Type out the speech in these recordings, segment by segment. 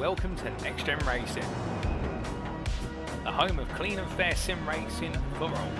welcome to NXTGEN Racing, the home of clean and fair sim racing for all.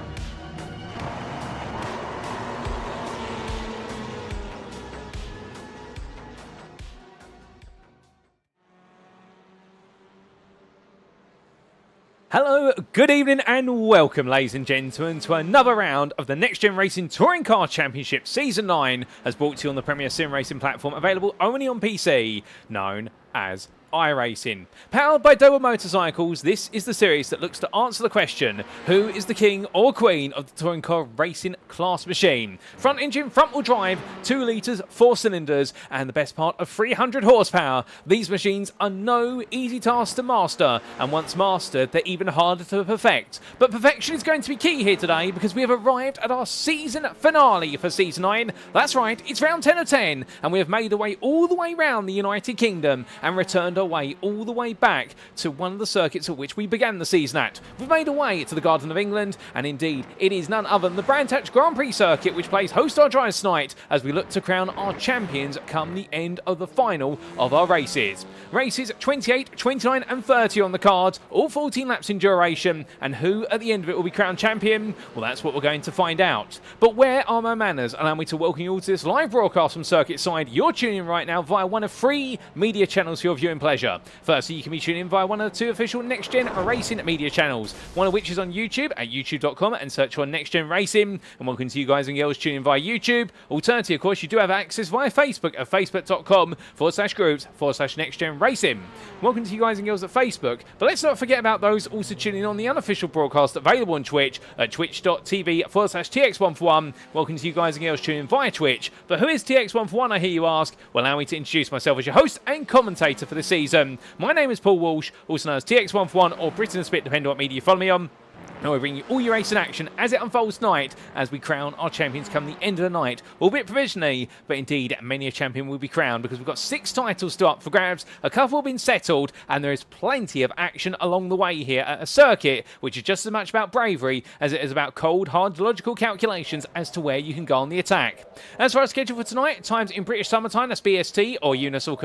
Hello, good evening and welcome ladies and gentlemen to another round of the NXTGEN Racing Touring Car Championship Season 9 as brought to you on the premier sim racing platform available only on PC, known as iRacing. Powered by Doble Motorcycles, this is the series that looks to answer the question, who is the king or queen of the touring car racing class machine? Front engine, front wheel drive, 2 litres, 4 cylinders, and the best part of 300 horsepower. These machines are no easy task to master, and once mastered, they're even harder to perfect. But perfection is going to be key here today because we have arrived at our season finale for Season 9. That's right, it's round 10 of 10, and we have made our way all the way around the United Kingdom and returned our way all the way back to one of the circuits at which we began the season at. We've made our way to the Garden of England, and indeed it is none other than the Brandtach Grand Prix circuit which plays host our drivers tonight as we look to crown our champions come the end of the final of our races. Races 28, 29 and 30 on the cards, all 14 laps in duration, and who at the end of it will be crowned champion? Well, that's what we're going to find out. But where are my manners? Allow me to welcome you all to this live broadcast from Circuit Side. You're tuning in right now via one of 3 media channels for your viewing pleasure. Firstly, you can be tuning in via one of the 2 official NXTGEN Racing media channels, one of which is on YouTube at youtube.com and search for NXTGEN Racing. And welcome to you guys and girls tuning in via YouTube. Alternatively, of course, you do have access via Facebook at facebook.com/groups/NXTGEN Racing. Welcome to you guys and girls at Facebook. But let's not forget about those also tuning in on the unofficial broadcast available on Twitch at twitch.tv/TX141. Welcome to you guys and girls tuning in via Twitch. But who is TX141, I hear you ask? Well, allow me to introduce myself as your host and commentator for the season. My name is Paul Walsh, also known as TX141 or Britain and Spit, depending on what media you follow me on. And we bring you all your racing action as it unfolds tonight as we crown our champions come the end of the night. Albeit provisionally, but indeed many a champion will be crowned because we've got 6 titles still up for grabs, a couple have been settled, and there is plenty of action along the way here at a circuit which is just as much about bravery as it is about cold, hard, logical calculations as to where you can go on the attack. As for our schedule for tonight, times in British Summer Time, that's BST, or Universal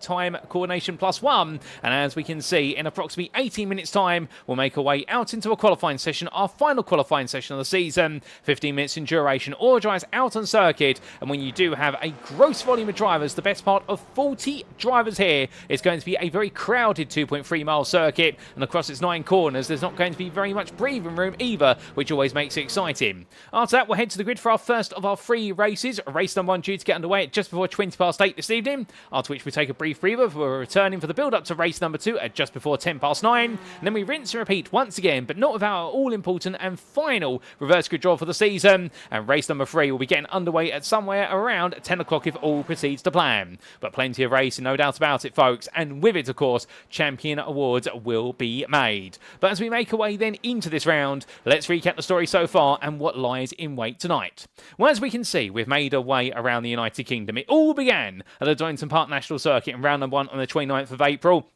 Time Coordination +1, and as we can see, in approximately 18 minutes time, we'll make our way out into a qualifying session, our final qualifying session of the season, 15 minutes in duration, all drives out on circuit, and when you do have a gross volume of drivers, the best part of 40 drivers here, it's going to be a very crowded 2.3 mile circuit, and across its 9 corners, there's not going to be very much breathing room either, which always makes it exciting. After that, we'll head to the grid for our first of our 3 races, race number 1 due to get underway at just before 20 past 8 this evening, after which we take a brief breather before we're returning for the build-up to race number 2 at just before 10 past 9, and then we rinse and repeat once again, but not without our all-important and final reverse grid draw for the season, and race number 3 will be getting underway at somewhere around 10 o'clock if all proceeds to plan. But plenty of racing, no doubt about it, folks, and with it, of course, champion awards will be made. But as we make our way then into this round, let's recap the story so far and what lies in wait tonight. Well, as we can see, we've made our way around the United Kingdom. It all began at the Donington Park National Circuit in round number 1 on the 29th of April.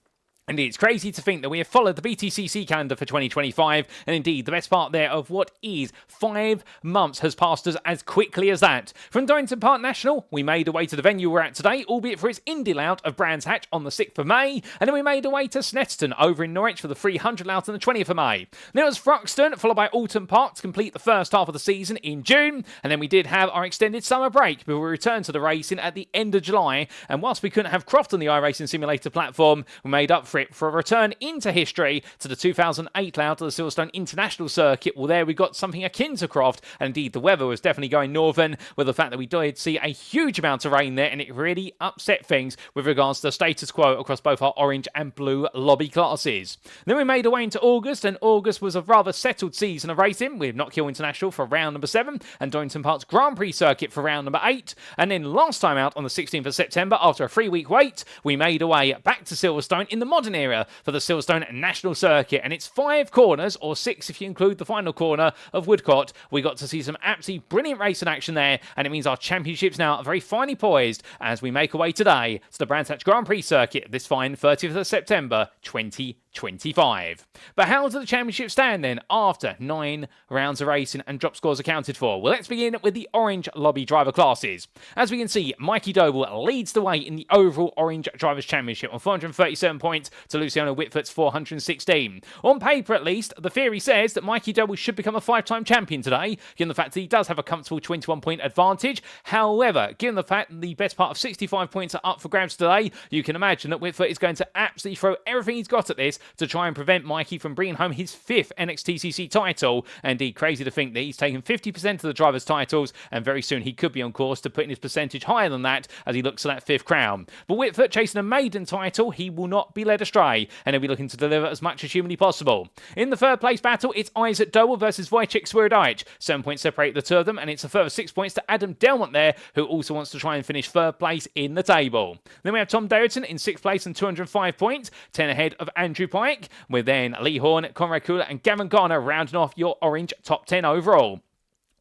Indeed, it's crazy to think that we have followed the BTCC calendar for 2025, and indeed, the best part there of what is 5 months has passed us as quickly as that. From Donington Park National, we made our way to the venue we're at today, albeit for its Indy layout of Brands Hatch on the 6th of May, and then we made our way to Snetterton over in Norwich for the 300 layout on the 20th of May. Then it was Thruxton, followed by Alton Park to complete the first half of the season in June, and then we did have our extended summer break before we returned to the racing at the end of July, and whilst we couldn't have Croft on the iRacing Simulator platform, we made up for it for a return into history to the 2008 layout of the Silverstone International Circuit. Well, there we got something akin to Croft, and indeed the weather was definitely going northern, with the fact that we did see a huge amount of rain there, and it really upset things with regards to the status quo across both our orange and blue lobby classes. Then we made our way into August, and August was a rather settled season of racing, with Knockhill International for round number 7, and Donington Park's Grand Prix Circuit for round number 8, and then last time out on the 16th of September, after a 3-week wait, we made our way back to Silverstone in the modern era for the Silverstone National Circuit, and it's 5 corners, or 6 if you include the final corner of Woodcote. We got to see some absolutely brilliant racing action there, and it means our championships now are very finely poised as we make our way today to the Brands Hatch Grand Prix Circuit this fine 30th of September 2025. 25. But how does the championship stand then after 9 rounds of racing and drop scores accounted for? Well, let's begin with the orange lobby driver classes. As we can see, Mikey Doble leads the way in the overall orange drivers championship on 437 points to Luciano Witvoet's 416. On paper at least, the theory says that Mikey Doble should become a 5-time champion today, given the fact that he does have a comfortable 21-point advantage. However, given the fact that the best part of 65 points are up for grabs today, you can imagine that Witvoet is going to absolutely throw everything he's got at this to try and prevent Mikey from bringing home his 5th NXTCC title. Indeed, crazy to think that he's taken 50% of the drivers' titles, and very soon he could be on course to putting his percentage higher than that as he looks to that 5th crown. But Witvoet chasing a maiden title, he will not be led astray, and he'll be looking to deliver as much as humanly possible. In the 3rd place battle, it's Isaac Doble versus Wojciech Swierdajc. 7 points separate the two of them, and it's a further 6 points to Adam Delmont there, who also wants to try and finish 3rd place in the table. Then we have Tom Davidson in 6th place and 205 points, 10 ahead of Andrew Pike, with then Lee Horn, Conrad Kula and Gavin Garner rounding off your orange top 10 overall.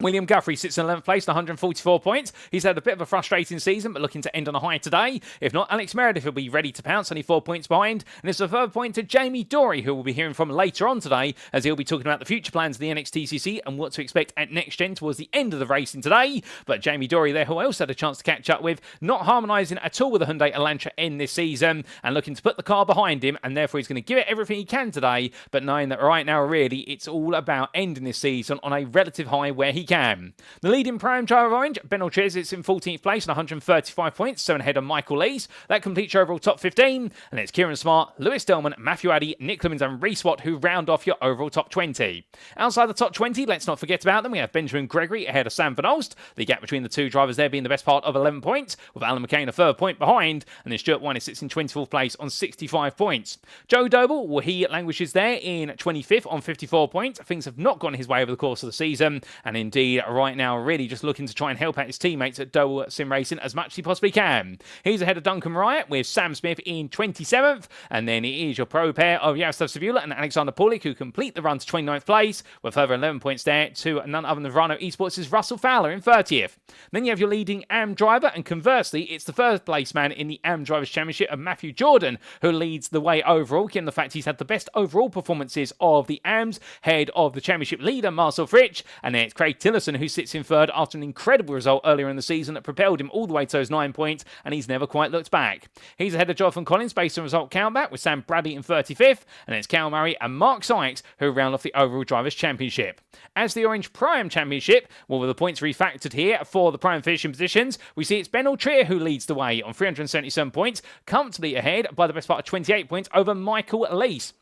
William Guthrie sits in 11th place, 144 points. He's had a bit of a frustrating season, but looking to end on a high today. If not, Alex Meredith will be ready to pounce, only 4 points behind. And it's a further point to Jamie Dory, who we'll be hearing from later on today, as he'll be talking about the future plans of the NXTCC and what to expect at NXTGEN towards the end of the racing today. But Jamie Dory there, who I also had a chance to catch up with, not harmonising at all with the Hyundai Elantra in this season, and looking to put the car behind him, and therefore he's going to give it everything he can today, but knowing that right now, really, it's all about ending this season on a relative high where he can. The leading prime driver of Orange, Ben Alchez, is in 14th place on 135 points, 7 ahead of Michael Lees. That completes your overall top 15. And it's Kieran Smart, Lewis Delman, Matthew Addy, Nick Clemens and Reece Watt who round off your overall top 20. Outside the top 20, let's not forget about them. We have Benjamin Gregory ahead of Sam Van Olst. The gap between the two drivers there being the best part of 11 points, with Alan McCain a further point behind. And then Stuart Wyness sits in 24th place on 65 points. Joe Doble, well, he languishes there in 25th on 54 points. Things have not gone his way over the course of the season. And indeed, right now, really just looking to try and help out his teammates at Doble Sim Racing as much as he possibly can. He's ahead of Duncan Mariah with Sam Smith in 27th, and then it is your pro pair of Yaroslav Savula and Alexander Paulik who complete the run to 29th place, with further 11 points there to none other than Verano Esports' Russell Fowler in 30th. Then you have your leading AM driver, and conversely, it's the 1st place man in the AM Drivers' Championship of Matthew Jordan, who leads the way overall, given the fact he's had the best overall performances of the AMs, head of the championship leader Marcel Fritsch, and then it's Craig Tillerson who sits in 3rd after an incredible result earlier in the season that propelled him all the way to those 9 points, and he's never quite looked back. He's ahead of Jonathan Collins based on result countback, with Sam Bradley in 35th, and it's Cal Murray and Mark Sykes who round off the overall Drivers' Championship. As the Orange Prime Championship, well, with the points refactored here for the Prime finishing positions, we see it's Ben Altrier who leads the way on 377 points, comfortably ahead by the best part of 28 points over Michael Lees.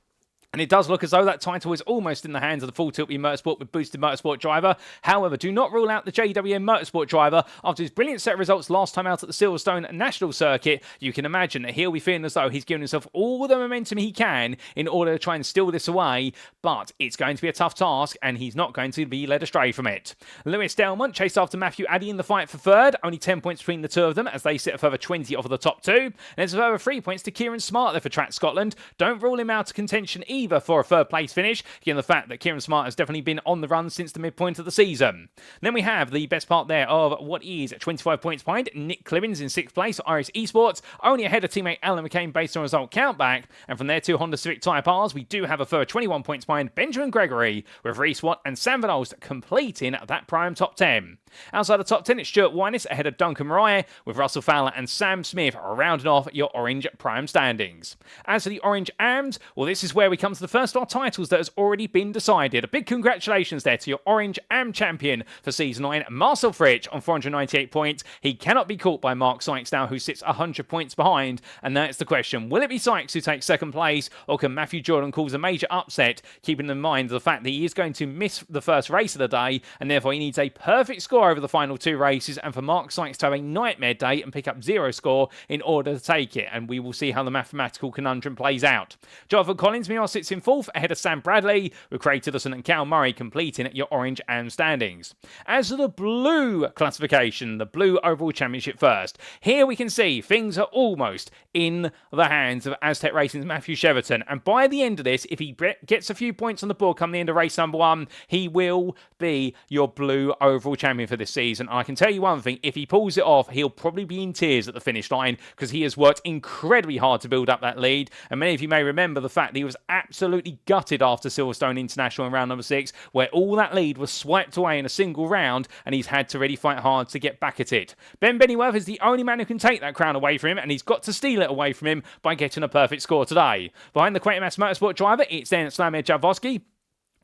And it does look as though that title is almost in the hands of the Full Tilt Motorsport with Boosted Motorsport driver. However, do not rule out the JWM Motorsport driver. After his brilliant set of results last time out at the Silverstone National Circuit, you can imagine that he'll be feeling as though he's giving himself all the momentum he can in order to try and steal this away. But it's going to be a tough task, and he's not going to be led astray from it. Lewis Delmont chased after Matthew Addy in the fight for 3rd. Only 10 points between the two of them as they sit a further 20 off of the top 2. And there's a further 3 points to Kieran Smart there for Track Scotland. Don't rule him out of contention either for a 3rd place finish, given the fact that Kieran Smart has definitely been on the run since the midpoint of the season. Then we have the best part there of what is 25 points behind, Nick Clemens in 6th place, Irish Esports, only ahead of teammate Alan McCain based on result countback. And from their 2 Honda Civic Type Rs, we do have a further 21 points behind Benjamin Gregory, with Reece Watt and Sam Van Olst completing that prime top 10. Outside the top 10, it's Stuart Wyness ahead of Duncan Mariah, with Russell Fowler and Sam Smith rounding off your Orange Prime standings. As for the Orange AMs, well, this is where we come to the first of our titles that has already been decided. A big congratulations there to your Orange AM champion for Season 9, Marcel Fritsch, on 498 points. He cannot be caught by Mark Sykes now, who sits 100 points behind, and that's the question. Will it be Sykes who takes 2nd place, or can Matthew Jordan cause a major upset, keeping in mind the fact that he is going to miss the first race of the day, and therefore he needs a perfect score over the final 2 races, and for Mark Sykes to have a nightmare day and pick up 0 score in order to take it, and we will see how the mathematical conundrum plays out. Jonathan Collins, meanwhile, sits in 4th ahead of Sam Bradley, with Craig Tillerson and Cal Murray completing your Orange AM standings. As for the blue classification, the blue overall championship first, here we can see things are almost in the hands of Aztec Racing's Matthew Cheverton, and by the end of this, if he gets a few points on the board come the end of race number 1, he will be your blue overall champion for this season. And I can tell you one thing, if he pulls it off, he'll probably be in tears at the finish line because he has worked incredibly hard to build up that lead. And many of you may remember the fact that he was absolutely gutted after Silverstone International in round number 6, where all that lead was swiped away in a single round, and he's had to really fight hard to get back at it. Ben Bennyworth is the only man who can take that crown away from him, and he's got to steal it away from him by getting a perfect score today. Behind the Quatermass Motorsport driver, it's then Slamir Javosky,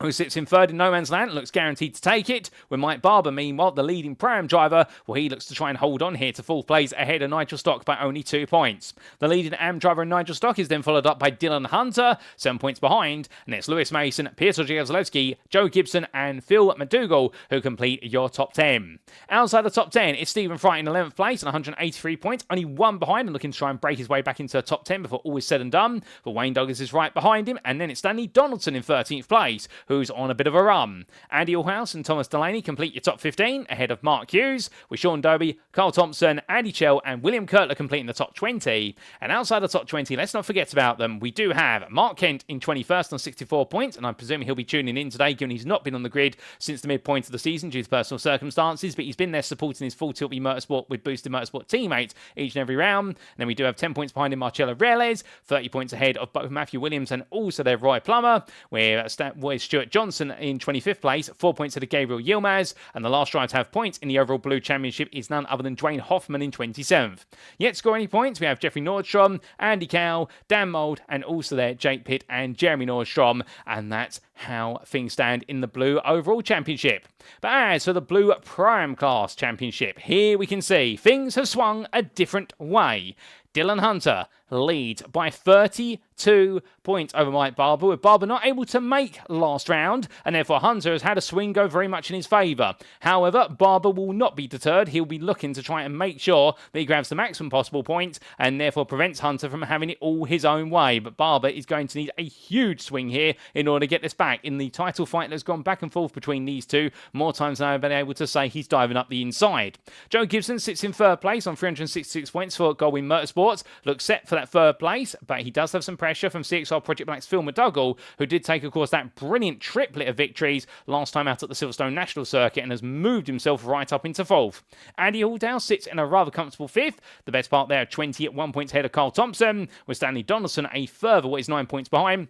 who sits in third in no man's land and looks guaranteed to take it, with Mike Barber, meanwhile, the leading Prime driver, well, he looks to try and hold on here to fourth place ahead of Nigel Stock by only 2 points. The leading AM driver in Nigel Stock is then followed up by Dylan Hunter, 7 points behind, and it's Lewis Mason, Piotr Jezlewski, Joe Gibson, and Phil McDougall who complete your top 10. Outside the top 10, it's Stephen Fry in 11th place on 183 points, only 1 behind and looking to try and break his way back into the top 10 before all is said and done. But Wayne Douglas is right behind him, and then it's Stanley Donaldson in 13th place, who's on a bit of a run. Andy Allhouse and Thomas Delaney complete your top 15 ahead of Mark Hughes, with Sean Doby, Carl Thompson, Andy Chell and William Kurtler completing the top 20. And outside the top 20, let's not forget about them. We do have Mark Kent in 21st on 64 points, and I'm presuming he'll be tuning in today given he's not been on the grid since the midpoint of the season due to personal circumstances, but he's been there supporting his Full Tilt Motorsport with Boosted Motorsport teammates each and every round. And then we do have 10 points behind him Marcello Reles, 30 points ahead of both Matthew Williams and also their Roy Plummer, where Stuart Johnson in 25th place, 4 points ahead of Gabriel Yilmaz, and the last driver to have points in the overall Blue Championship is none other than Dwayne Hoffman in 27th. Yet to score any points, we have Jeffrey Nordstrom, Andy Cow, Dan Mould, and also there Jake Pitt and Jeremy Nordstrom, and that's how things stand in the Blue Overall Championship. But as for the Blue Prime Class Championship, here we can see things have swung a different way. Dylan Hunter leads by 32 points over Mike Barber, with Barber not able to make last round, and therefore Hunter has had a swing go very much in his favour. However, Barber will not be deterred. He'll be looking to try and make sure that he grabs the maximum possible points and therefore prevents Hunter from having it all his own way. But Barber is going to need a huge swing here in order to get this back in the title fight that's gone back and forth between these two more times than I've been able to say he's diving up the inside. Joe Gibson sits in third place on 366 points for Goldwyn Motorsports. Looks set for that third place, but he does have some pressure from CXR Project Black's Phil McDougall, who did take, of course, that brilliant triplet of victories last time out at the Silverstone National Circuit and has moved himself right up into fourth. Andy Haldale sits in a rather comfortable fifth, the best part there, 20 at 1 point ahead of Carl Thompson, with Stanley Donaldson a further 9 points behind.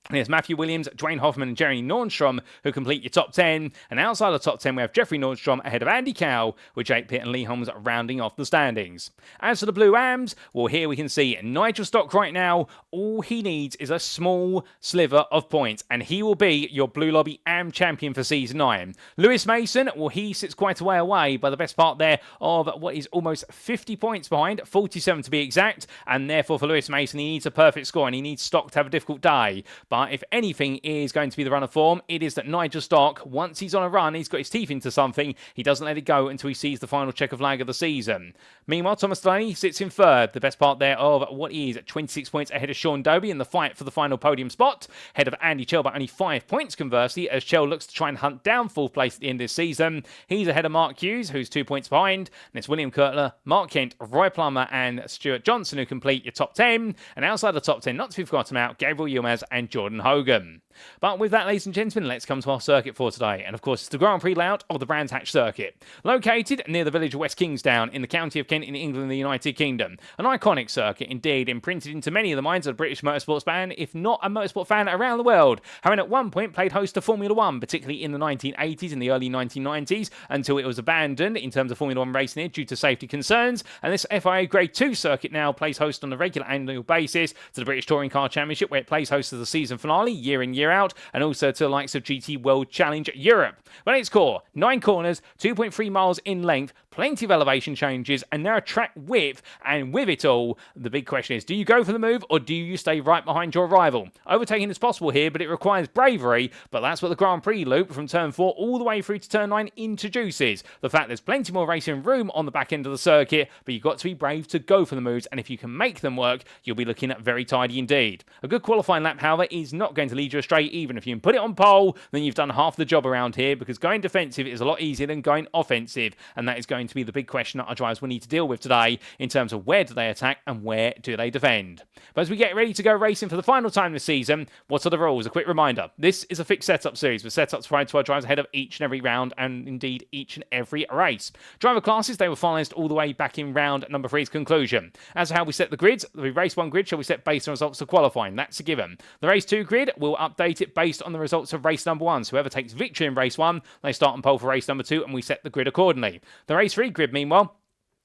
And there's Matthew Williams, Dwayne Hoffman and Jeremy Nordstrom who complete your top 10. And outside the top 10, we have Jeffrey Nordstrom ahead of Andy Cow, with Jake Pitt and Lee Holmes rounding off the standings. As for the Blue Ams, well, here we can see Nigel Stock right now. All he needs is a small sliver of points, and he will be your Blue Lobby Am champion for Season 9. Lewis Mason, well, he sits quite a way away by the best part there of what is almost 50 points behind, 47 to be exact. And therefore, for Lewis Mason, he needs a perfect score, and he needs Stock to have a difficult day. But if anything is going to be the run of form, it is that Nigel Stock, once he's on a run, he's got his teeth into something, he doesn't let it go until he sees the final check of lag of the season. Meanwhile, Thomas Delaney sits in third, the best part there of what is 26 points ahead of Sean Doby in the fight for the final podium spot, ahead of Andy Chell by only 5 points conversely, as Chell looks to try and hunt down fourth place at the end of this season. He's ahead of Mark Hughes, who's 2 points behind, and it's William Kurtler, Mark Kent, Roy Plummer and Stuart Johnson who complete your top 10, and outside the top 10, not to be forgotten about, Gabriel Yilmaz and Jordan Hogan. But with that, ladies and gentlemen, let's come to our circuit for today. And of course, it's the Grand Prix layout of the Brands Hatch circuit. Located near the village of West Kingsdown in the county of Kent in England and the United Kingdom. An iconic circuit indeed, imprinted into many of the minds of the British motorsports fan, if not a motorsport fan around the world. Having at one point played host to Formula 1, particularly in the 1980s and the early 1990s, until it was abandoned in terms of Formula 1 racing here due to safety concerns. And this FIA Grade 2 circuit now plays host on a regular annual basis to the British Touring Car Championship, where it plays host to the season finale year in, year out, and also to the likes of GT World Challenge Europe. But at its core, 9 corners, 2.3 miles in length, plenty of elevation changes, and now a track width, and with it all, the big question is, do you go for the move, or do you stay right behind your rival? Overtaking is possible here, but it requires bravery, but that's what the Grand Prix loop from turn 4 all the way through to turn 9 introduces. The fact there's plenty more racing room on the back end of the circuit, but you've got to be brave to go for the moves, and if you can make them work, you'll be looking at very tidy indeed. A good qualifying lap, however, is not going to lead you astray. Even if you can put it on pole, then you've done half the job around here, because going defensive is a lot easier than going offensive, and that is going going to be the big question that our drivers will need to deal with today in terms of where do they attack and where do they defend. But as we get ready to go racing for the final time this season, what are the rules? A quick reminder, this is a fixed setup series with setups provided to our drivers ahead of each and every round and indeed each and every race. Driver classes, they were finalised all the way back in round number 3's conclusion. As to how we set the grids, the race 1 grid shall be set based on results of qualifying, that's a given. The race 2 grid will update it based on the results of race number 1, so whoever takes victory in race 1, they start on pole for race number 2 and we set the grid accordingly. The race 3 grid, meanwhile,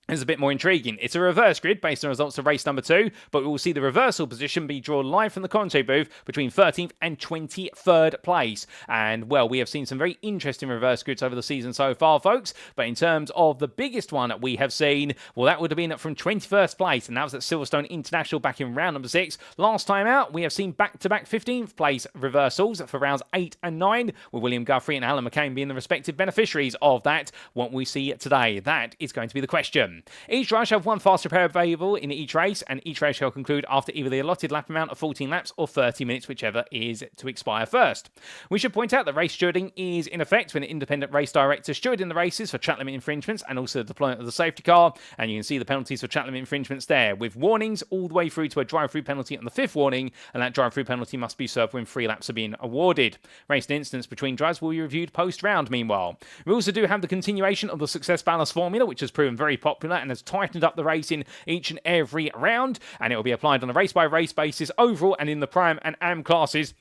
is a bit more intriguing. It's a reverse grid based on results of race number 2, but we will see the reversal position be drawn live from the commentary booth between 13th and 23rd place. And, well, we have seen some very interesting reverse grids over the season so far, folks, but in terms of the biggest one we have seen, well, that would have been from 21st place, and that was at Silverstone International back in round number 6. Last time out, we have seen back-to-back 15th place reversals for rounds 8 and 9, with William Guthrie and Alan McCain being the respective beneficiaries of that. What we see today, that is going to be the question. Each driver shall have one fast repair available in each race, and each race shall conclude after either the allotted lap amount of 14 laps or 30 minutes, whichever is to expire first. We should point out that race stewarding is in effect when an independent race director stewarding the races for track limit infringements and also the deployment of the safety car, and you can see the penalties for track limit infringements there, with warnings all the way through to a drive-through penalty on the 5th warning, and that drive-through penalty must be served when 3 laps are being awarded. Race incidents between drivers will be reviewed post-round, meanwhile. We also do have the continuation of the success ballast formula, which has proven very popular and has tightened up the racing each and every round, and it will be applied on a race-by-race basis overall and in the Prime and AM classes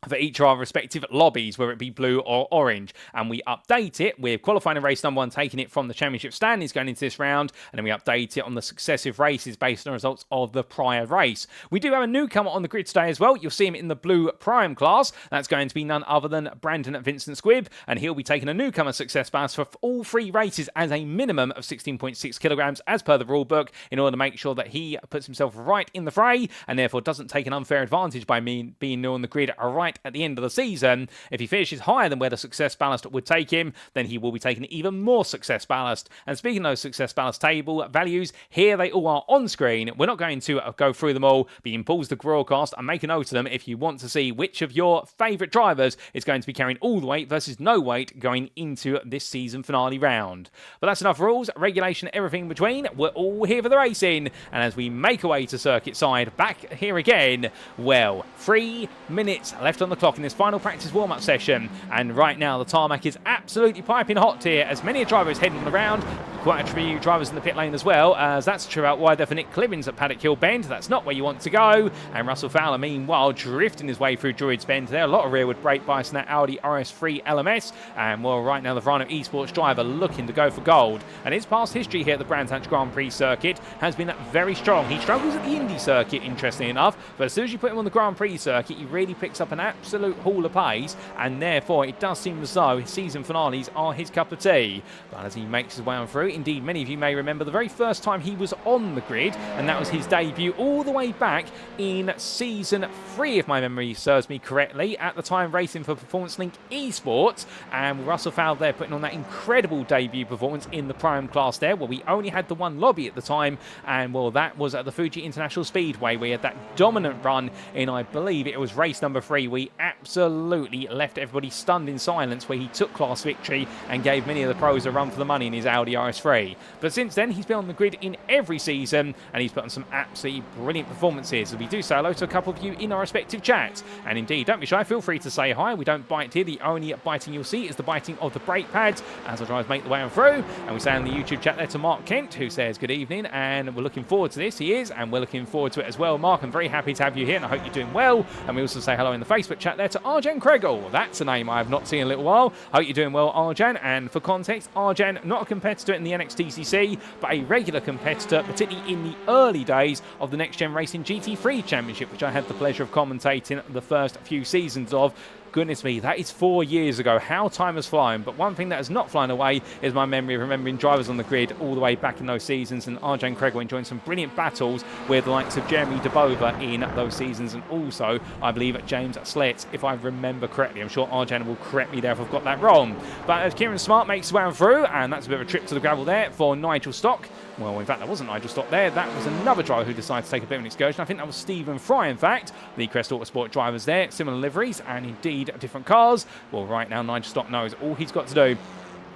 for each of our respective lobbies, whether it be blue or orange. And we update it with qualifying in race number 1, taking it from the championship standings going into this round, and then we update it on the successive races based on the results of the prior race. We do have a newcomer on the grid today as well. You'll see him in the blue Prime class. That's going to be none other than Brandon Vincent Squibb, and he'll be taking a newcomer success ballast for all 3 races as a minimum of 16.6 kilograms as per the rule book, in order to make sure that he puts himself right in the fray and therefore doesn't take an unfair advantage by being new on the grid right at the end of the season. If he finishes higher than where the success ballast would take him, then he will be taking even more success ballast. And speaking of those success ballast table values, here they all are on screen. We're not going to go through them all, but you can pause the broadcast and make a note of them if you want to see which of your favourite drivers is going to be carrying all the weight versus no weight going into this season finale round. But that's enough rules, regulation, everything in between. We're all here for the racing, and as we make our way to circuit side back here again, well, 3 minutes left on the clock in this final practice warm-up session, and right now the tarmac is absolutely piping hot here as many drivers heading around. Quite a few drivers in the pit lane as well, as that's true out wide there for Nick Clibbins at Paddock Hill Bend. That's not where you want to go, and Russell Fowler meanwhile drifting his way through Druids Bend there. A lot of rearward brake bias in that Audi RS3 LMS, and well, right now the Verano Esports driver looking to go for gold, and his past history here at the Brands Hatch Grand Prix circuit has been very strong. He struggles at the Indy circuit, interestingly enough, but as soon as you put him on the Grand Prix circuit, he really picks up an absolute haul of pace, and therefore it does seem as though his season finales are his cup of tea. But as he makes his way on through, indeed many of you may remember the very first time he was on the grid, and that was his debut all the way back in season 3, if my memory serves me correctly, at the time racing for Performance Link Esports, and Russell Fowler there putting on that incredible debut performance in the Prime class there, where we only had the one lobby at the time, and well, that was at the Fuji International Speedway. We had that dominant run in, I believe it was race number 3. We absolutely left everybody stunned in silence, where he took class victory and gave many of the pros a run for the money in his Audi RS3. But since then, he's been on the grid in every season, and he's put on some absolutely brilliant performances. We do say hello to a couple of you in our respective chats, and indeed, don't be shy, feel free to say hi. We don't bite here. The only biting you'll see is the biting of the brake pads as our drivers make the way on through. And we say on the YouTube chat there to Mark Kent, who says good evening, and we're looking forward to this. He is, and we're looking forward to it as well. Mark, I'm very happy to have you here, and I hope you're doing well. And we also say hello in the Facebook chat there to Arjan Kregel. That's a name I have not seen in a little while. Hope you're doing well, Arjan. And for context, Arjan, not a competitor in the NXTCC, but a regular competitor, particularly in the early days of the Next Gen Racing GT3 Championship, which I had the pleasure of commentating the first few seasons of. Goodness me, that is 4 years ago. How time has flown. But one thing that has not flown away is my memory of remembering drivers on the grid all the way back in those seasons, and Arjan Kregel enjoying some brilliant battles with the likes of Jeremy DeBova in those seasons, and also, I believe, James Slett, if I remember correctly. I'm sure Arjan will correct me there if I've got that wrong. But as Kieran Smart makes his way through, and that's a bit of a trip to the gravel there for Nigel Stock. Well, in fact, that wasn't Nigel Stock there. That was another driver who decided to take a bit of an excursion. I think that was Stephen Fry, in fact. The Crest Autosport drivers there, similar liveries, and indeed different cars. Well, right now, Nigel Stock knows all he's got to do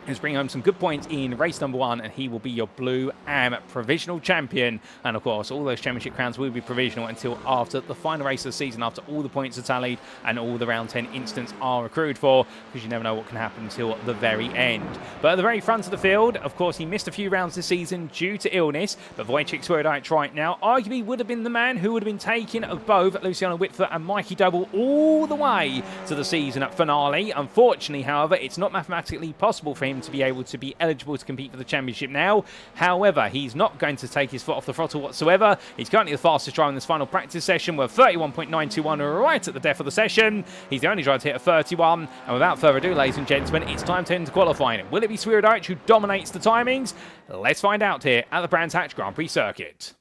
He's bringing home some good points in race number 1, and he will be your Blue Am provisional champion. And of course, all those championship crowns will be provisional until after the final race of the season, after all the points are tallied and all the round 10 instants are accrued for, because you never know what can happen until the very end. But at the very front of the field, of course, he missed a few rounds this season due to illness, but Wojciech Swierdijk right now arguably would have been the man who would have been taking both Luciano Witvoet and Mikey Doble all the way to the season finale. Unfortunately, however, it's not mathematically possible for him to be able to be eligible to compete for the championship now. However, he's not going to take his foot off the throttle whatsoever. He's currently the fastest driver in this final practice session with 31.921 right at the death of the session. He's the only driver to hit a 31. And without further ado, ladies and gentlemen, it's time to enter qualifying. Will it be Swierdijk who dominates the timings? Let's find out here at the Brands Hatch Grand Prix circuit.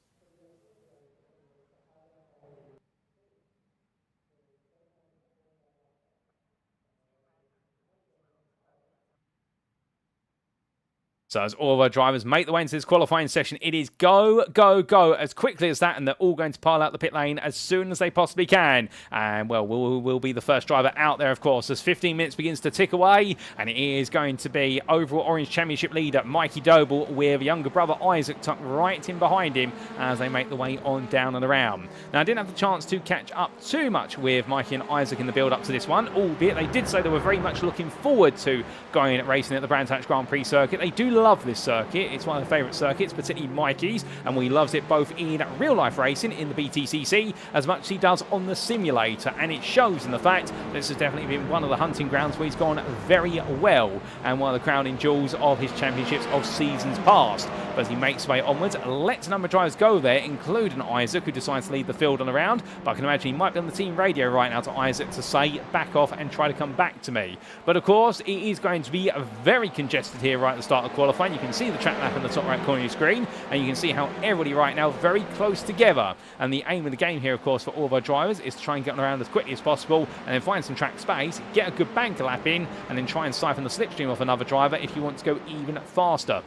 So as all of our drivers make the way into this qualifying session, it is go, go, go as quickly as that, and they're all going to pile out the pit lane as soon as they possibly can. And, well, we'll be the first driver out there, of course, as 15 minutes begins to tick away, and it is going to be overall Orange Championship leader Mikey Doble with younger brother Isaac tucked right in behind him as they make the way on down and around. Now, I didn't have the chance to catch up too much with Mikey and Isaac in the build-up to this one, albeit they did say they were very much looking forward to going and racing at the Brands Hatch Grand Prix circuit. They do love this circuit. It's one of their favourite circuits, particularly Mikey's, and we loves it both in real life racing in the BTCC as much as he does on the simulator, and it shows in the fact that this has definitely been one of the hunting grounds where he's gone very well and one of the crowning jewels of his championships of seasons past. But as he makes his way onwards, let's a number of drivers go there, including Isaac, who decides to lead the field on the round, but I can imagine he might be on the team radio right now to Isaac to say back off and try to come back to me. But of course, it is going to be very congested here right at the start of qualifying. You can see the track map in the top right corner of your screen, and you can see how everybody right now very close together. And the aim of the game here, of course, for all of our drivers is to try and get on around as quickly as possible and then find some track space, get a good banker lap in, and then try and siphon the slipstream off another driver if you want to go even faster.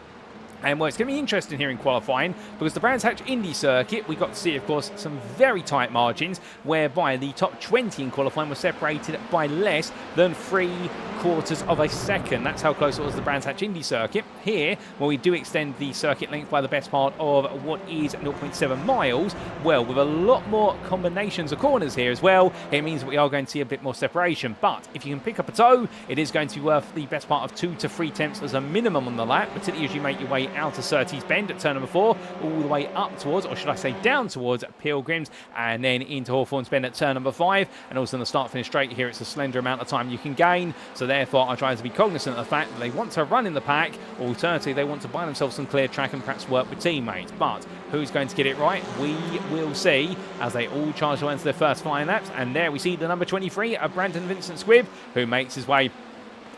And well, it's going to be interesting here in qualifying because the Brands Hatch Indy circuit, we got to see, of course, some very tight margins whereby the top 20 in qualifying were separated by less than 3/4 of a second. That's how close it was to the Brands Hatch Indy circuit. Here, where we do extend the circuit length by the best part of what is 0.7 miles, well, with a lot more combinations of corners here as well, it means that we are going to see a bit more separation. But if you can pick up a toe, it is going to be worth the best part of 2 to 3 tenths as a minimum on the lap, particularly as you make your way out of Surtees Bend at turn number 4, all the way up towards, or should I say down towards Pilgrims, and then into Hawthorne's Bend at turn number 5, and also in the start-finish straight here, it's a slender amount of time you can gain, so therefore I try to be cognizant of the fact that they want to run in the pack, alternatively they want to buy themselves some clear track and perhaps work with teammates. But who's going to get it right? We will see as they all charge away into their first flying laps, and there we see the number 23, Brandon Vincent Squibb, who makes his way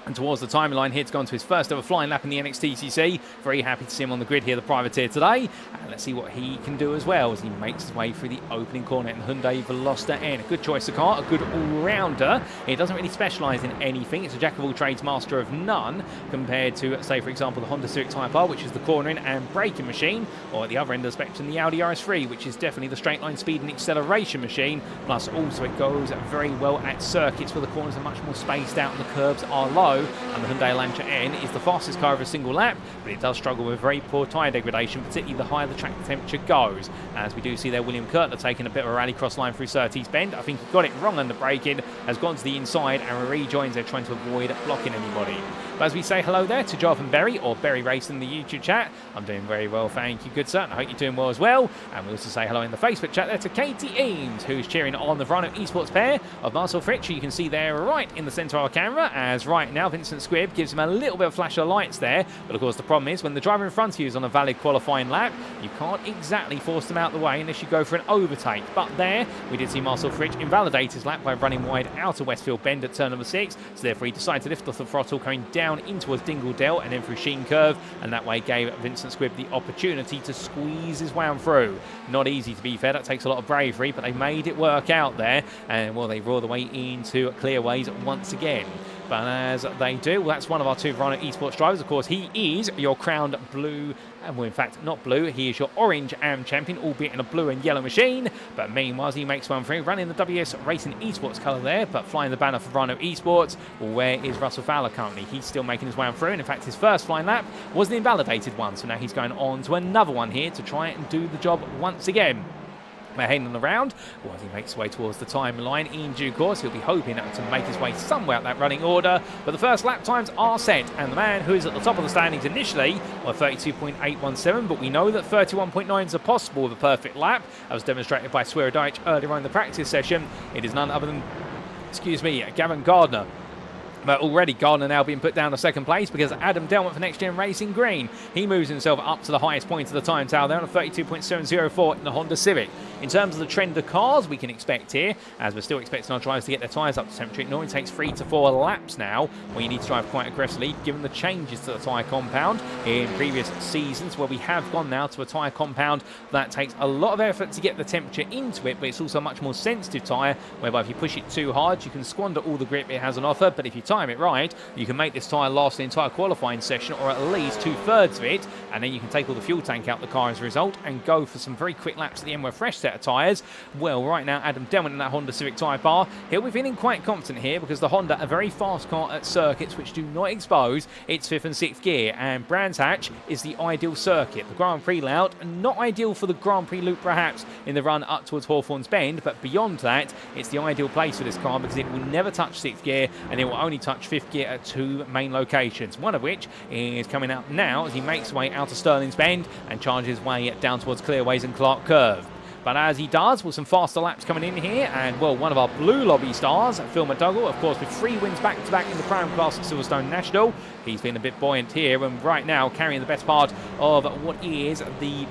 and towards the timeline here to go on to his first ever flying lap in the NXTCC. Very happy to see him on the grid here, the privateer today. And let's see what he can do as well as he makes his way through the opening corner in Hyundai Veloster N. A good choice of car, a good all-rounder. It doesn't really specialise in anything. It's a jack of all trades, master of none, compared to, say, for example, the Honda Civic Type R, which is the cornering and braking machine, or at the other end of the spectrum, the Audi RS3, which is definitely the straight line speed and acceleration machine. Plus, also it goes very well at circuits where the corners are much more spaced out and the curbs are low. And the Hyundai Elantra N is the fastest car of a single lap, but it does struggle with very poor tyre degradation, particularly the higher the track temperature goes. As we do see there, William Kurtler taking a bit of a rallycross line through Surtees Bend. I think he got it wrong on the braking, has gone to the inside and rejoins there trying to avoid blocking anybody. But as we say hello there to Jonathan Berry, or Berry Racing in the YouTube chat, I'm doing very well, thank you, good sir, and I hope you're doing well as well. And we also say hello in the Facebook chat there to Katie Eames, who's cheering on the Verano Esports pair of Marcel Fritsch, who you can see there right in the centre of our camera, as right now Vincent Squibb gives him a little bit of flash of lights there. But of course the problem is when the driver in front of you is on a valid qualifying lap, you can't exactly force them out of the way unless you go for an overtake. But there, we did see Marcel Fritsch invalidate his lap by running wide out of Westfield Bend at turn number 6, so therefore he decided to lift off the throttle, going down in towards Dingle Dell and then through Sheen Curve, and that way gave Vincent Squibb the opportunity to squeeze his way on through. Not easy, to be fair, that takes a lot of bravery, but they made it work out there, and well, they roar the way into clear ways once again. But as they do, well, that's one of our 2 Rhino Esports drivers. Of course, he is your crowned blue, well, in fact, not blue. He is your orange AM champion, albeit in a blue and yellow machine. But meanwhile, he makes one free, running the WS Racing Esports colour there, but flying the banner for Rhino Esports. Well, where is Russell Fowler currently? He's still making his way on through, and in fact, his first flying lap was the invalidated one. So now he's going on to another one here to try and do the job once again. We're hanging around as he makes his way towards the timeline. In due course, he'll be hoping to make his way somewhere up that running order. But the first lap times are set, and the man who is at the top of the standings initially on 32.817, but we know that 31.9s are possible with a perfect lap, as demonstrated by Swearadich earlier on in the practice session. It is none other than, Gavin Gardner. But already Gardner now being put down to second place because Adam Delmont for NXTGEN Racing Green. He moves himself up to the highest point of the time tower there on a 32.704 in the Honda Civic. In terms of the trend of cars we can expect here, as we're still expecting our drivers to get their tyres up to temperature, it normally takes 3 to 4 laps now when you need to drive quite aggressively, given the changes to the tyre compound in previous seasons, where we have gone now to a tyre compound that takes a lot of effort to get the temperature into it, but it's also a much more sensitive tyre, whereby if you push it too hard, you can squander all the grip it has on offer, but if you time it right, you can make this tyre last the entire qualifying session, or at least 2/3 of it, and then you can take all the fuel tank out the car as a result and go for some very quick laps at the end with a fresh set of tyres. Well, right now, Adam Delmont in that Honda Civic Tyre Bar, he'll be feeling quite confident here because the Honda, a very fast car at circuits which do not expose its 5th and 6th gear, and Brands Hatch is the ideal circuit. The Grand Prix layout, not ideal for the Grand Prix loop perhaps in the run up towards Hawthorns Bend, but beyond that, it's the ideal place for this car because it will never touch 6th gear and it will only touch 5th gear at 2 main locations, one of which is coming up now as he makes his way out of Stirling's Bend and charges his way down towards Clearways and Clark Curve. But as he does, with some faster laps coming in here, and well, one of our Blue Lobby stars, Phil McDougall, of course, with 3 wins back-to-back in the Crown class at Silverstone National. He's been a bit buoyant here, and right now carrying the best part of what is the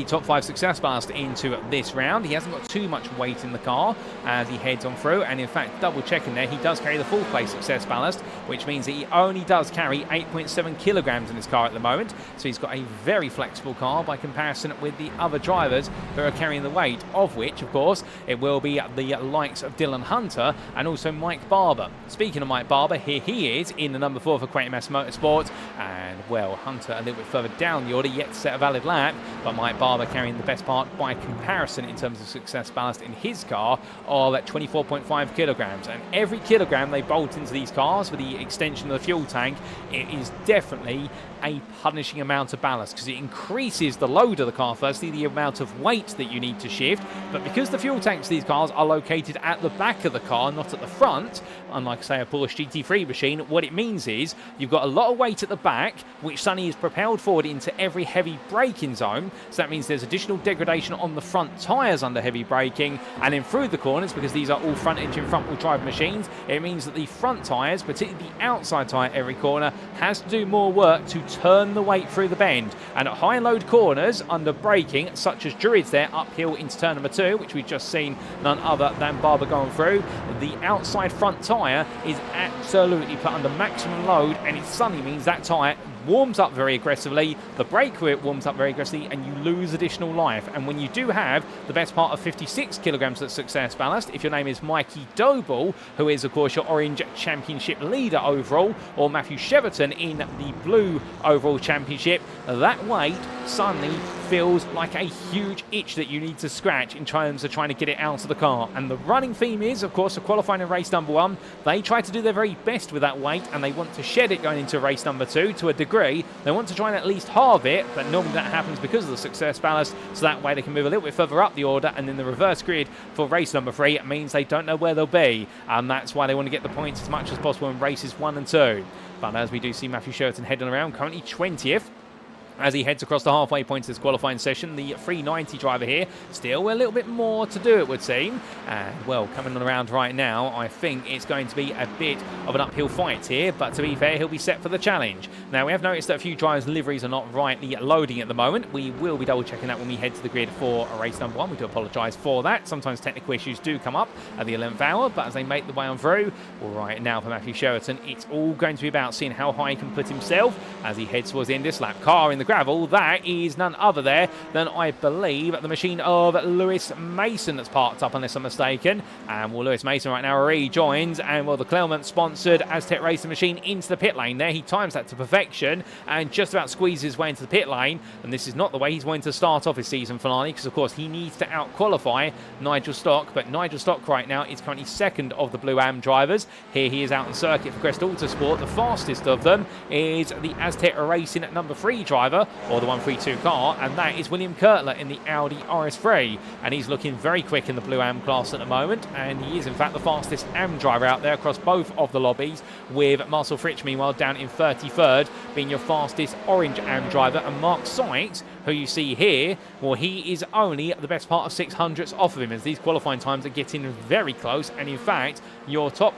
top 5 success ballast into this round. He hasn't got too much weight in the car as he heads on through, and in fact, double checking there, he does carry the full place success ballast, which means that he only does carry 8.7 kilograms in his car at the moment, so he's got a very flexible car by comparison with the other drivers who are carrying the weight, of which, of course, it will be the likes of Dylan Hunter and also Mike Barber. Speaking of Mike Barber, here he is in the number 4 for Quantum S Motorsports, and well, Hunter a little bit further down the order, yet to set a valid lap, but Mike Barber carrying the best part by comparison in terms of success ballast in his car of 24.5 kilograms. And every kilogram they bolt into these cars with the extension of the fuel tank, it is definitely a punishing amount of ballast because it increases the load of the car, firstly, the amount of weight that you need to shift, but because the fuel tanks of these cars are located at the back of the car, not at the front, unlike, say, a Porsche GT3 machine, what it means is you've got a lot of weight at the back, which suddenly is propelled forward into every heavy braking zone, so that means there's additional degradation on the front tyres under heavy braking, and then through the corners, because these are all front engine, front wheel drive machines, it means that the front tyres, particularly the outside tyre every corner, has to do more work to turn the weight through the bend. And at high and low corners under braking, such as Druids there uphill into turn number 2, which we've just seen none other than Barber going through, the outside front tyre is absolutely put under maximum load, and it suddenly means that tyre warms up very aggressively, the brake wheel warms up very aggressively, and you lose additional life. And when you do have the best part of 56 kilograms of success ballast, if your name is Mikey Doble, who is of course your orange championship leader overall, or Matthew Cheverton in the blue overall championship, that weight suddenly feels like a huge itch that you need to scratch in terms of trying to get it out of the car. And the running theme is, of course, for qualifying in race number 1, they try to do their very best with that weight, and they want to shed it going into race number 2 to a degree. They want to try and at least halve it, but normally that happens because of the success ballast, so that way they can move a little bit further up the order, and then the reverse grid for race number 3 means they don't know where they'll be, and that's why they want to get the points as much as possible in races 1 and 2. But as we do see Matthew Cheverton heading around, currently 20th, as he heads across the halfway point of this qualifying session. The 390 driver here, still a little bit more to do, it would seem. And, well, coming around right now, I think it's going to be a bit of an uphill fight here, but to be fair, he'll be set for the challenge. Now, we have noticed that a few drivers' liveries are not rightly loading at the moment. We will be double-checking that when we head to the grid for race number 1. We do apologise for that. Sometimes technical issues do come up at the 11th hour, but as they make the way on through, well, right now for Matthew Cheverton, it's all going to be about seeing how high he can put himself as he heads towards the end of this lap. Car in the the gravel. That is none other there than, I believe, the machine of Lewis Mason that's parked up, unless I'm mistaken. And well, Lewis Mason right now rejoins, and well, the Claremont-sponsored Aztec Racing machine into the pit lane there. He times that to perfection and just about squeezes his way into the pit lane. And this is not the way he's going to start off his season finale, because of course he needs to out-qualify Nigel Stock. But Nigel Stock right now is currently second of the Blue Am drivers. Here he is out on circuit for Crest Autosport. The fastest of them is the Aztec Racing number 3 driver, or the 132 car, and that is William Kurtler in the Audi RS3. And he's looking very quick in the Blue Am class at the moment, and he is in fact the fastest Am driver out there across both of the lobbies, with Marcel Fritsch meanwhile down in 33rd, being your fastest Orange Am driver. And Mark Sykes, who you see here, well, he is only the best part of 600ths off of him, as these qualifying times are getting very close. And in fact, your top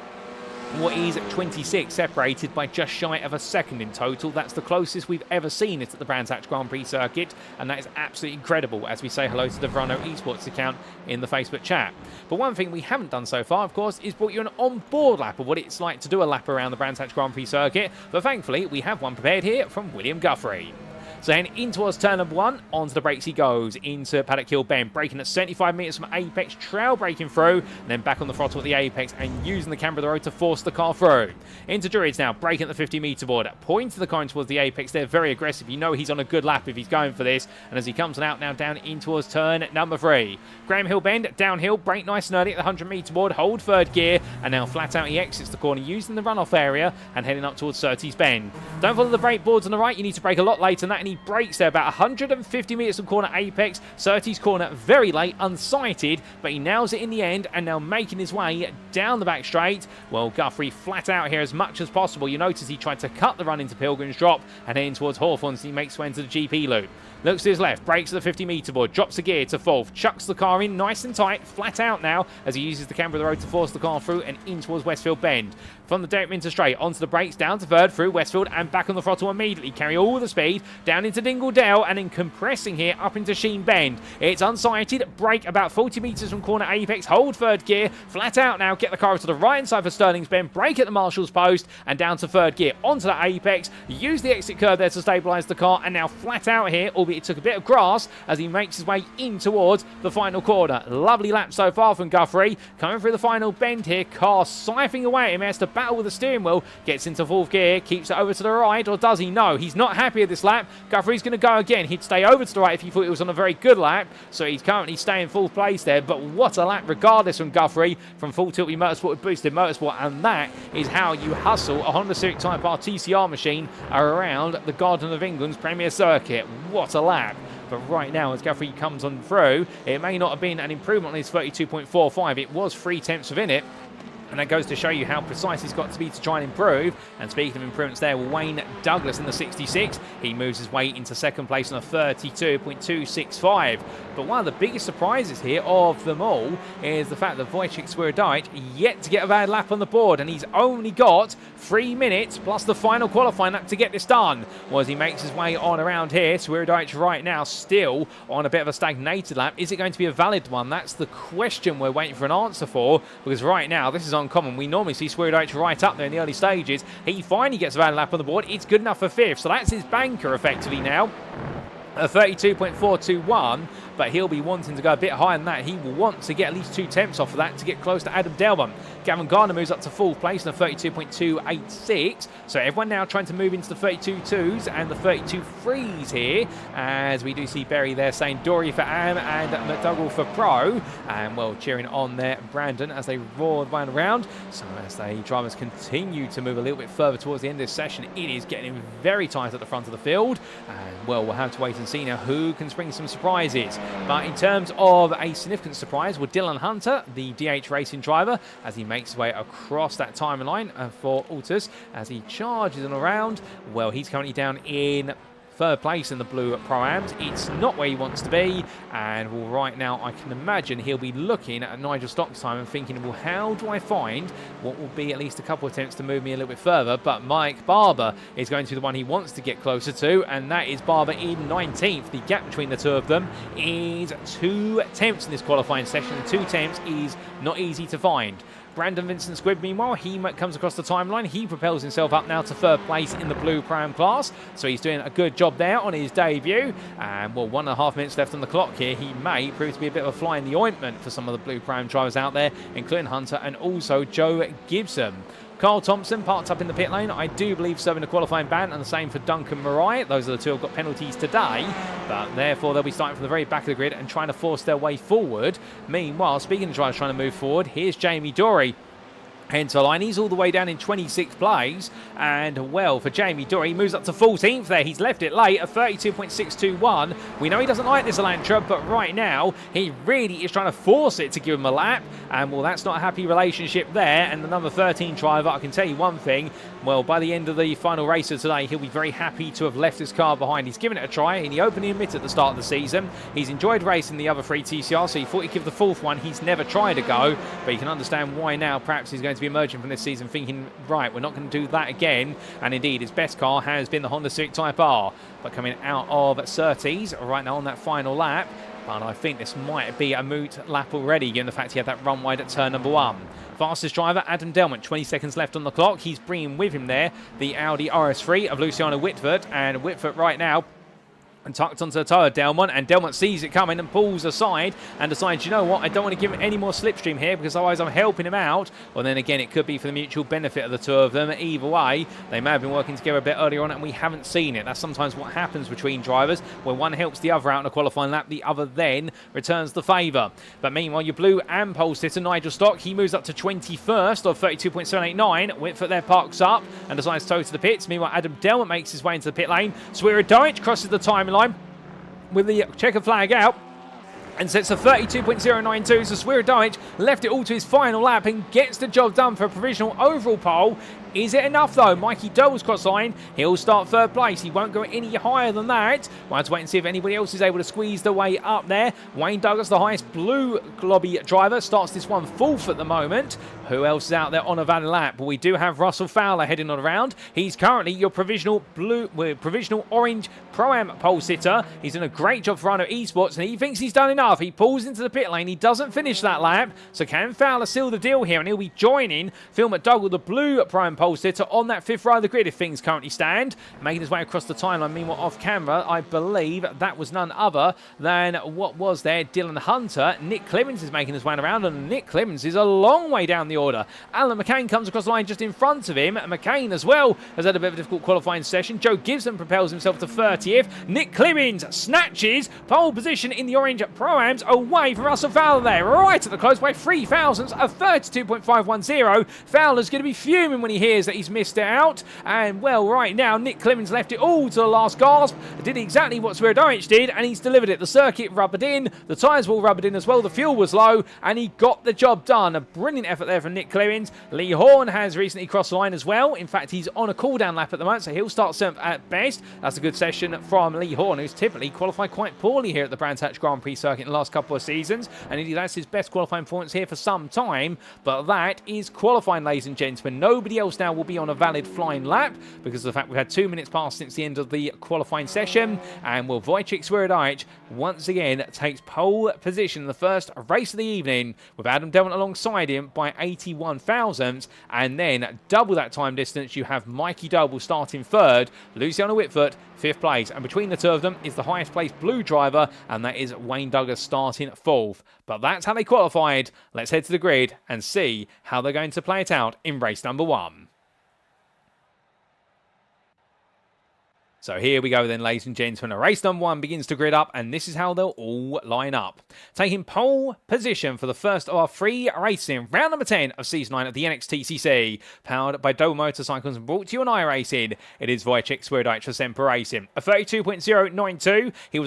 is 26, separated by just shy of a second in total. That's the closest we've ever seen it at the Brands Hatch Grand Prix circuit, and that is absolutely incredible, as we say hello to the Verano Esports account in the Facebook chat. But one thing we haven't done so far, of course, is brought you an on-board lap of what it's like to do a lap around the Brands Hatch Grand Prix circuit, but thankfully we have one prepared here from William Guthrie. So then in towards turn number 1, onto the brakes he goes, into Paddock Hill Bend, braking at 75 metres from apex, trail braking through, and then back on the throttle at the apex and using the camber of the road to force the car through. Into Druids now, braking at the 50 metre board, pointing the car in towards the apex. They're very aggressive. You know he's on a good lap if he's going for this, and as he comes out now down in towards turn number 3. Graham Hill Bend, downhill, brake nice and early at the 100 metre board, hold 3rd gear, and now flat out he exits the corner using the runoff area and heading up towards Surtees Bend. Don't follow the brake boards on the right, you need to brake a lot later than that, and he brakes there about 150 metres from corner apex. Surtees corner very late, unsighted, but he nails it in the end, and now making his way down the back straight. Well, Guthrie flat out here as much as possible. You notice he tried to cut the run into Pilgrim's Drop and heading towards Hawthorne, so he makes his way into the GP loop. Looks to his left, brakes at the 50 metre board, drops a gear to 4th, chucks the car in nice and tight, flat out now, as he uses the camber of the road to force the car through and in towards Westfield Bend. From the Derek Minter straight, onto the brakes, down to 3rd, through Westfield, and back on the throttle immediately. Carry all the speed, down into Dingle Dale, and then compressing here up into Sheen Bend. It's unsighted, brake about 40 metres from corner apex, hold 3rd gear, flat out now, get the car to the right hand side for Stirling's Bend, brake at the Marshall's post, and down to 3rd gear, onto the apex, use the exit curve there to stabilise the car, and now flat out here, albeit it took a bit of grass, as he makes his way in towards the final corner. Lovely lap so far from Guthrie. Coming through the final bend here, car siphoning away at him, has to battle with the steering wheel, gets into 4th gear, keeps it over to the right, or does he? No, he's not happy with this lap. Guthrie's going to go again. He'd stay over to the right if he thought it was on a very good lap, so he's currently staying 4th place there, but what a lap regardless from Guthrie, from Full Tilt Motorsport with Boosted Motorsport, and that is how you hustle a Honda Civic Type R TCR machine around the Garden of England's Premier Circuit. What a lap. But right now, as Guthrie comes on through, it may not have been an improvement on his 32.45. It was 3 tenths within it. And that goes to show you how precise he's got to be to try and improve. And speaking of improvements there, Wayne Douglas in the 66. He moves his way into 2nd place on a 32.265. But one of the biggest surprises here of them all is the fact that Wojciech Swierdajc yet to get a bad lap on the board. And he's only got 3 minutes plus the final qualifying lap to get this done. Well, as he makes his way on around here, Swierdajc right now still on a bit of a stagnated lap. Is it going to be a valid one? That's the question we're waiting for an answer for. Because right now, this is uncommon. We normally see Swierdajc right up there in the early stages. He finally gets a valid lap on the board. It's good enough for 5th. So that's his banker effectively now. A 32.421, but he'll be wanting to go a bit higher than that. He will want to get at least 2 tenths off of that to get close to Adam Delbon. Gavin Gardner moves up to 4th place in a 32.286. So everyone now trying to move into the 32.2s and the 32.3s here, as we do see Berry there saying Dory for Am and McDougall for Pro. And well, cheering on there Brandon as they roar one around. So as the drivers continue to move a little bit further towards the end of this session, it is getting very tight at the front of the field. And well, we'll have to wait and see now who can spring some surprises. But in terms of a significant surprise, well, Dylan Hunter, the DH Racing driver, as he makes his way across that timeline for Altus, as he charges on around. Well, he's currently down in 3rd place in the Blue Pro-Ams. It's not where he wants to be, and well, right now I can imagine he'll be looking at Nigel Stock's time and thinking, well, how do I find what will be at least a couple of attempts to move me a little bit further? But Mike Barber is going to be the one he wants to get closer to, and that is Barber in 19th. The gap between the two of them is 2 attempts in this qualifying session. 2 attempts is not easy to find. Brandon Vincent Squibb, meanwhile, he comes across the timeline. He propels himself up now to third place in the blue Pro-Am class. So he's doing a good job there on his debut. And, well, 1.5 minutes left on the clock here. He may prove to be a bit of a fly in the ointment for some of the blue Pro-Am drivers out there, including Hunter and also Joe Gibson. Carl Thompson parked up in the pit lane, I do believe serving a qualifying ban, and the same for Duncan Marai. Those are the two who have got penalties today, but therefore they'll be starting from the very back of the grid and trying to force their way forward. Meanwhile, speaking of drivers trying to move forward, here's Jamie Dorey. Hence the line, he's all the way down in 26th place, and well, for Jamie Dorey, he moves up to 14th there. He's left it late at 32.621. We know he doesn't like this Elantra, but right now he really is trying to force it to give him a lap, and well, that's not a happy relationship there. And the number 13 driver, I can tell you one thing, well, by the end of the final race of today, he'll be very happy to have left his car behind. He's given it a try, and he openly admitted at the start of the season he's enjoyed racing the other 3 TCR, so he thought he'd give the 4th one. He's never tried a go, but you can understand why now perhaps he's going to be emerging from this season thinking, right, we're not going to do that again. And indeed, his best car has been the Honda Civic Type R, but coming out of Surtees right now on that final lap. But I think this might be a moot lap already, given the fact he had that run wide at turn number 1. Fastest driver, Adam Delman, 20 seconds left on the clock. He's bringing with him there the Audi RS3 of Luciano Witvoet, and Witvoet right now and tucked onto the toe of Delmont, and Delmont sees it coming and pulls aside and decides, you know what, I don't want to give him any more slipstream here because otherwise I'm helping him out. Well, then again, it could be for the mutual benefit of the two of them. Either way, they may have been working together a bit earlier on and we haven't seen it. That's sometimes what happens between drivers, where one helps the other out in a qualifying lap, the other then returns the favour. But meanwhile, your blue and pole sitter, Nigel Stock, he moves up to 21st of 32.789. Whitfoot there parks up and decides to tow to the pits. Meanwhile, Adam Delmont makes his way into the pit lane. Swear Deutsch crosses the timeline with the checker flag out and sets a 32.092. So Swear Deutsch left it all to his final lap and gets the job done for a provisional overall pole. Is it enough though? Mikey Doble's cross line. He'll start third place. He won't go any higher than that. We'll have to wait and see if anybody else is able to squeeze their way up there. Wayne Douglas, the highest blue lobby driver, starts this one 4th at the moment. Who else is out there on a valid lap? Well, we do have Russell Fowler heading on around. He's currently your provisional orange Pro-Am pole sitter. He's done a great job for Rhino Esports, and he thinks he's done enough. He pulls into the pit lane. He doesn't finish that lap. So can Fowler seal the deal here? And he'll be joining Phil McDougall, the blue Pro-Am pole sitter, on that 5th row of the grid if things currently stand. Making his way across the timeline. Meanwhile, off camera, I believe that was none other than what was there, Dylan Hunter. Nick Clemens is making his way around, and Nick Clemens is a long way down the order. Alan McCain comes across the line just in front of him. McCain as well has had a bit of a difficult qualifying session. Joe Gibson propels himself to 30th. Nick Clemens snatches pole position in the orange Pro-Ams away from Russell Fowler there, right at the close by 3 thousandths of 32.510. Fowler's going to be fuming when he hears that he's missed it out. And well, right now, Nick Clemens left it all to the last gasp. Did exactly what Swerodowicz did, and he's delivered it. The circuit rubbered in. The tyres were all rubbered in as well. The fuel was low, and he got the job done. A brilliant effort there from Nick Clemens. Lee Horn has recently crossed the line as well. In fact, he's on a cool-down lap at the moment, so he'll start 7th at best. That's a good session from Lee Horn, who's typically qualified quite poorly here at the Brands Hatch Grand Prix circuit in the last couple of seasons. And indeed, that's his best qualifying performance here for some time. But that is qualifying, ladies and gentlemen. Nobody else now will be on a valid flying lap because of the fact we've had 2 minutes past since the end of the qualifying session. And will Wojciech Swerodowicz once again takes pole position in the first race of the evening with Adam Delman alongside him by 81 thousandths, and then double that time distance you have Mikey Doble starting 3rd, Luciano Witvoet 5th place, and between the two of them is the highest placed blue driver, and that is Wayne Douglas starting 4th. But that's how they qualified. Let's head to the grid and see how they're going to play it out in race number 1. So here we go then, ladies and gentlemen. Race number 1 begins to grid up, and this is how they'll all line up. Taking pole position for the first of our 3 racing, round number 10 of Season 9 of the NXTCC, powered by Doble Motorcycles and brought to you on iRacing. It is Wojciech Swerodowicz for Semper Racing. A 32.092. He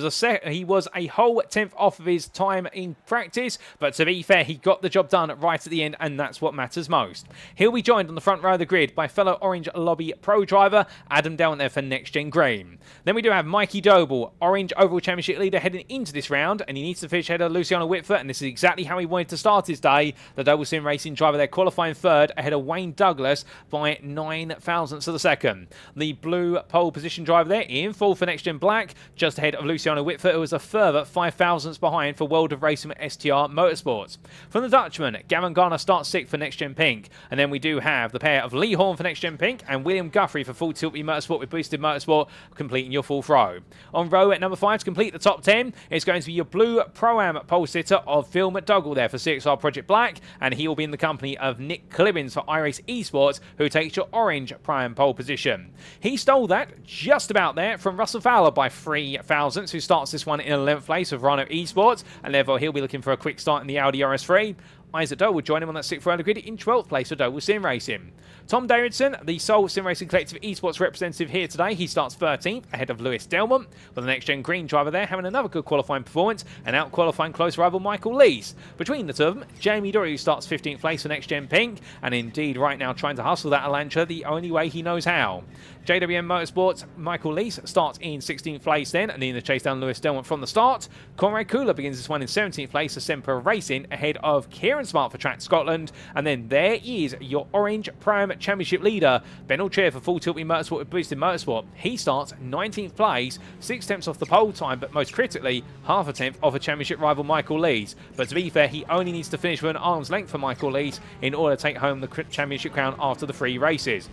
was a whole 10th off of his time in practice, but to be fair, he got the job done right at the end, and that's what matters most. He'll be joined on the front row of the grid by fellow Orange Lobby Pro driver Adam Delman there for NXTGEN Green. green. Then we do have Mikey Doble, orange overall championship leader, heading into this round, and he needs to finish ahead of Luciano Witvoet, and this is exactly how he wanted to start his day. The Doble Sim Racing driver there qualifying third ahead of Wayne Douglas by 9 thousandths of a second. The blue pole position driver there in fourth for NXTGEN Black, just ahead of Luciano Witvoet, who was a further 5 thousandths behind for World of Racing at STR Motorsports. From the Dutchman, Gavin Garner starts 6th for NXTGEN Pink, and then we do have the pair of Lee Horn for NXTGEN Pink and William Guthrie for Full Tilt Motorsport with Boosted Motorsport, completing your fourth row. On row at number 5 to complete the top 10, it's going to be your blue Pro-Am pole sitter of Phil McDougall there for CXR Project Black, and he will be in the company of Nick Clibbins for iRacing Esports, who takes your orange Pro-Am pole position. He stole that just about there from Russell Fowler by 3 thousandths, who starts this one in 11th place with Rhino Esports, and therefore he'll be looking for a quick start in the Audi RS3. Isaac Doble will join him on that 6th round of grid in 12th place for Doble Sim Racing. Tom Davidson, the sole Sim Racing Collective Esports representative here today, he starts 13th ahead of Lewis Delmont, with the NXTGEN Green driver there having another good qualifying performance and out-qualifying close rival Michael Lees. Between the two of them, Jamie Dory starts 15th place for NXTGEN Pink, and indeed right now trying to hustle that Elantra the only way he knows how. JWM Motorsports, Michael Lees starts in 16th place then, and in the chase down Lewis Delmont from the start. Conrad Kula begins this one in 17th place for Semper Racing ahead of Kieran Smart for Track Scotland, and then there is your orange Prime Championship leader, Ben Chair for Full Tilt Motorsport with Boosted Motorsport. He starts 19th place, 6 tenths off the pole time, but most critically, half a tenth off a championship rival Michael Lees. But to be fair, he only needs to finish with an arm's length for Michael Lees in order to take home the championship crown after the 3 races.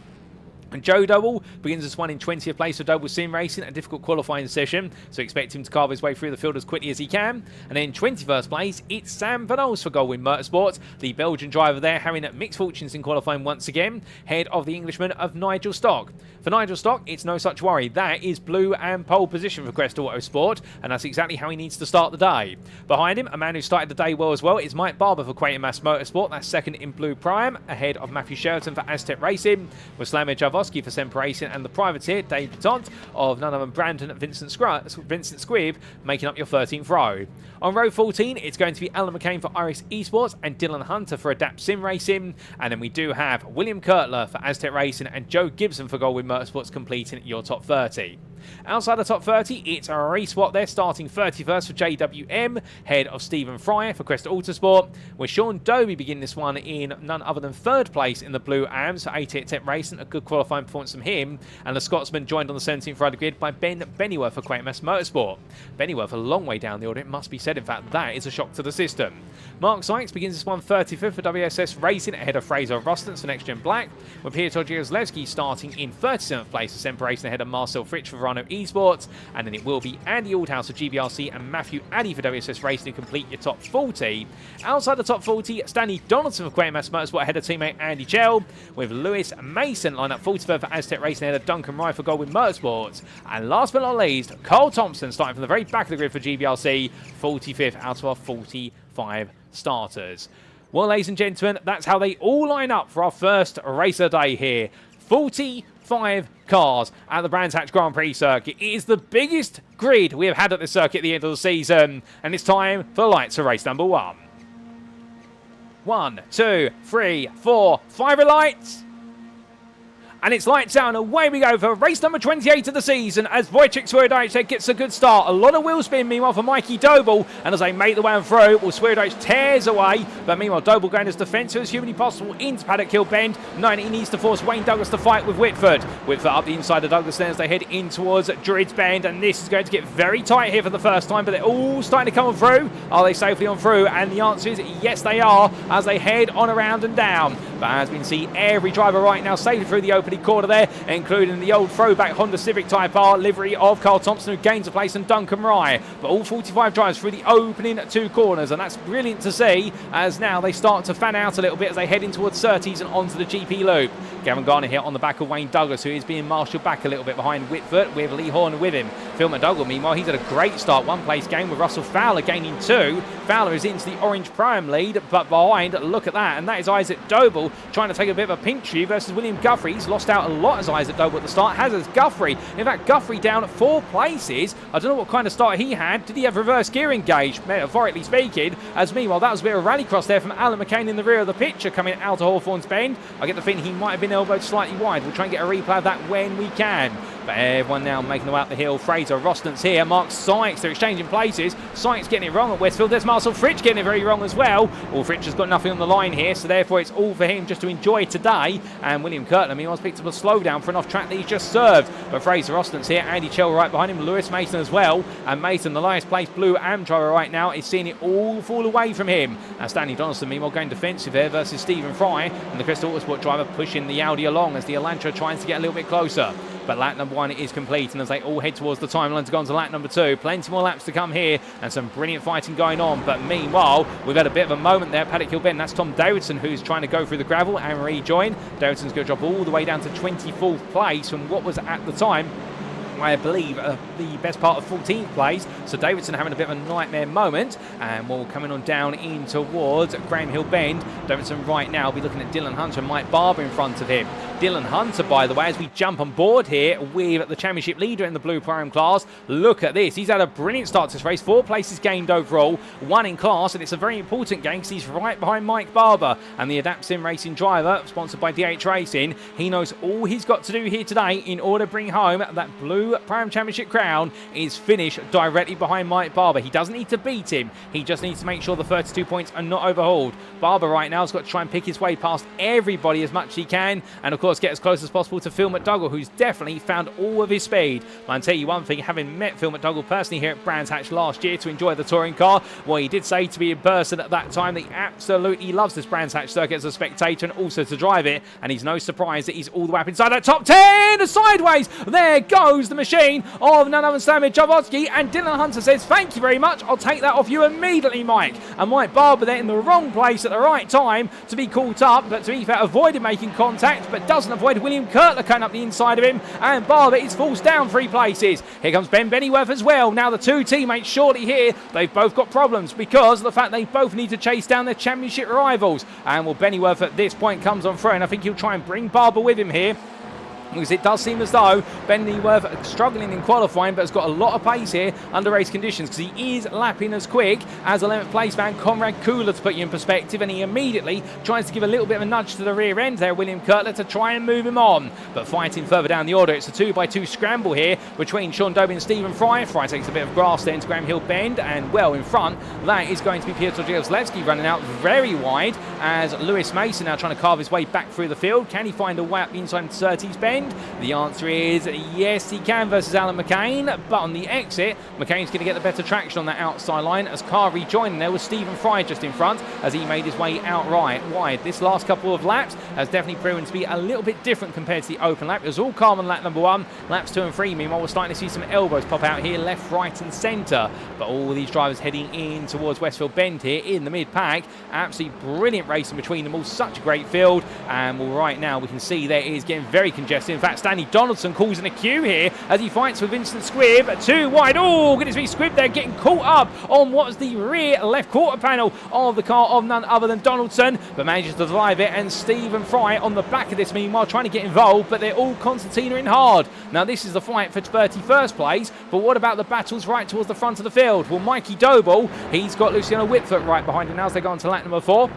And Joe Doble begins this one in 20th place for Doble Sim Racing, a difficult qualifying session, so expect him to carve his way through the field as quickly as he can. And then in 21st place, it's Sam Van Ols for Goldwyn Motorsports, the Belgian driver there having mixed fortunes in qualifying once again, head of the Englishman of Nigel Stock. For Nigel Stock, it's no such worry. That is blue and pole position for Crest Autosport, and that's exactly how he needs to start the day. Behind him, a man who started the day well as well, is Mike Barber for Quatermass Motorsport, that's second in blue Prime, ahead of Matthew Cheverton for Aztec Racing, with Slammer Javosky for Semper Racing, and the privateer, debutant of none other than Brandon Vincent Squibb, making up your 13th row. On row 14, it's going to be Alan McCain for iRacing Esports and Dylan Hunter for Adapt Sim Racing, and then we do have William Kurtler for Aztec Racing and Joe Gibson for Goldwyn Motorsports completing your top 30. Outside the top 30, it's a race swap there, starting 31st for JWM, head of Stephen Fryer for Crest Autosport, with Sean Doby beginning this one in none other than 3rd place in the Blue AMS for 88 Tech Racing, a good qualifying performance from him, and the Scotsman joined on the 17th row of the grid by Ben Bennyworth for Quatermass Motorsport. Bennyworth a long way down the order, it must be said, in fact that is a shock to the system. Mark Sykes begins this one 35th for WSS Racing ahead of Fraser Rostons for NXTGEN Black, with Piotr Jozlewski starting in 37th place for Semper Racing ahead of Marcel Fritsch for Rhino Esports, and then it will be Andy Aldhouse for GBRC and Matthew Addy for WSS Racing to complete your top 40. Outside the top 40, Stanley Donaldson for Quatermass Motorsport ahead of teammate Andy Chell, with Lewis Mason lined up 43rd for Aztec Racing ahead of Duncan Rye for Goldwyn Motorsports, and last but not least, Carl Thompson starting from the very back of the grid for GBRC, 45th out of our 45 starters. Well, ladies and gentlemen, that's how they all line up for our first race of the day here. 45 cars at the Brands Hatch Grand Prix circuit. It is the biggest grid we have had at this circuit at the end of the season, and it's time for the lights for race number 1. 1, 2, 3, 4, 5 lights. And it's lights out and away we go for race number 28 of the season as Wojciech Swierdajczyk gets a good start. A lot of wheel spin meanwhile for Mikey Doble, and as they make the way on through, well, Swierdajczyk tears away, but meanwhile Doble going as defensive as humanly possible into paddock kill bend. 90 he needs to force Wayne Douglas to fight with Witvoet. Witvoet up the inside of Douglas then as they head in towards Druids Bend, and this is going to get very tight here for the first time, but they're all starting to come on through. Are they safely on through? And the answer is yes they are, as they head on around and down. But as we can see, every driver right now safely through the opening corner there, including the old throwback Honda Civic Type R livery of Carl Thompson, who gains a place, and Duncan Rye. But all 45 drivers through the opening 2 corners, and that's brilliant to see as now they start to fan out a little bit as they head in towards 30s and onto the GP loop. Gavin Garner here on the back of Wayne Douglas, who is being marshalled back a little bit behind Witvoet with Lee Horn with him. Phil McDougall, meanwhile, he's had a great start, 1-place game with Russell Fowler gaining 2. Fowler is into the orange Prime lead, but behind, look at that, and that is Isaac Doble trying to take a bit of a pinch view versus William Guthrie. He's lost out a lot as Isaac Doble at the start, has as Guthrie. In fact, Guthrie down at 4 places. I don't know what kind of start he had. Did he have reverse gear engaged, metaphorically speaking? As meanwhile, that was a bit of a rallycross there from Alan McCain in the rear of the picture coming out of Hawthorne's Bend. I get the feeling he might have been elbowed slightly wide. We'll try and get a replay of that when we can. But everyone now making their way up the hill. Fraser Rostan's here. Mark Sykes, they're exchanging places. Sykes getting it wrong at Westfield. There's Marcel Fritsch getting it very wrong as well. Well, Fritsch has got nothing on the line here, so therefore it's all for him just to enjoy today. And William Kirtland, he was picked up a slowdown for an off-track that he's just served. But Fraser Rostan's here. Andy Chell right behind him. Lewis Mason as well. And Mason, the highest placed blue AM driver right now, is seeing it all fall away from him. And Stanley Donaldson, meanwhile, going defensive there versus Stephen Fry. And the Crystal Autosport driver pushing the Audi along as the Elantra tries to get a little bit closer. But lap number 1 is complete, and as they all head towards the timeline to go on to lap number 2, plenty more laps to come here and some brilliant fighting going on. But meanwhile, we've had a bit of a moment there at Paddock Hill Bend. That's Tom Davidson who's trying to go through the gravel and rejoin. Davidson's going to drop all the way down to 24th place from what was at the time, I believe, the best part of 14th place. So Davidson having a bit of a nightmare moment, and we're coming on down in towards Graham Hill Bend. Davidson right now will be looking at Dylan Hunter and Mike Barber in front of him. Dylan Hunter, by the way, as we jump on board here with the championship leader in the Blue Prime class. Look at this. He's had a brilliant start to this race. 4 places gained overall, 1 in class, and it's a very important game because he's right behind Mike Barber. And the Adapt Sim Racing driver, sponsored by DH Racing, he knows all he's got to do here today in order to bring home that Blue Prime Championship crown is finished directly behind Mike Barber. He doesn't need to beat him. He just needs to make sure the 32 points are not overhauled. Barber right now has got to try and pick his way past everybody as much as he can, and of course get as close as possible to Phil McDougall, who's definitely found all of his speed. But I'll tell you one thing, having met Phil McDougall personally here at Brands Hatch last year to enjoy the touring car, well, he did say to me in person at that time that he absolutely loves this Brands Hatch circuit as a spectator and also to drive it, and he's no surprise that he's all the way up inside that top 10, sideways. There goes the machine of none other than Samir Javodsky, and Dylan Hunter says, thank you very much, I'll take that off you immediately, Mike. And Mike Barber there in the wrong place at the right time to be caught up, but to be fair, avoided making contact, but doesn't avoid William Kirtler coming up the inside of him, and Barber is forced down 3 places. Here comes Ben Bennyworth as well. Now the 2 teammates shortly here, they've both got problems because of the fact they both need to chase down their championship rivals. And well, Bennyworth at this point comes on through, and I think he'll try and bring Barber with him here, because it does seem as though Bennyworth struggling in qualifying, but has got a lot of pace here under race conditions, because he is lapping as quick as 11th place man Conrad Kula, to put you in perspective, and he immediately tries to give a little bit of a nudge to the rear end there, William Kirtler, to try and move him on. But fighting further down the order, it's a 2x2 scramble here between Sean Doble and Stephen Fry. Fry takes a bit of grass there into Graham Hill Bend, and well in front, that is going to be Piotr Jezlewski running out very wide, as Lewis Mason now trying to carve his way back through the field. Can he find a way up the inside of Surtees Bend? The answer is yes, he can versus Alan McCain, but on the exit, McCain's going to get the better traction on that outside line as Carr rejoining there with Stephen Fry just in front as he made his way out wide. This last couple of laps has definitely proven to be a little bit different compared to the open lap. It was all calm on lap number 1. Laps 2 and 3, meanwhile, we're starting to see some elbows pop out here, left, right and centre. But all these drivers heading in towards Westfield Bend here in the mid-pack. Absolutely brilliant racing between them all, such a great field. And well, right now we can see there it is getting very congested. In fact, Stanley Donaldson calls in a queue here as he fights with Vincent Squibb. 2 wide. Oh, goodness me, Squibb there getting caught up on what was the rear left quarter panel of the car of none other than Donaldson, but manages to drive it. And Stephen Fry on the back of this, meanwhile, trying to get involved, but they're all concertina in hard. Now, this is the fight for 31st place, but what about the battles right towards the front of the field? Well, Mikey Doble, he's got Luciano Witvoet right behind him now as they go on to lap number 4.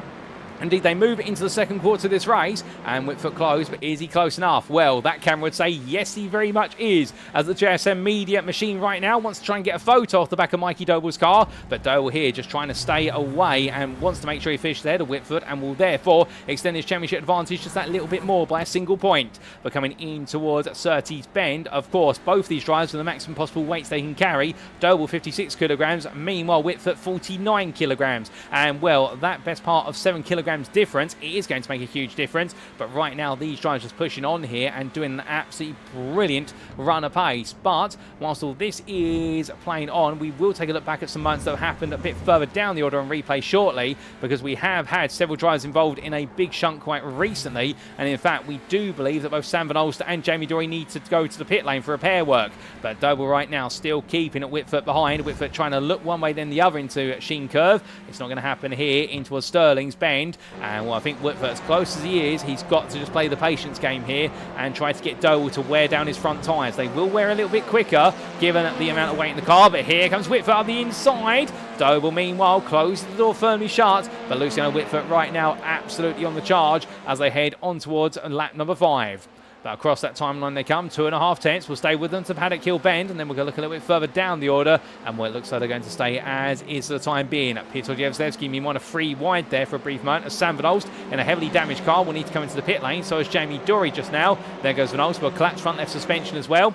Indeed, they move into the second quarter of this race, and Whitfoot close, but is he close enough? Well, that camera would say yes, he very much is, as the JSM media machine right now wants to try and get a photo off the back of Mikey Doble's car, but Doble here just trying to stay away and wants to make sure he finishes ahead of Whitfoot and will therefore extend his championship advantage just that little bit more by a single point. But coming in towards Surtees Bend, of course, both these drivers with the maximum possible weights they can carry. Doble 56 kilograms, meanwhile Whitfoot 49 kilograms, and well, that best part of 7 kilograms difference, it is going to make a huge difference. But right now these drivers just pushing on here and doing an absolutely brilliant run of pace. But whilst all this is playing on, we will take a look back at some moments that have happened a bit further down the order and replay shortly, because we have had several drivers involved in a big shunt quite recently, and in fact we do believe that both Sam Van Ulster and Jamie Dory need to go to the pit lane for repair work. But Doble right now still keeping at Whitfoot behind. Whitfoot trying to look one way then the other into Sheen Curve. It's not going to happen here into a Sterling's Bend. And well, I think Whitfoot, as close as he is, he's got to just play the patience game here and try to get Doble to wear down his front tyres. They will wear a little bit quicker given the amount of weight in the car, but here comes Whitfoot up the inside. Doble meanwhile closes the door firmly shut, but Luciano Witvoet right now absolutely on the charge as they head on towards lap number 5. But across that timeline they come, 2.5 tenths. We'll stay with them to Paddock Hill Bend, and then we're going to look a little bit further down the order, and well, it looks like they're going to stay as is for the time being. Peter Jevzlewski, meanwhile, a free wide there for a brief moment, as Sam Van Olst in a heavily damaged car will need to come into the pit lane. So is Jamie Dory just now. There goes Van Olst, will collapse front left suspension as well.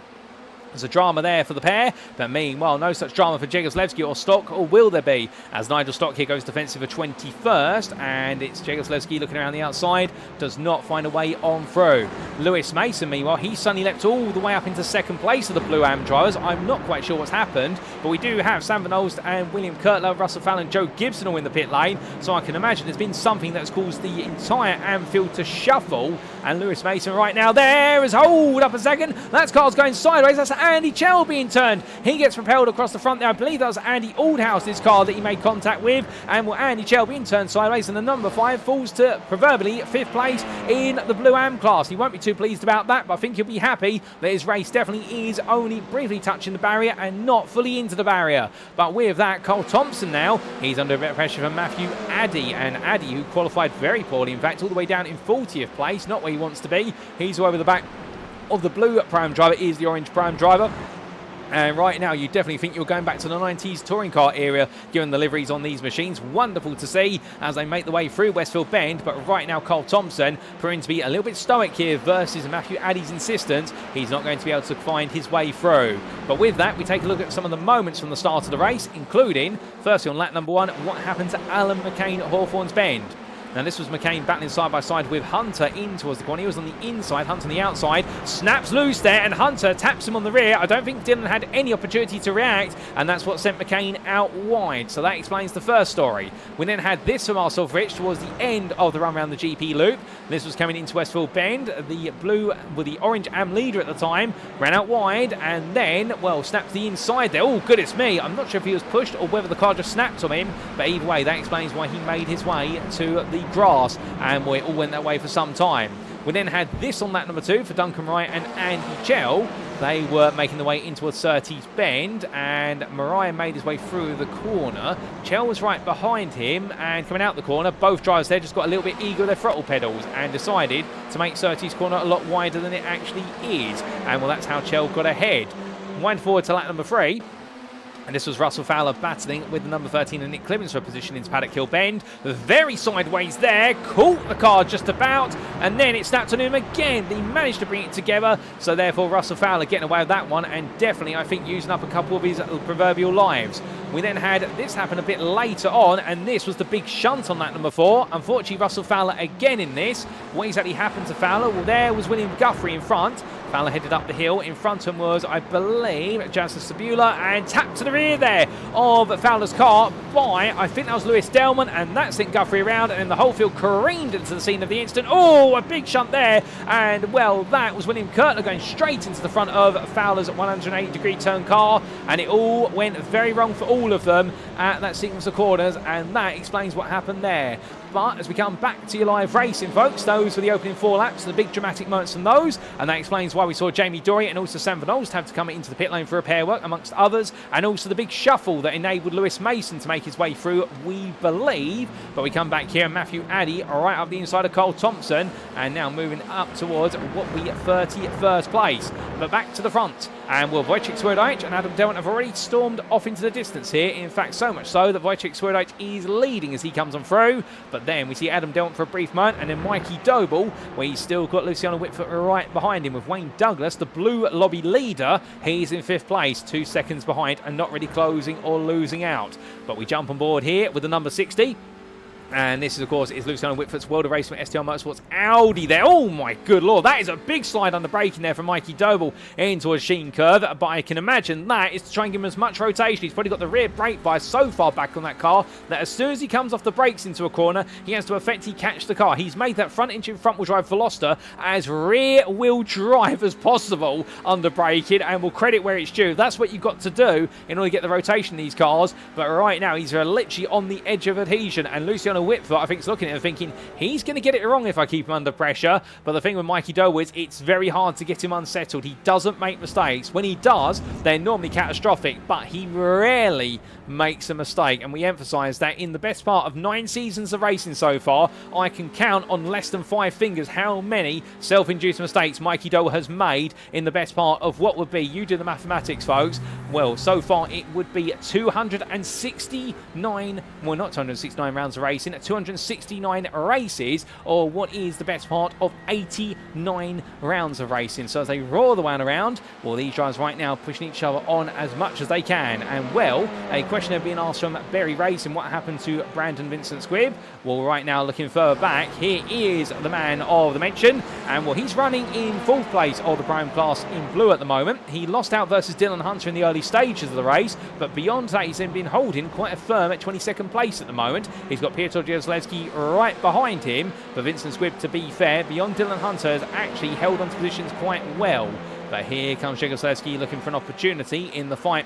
There's a drama there for the pair, but meanwhile, no such drama for Jegoslavsky or Stock, or will there be? As Nigel Stock here goes defensive for 21st, and it's Jegoslavsky looking around the outside, does not find a way on through. Lewis Mason, meanwhile, he suddenly leapt all the way up into second place of the Blue Am drivers. I'm not quite sure what's happened, but we do have Sam Van Olst and William Kurtler, Russell Fallon, Joe Gibson all in the pit lane, so I can imagine there's been something that's caused the entire Am field to shuffle, and Lewis Mason right now there is, hold up a second, that car's going sideways. That's Andy Chell being turned. He gets propelled across the front there. I believe that was Andy Aldhouse's car that he made contact with, and will Andy Chell being turned sideways, and the number 5 falls to proverbially 5th place in the Blue Am class. He won't be too pleased about that, but I think he'll be happy that his race definitely is only briefly touching the barrier and not fully into the barrier. But with that, Cole Thompson now, he's under a bit of pressure from Matthew Addy, and Addy, who qualified very poorly, in fact, all the way down in 40th place, not where he wants to be. He's over the back of the blue Pro-Am driver, is the orange Pro-Am driver. And right now, you definitely think you're going back to the 90s touring car area, given the liveries on these machines. Wonderful to see as they make the way through Westfield Bend. But right now, Cole Thompson proving to be a little bit stoic here versus Matthew Addy's insistence. He's not going to be able to find his way through. But with that, we take a look at some of the moments from the start of the race, including, firstly on lap number 1, what happened to Alan McCain at Hawthorns Bend. Now this was McCain battling side by side with Hunter in towards the corner. He was on the inside, Hunter on the outside, snaps loose there, and Hunter taps him on the rear. I don't think Dylan had any opportunity to react, and that's what sent McCain out wide. So that explains the first story. We then had this from Marcel Fritsch towards the end of the run around the GP loop. This was coming into Westfield Bend. The blue, with the orange Am leader at the time, ran out wide, and then, well, snapped the inside there. Oh, goodness me. I'm not sure if he was pushed or whether the car just snapped on him, but either way, that explains why he made his way to the grass, and it all went that way for some time. We then had this on lap number 2 for Duncan Wright and Andy Chell. They were making their way into a Surtees Bend, and Mariah made his way through the corner. Chell was right behind him, and coming out the corner, both drivers there just got a little bit eager with their throttle pedals and decided to make Surtees corner a lot wider than it actually is. And well, that's how Chell got ahead. Wind forward to lap number 3. And this was Russell Fowler battling with the number 13 and Nick Clemens for position into Paddock Hill Bend. Very sideways there, caught the car just about, and then it snapped on him again. He managed to bring it together, so therefore Russell Fowler getting away with that one, and definitely, I think, using up a couple of his proverbial lives. We then had this happen a bit later on, and this was the big shunt on lap number 4. Unfortunately, Russell Fowler again in this. What exactly happened to Fowler? Well, there was William Guthrie in front. Fowler headed up the hill. In front of him was, I believe, Jansen Sabula, and tapped to the rear there of Fowler's car by, I think that was Lewis Delman, and that sent Guthrie around, and then the whole field careened into the scene of the incident. Oh, a big shunt there, and well, that was William Kurtler going straight into the front of Fowler's 180-degree turn car, and it all went very wrong for all of them at that sequence of corners, and that explains what happened there. But as we come back to your live racing, folks, those were the opening 4 laps, the big dramatic moments from those, and that explains why we saw Jamie Dory and also Sam Van Olst have to come into the pit lane for repair work, amongst others, and also the big shuffle that enabled Lewis Mason to make his way through, we believe. But we come back here, and Matthew Addy right up the inside of Cole Thompson, and now moving up towards what we 31st place. But back to the front, and well, Wojciech Swierdijk and Adam Delman have already stormed off into the distance here. In fact, so much so that Wojciech Swierdijk is leading as he comes on through. But then we see Adam Delman for a brief moment, and then Mikey Doble, where he's still got Luciano Witvoet right behind him with Wayne Douglas, the blue lobby leader. He's in 5th place, 2 seconds behind, and not really closing or losing out. But we jump on board here with the number 60. And this is, of course, is Luciano Witvoet's World of Racing with STL Motorsports Audi there. Oh, my good Lord. That is a big slide under braking there from Mikey Doble into a Sheen curve. But I can imagine that is to try and give him as much rotation. He's probably got the rear brake bias so far back on that car that as soon as he comes off the brakes into a corner, he has to effectively catch the car. He's made that front-engine front-wheel drive Veloster as rear-wheel drive as possible under braking, and will credit where it's due. That's what you've got to do in order to get the rotation in these cars. But right now, he's literally on the edge of adhesion, and Luciano Luciano Witvoet, I think, is looking at it and thinking he's going to get it wrong if I keep him under pressure. But the thing with Mikey Doble is it's very hard to get him unsettled. He doesn't make mistakes. When he does, they're normally catastrophic, but he rarely makes a mistake. And we emphasise that in the best part of 9 seasons of racing so far, I can count on less than 5 fingers how many self-induced mistakes Mikey Doble has made in the best part of what would be, you do the mathematics, folks, well, so far it would be 269, well, not 269 rounds of racing, 269 races, or what is the best part of 89 rounds of racing. So as they roar the one around, well, these drivers right now pushing each other on as much as they can. And well, a question had been asked from Berry Racing, what happened to Brandon Vincent Squibb? Well, right now looking further back, here is the man of the mention, and well, he's running in 4th place of the Prime class in blue at the moment. He lost out versus Dylan Hunter in the early stages of the race, but beyond that he's been holding quite a firm at 22nd place at the moment. He's got Piotr Jezlewski right behind him, but Vincent Squibb, to be fair, beyond Dylan Hunter, has actually held on to positions quite well. But here comes Jezlewski looking for an opportunity in the fight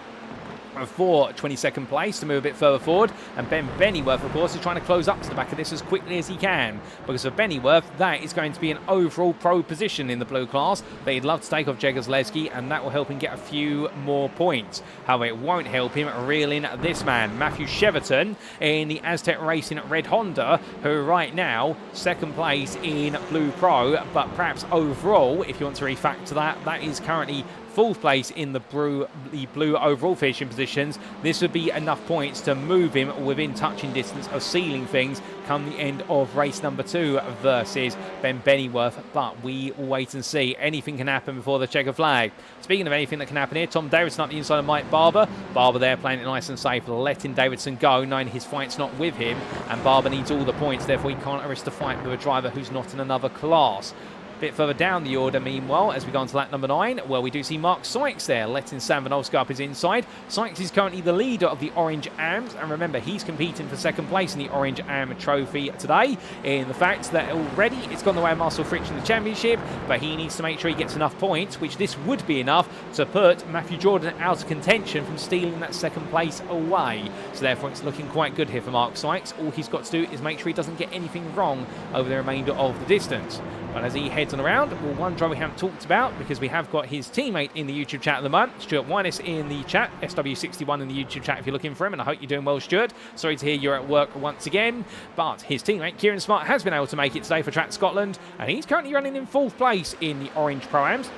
for 22nd place to move a bit further forward, and Ben Bennyworth, of course, is trying to close up to the back of this as quickly as he can, because for Bennyworth that is going to be an overall pro position in the blue class. But he'd love to take off Jegozleski, and that will help him get a few more points. However, it won't help him reel in this man, Matthew Cheverton, in the Aztec Racing Red Honda, who right now 2nd place in blue pro, but perhaps overall, if you want to refactor that, that is currently 4th place in the blue overall finishing positions. This would be enough points to move him within touching distance of sealing things come the end of race number 2 versus Ben Bennyworth. But we will wait and see. Anything can happen before the checker flag. Speaking of anything that can happen here, Tom Davidson up the inside of Mike Barber. Barber there playing it nice and safe, letting Davidson go, knowing his fight's not with him, and Barber needs all the points, therefore he can't risk the fight with a driver who's not in another class. Bit further down the order, meanwhile, as we go on to lap number 9, well, we do see Mark Sykes there, letting Sam Vanolska up his inside. Sykes is currently the leader of the Orange AMs, and remember, he's competing for 2nd place in the Orange AM trophy today, in the fact that already it's gone the way of Marcel Fritsch in the championship, but he needs to make sure he gets enough points, which this would be enough to put Matthew Jordan out of contention from stealing that 2nd place away. So therefore, it's looking quite good here for Mark Sykes. All he's got to do is make sure he doesn't get anything wrong over the remainder of the distance. But as he heads on around, well, one driver we haven't talked about, because we have got his teammate in the YouTube chat at the moment, Stuart Winus in the chat, SW61 in the YouTube chat if you're looking for him, and I hope you're doing well, Stuart. Sorry to hear you're at work once again, but his teammate Kieran Smart has been able to make it today for Track Scotland, and he's currently running in 4th place in the Orange Pro-Ams.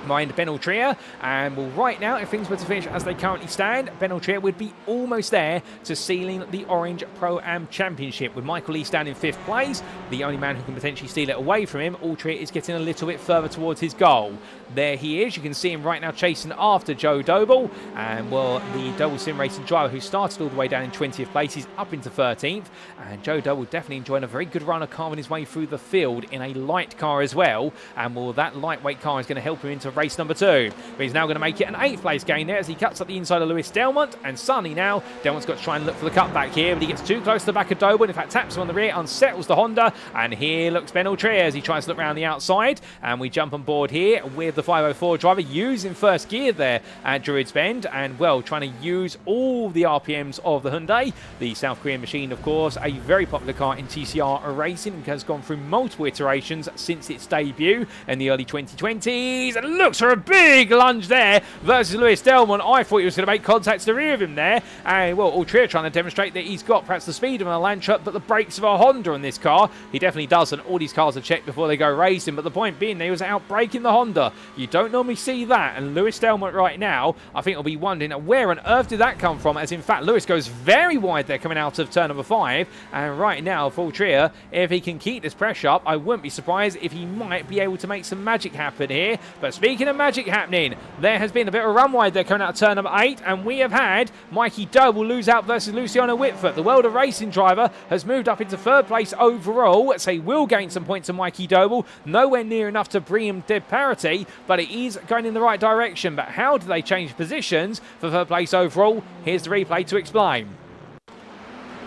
Behind Ben Altrier, and well, right now, if things were to finish as they currently stand, Ben Altrier would be almost there to sealing the Orange Pro-Am Championship, with Michael Lee down in 5th place, the only man who can potentially steal it away from him. Altrier is getting a little bit further towards his goal. There he is, you can see him right now chasing after Joe Doble, and well, the Doble Sim Racing driver who started all the way down in 20th place is up into 13th, and Joe Doble definitely enjoying a very good run of carving his way through the field in a light car as well, and well, that lightweight car is going to help him into race number 2. But he's now going to make it an 8th place gain there as he cuts up the inside of Lewis Delmont, and Sonny now. Delmont's got to try and look for the cutback here, but he gets too close to the back of Doble, in fact taps him on the rear, unsettles the Honda, and here looks Ben Altrier as he tries to look around the outside, and we jump on board here with the 504 driver using first gear there at Druids Bend, and well, trying to use all the RPMs of the Hyundai, the South Korean machine, of course, a very popular car in TCR racing, has gone through multiple iterations since its debut in the early 2020s, and looks for a big lunge there versus Lewis Delmont. I thought he was going to make contact to the rear of him there, and well, Altrier trying to demonstrate that he's got perhaps the speed of an Elantra, but the brakes of a Honda in this car. He definitely doesn't. All these cars are checked before they go racing, but the point being, they was out braking the Honda. You don't normally see that, and Lewis Delmont right now, I think, will be wondering where on earth did that come from, as in fact Lewis goes very wide there coming out of turn number 5, and right now for Altrier, if he can keep this pressure up, I wouldn't be surprised if he might be able to make some magic happen here. But speaking of magic happening, there has been a bit of a run wide there coming out of turn number 8, and we have had Mikey Doble lose out versus Luciano Witvoet. The World of Racing driver has moved up into 3rd place overall, so he will gain some points on Mikey Doble, nowhere near enough to bring him dead parity, but it is going in the right direction. But how do they change positions for 3rd place overall? Here's the replay to explain.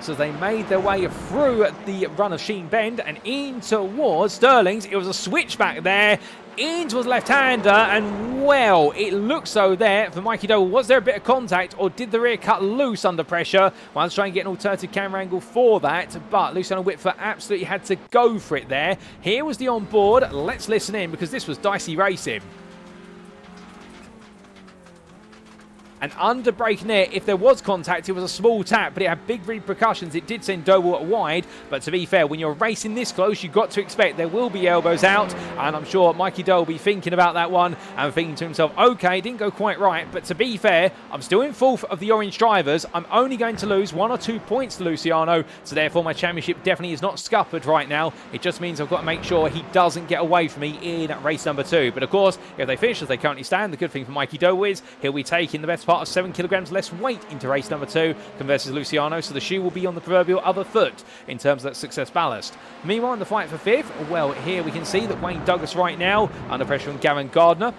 So they made their way through the run of Sheen Bend and in towards Sterling's. It was a switchback there, into his left-hander, and well, it looks so there for Mikey Doble. Was there a bit of contact, or did the rear cut loose under pressure? Well, let's try and get an alternative camera angle for that, but Luciano Witvoet absolutely had to go for it there. Here was the on-board. Let's listen in, because this was dicey racing. And under braking there, if there was contact, it was a small tap, but it had big repercussions. It did send Doble wide, but to be fair, when you're racing this close, you've got to expect there will be elbows out, and I'm sure Mikey Doble will be thinking about that one and thinking to himself, okay, didn't go quite right, but to be fair, I'm still in fourth of the orange drivers. I'm only going to lose 1 or 2 points to Luciano, so therefore my championship definitely is not scuppered right now. It just means I've got to make sure he doesn't get away from me in race number 2. But of course, if they finish as they currently stand, the good thing for Mikey Doble is he'll be taking the best part of 7 kilograms less weight into race number 2 versus Luciano, so the shoe will be on the proverbial other foot in terms of that success ballast. Meanwhile, in the fight for 5th, well, here we can see that Wayne Douglas right now under pressure from Gavin Gardner,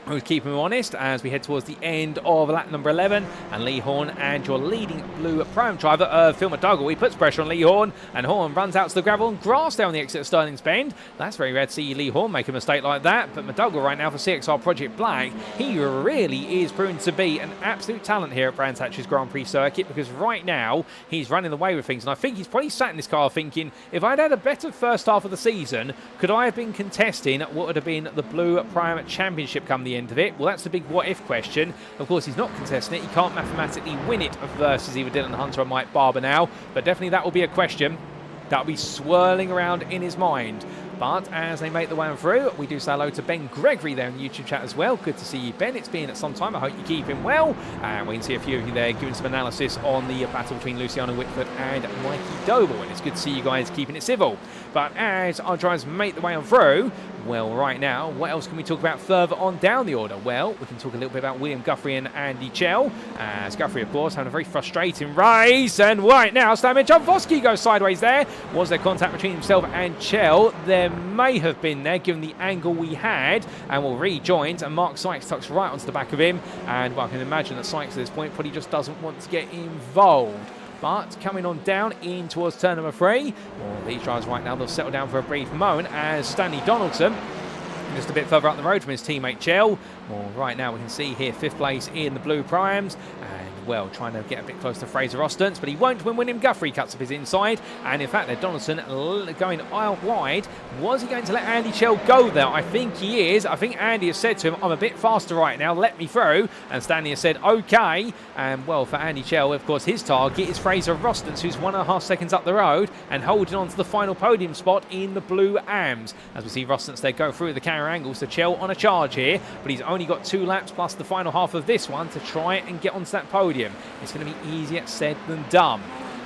who's keeping him honest as we head towards the end of lap number 11. And Lee Horn and your leading blue Pro-Am driver, Phil McDougall, he puts pressure on Lee Horn, and Horn runs out to the gravel and grass down the exit of Sterling's Bend. That's very rare to see Lee Horn make a mistake like that, but McDougall right now for CXR Project Black, he really is proven to be an absolute talent here at Brands Hatch's Grand Prix circuit, because right now he's running away with things, and I think he's probably sat in this car thinking, if I'd had a better first half of the season, could I have been contesting what would have been the Blue Pro-Am Championship come the end of it? Well, that's the big what-if question. Of course, he's not contesting it. He can't mathematically win it versus either Dylan Hunter or Mike Barber now, but definitely that will be a question that will be swirling around in his mind. But as they make the way on through, we do say hello to Ben Gregory there in the YouTube chat as well. Good to see you, Ben. It's been some time. I hope you're keeping well. And we can see a few of you there giving some analysis on the battle between Luciano Witvoet and Mikey Doble. And it's good to see you guys keeping it civil. But as our drivers make the way on through, well, right now, what else can we talk about further on down the order? Well, we can talk a little bit about William Guthrie and Andy Chell. As Guthrie, of course, having a very frustrating race. And right now, Stammer Jumboski goes sideways there. Was there contact between himself and Chell? There may have been there, given the angle we had. And we'll rejoin, and Mark Sykes tucks right onto the back of him. And well, I can imagine that Sykes at this point probably just doesn't want to get involved. But coming on down in towards turn number 3, well, these drivers right now, they'll settle down for a brief moment as Stanley Donaldson, just a bit further up the road from his teammate Chell. Well, right now we can see here 5th place in the Blue Pro-Ams, and well, trying to get a bit close to Fraser Ostens, but he won't when William Guthrie cuts up his inside. And in fact, there Donaldson going out wide. Was he going to let Andy Chell go there? I think he is. I think Andy has said to him, I'm a bit faster right now, let me through. And Stanley has said, okay. And well, for Andy Chell, of course, his target is Fraser Ostens, who's 1.5 seconds up the road and holding on to the final podium spot in the Blue Ams. As we see Ostens there go through the camera angles, so Chell on a charge here, but he's only got 2 laps plus the final half of this one to try and get onto that podium. It's going to be easier said than done.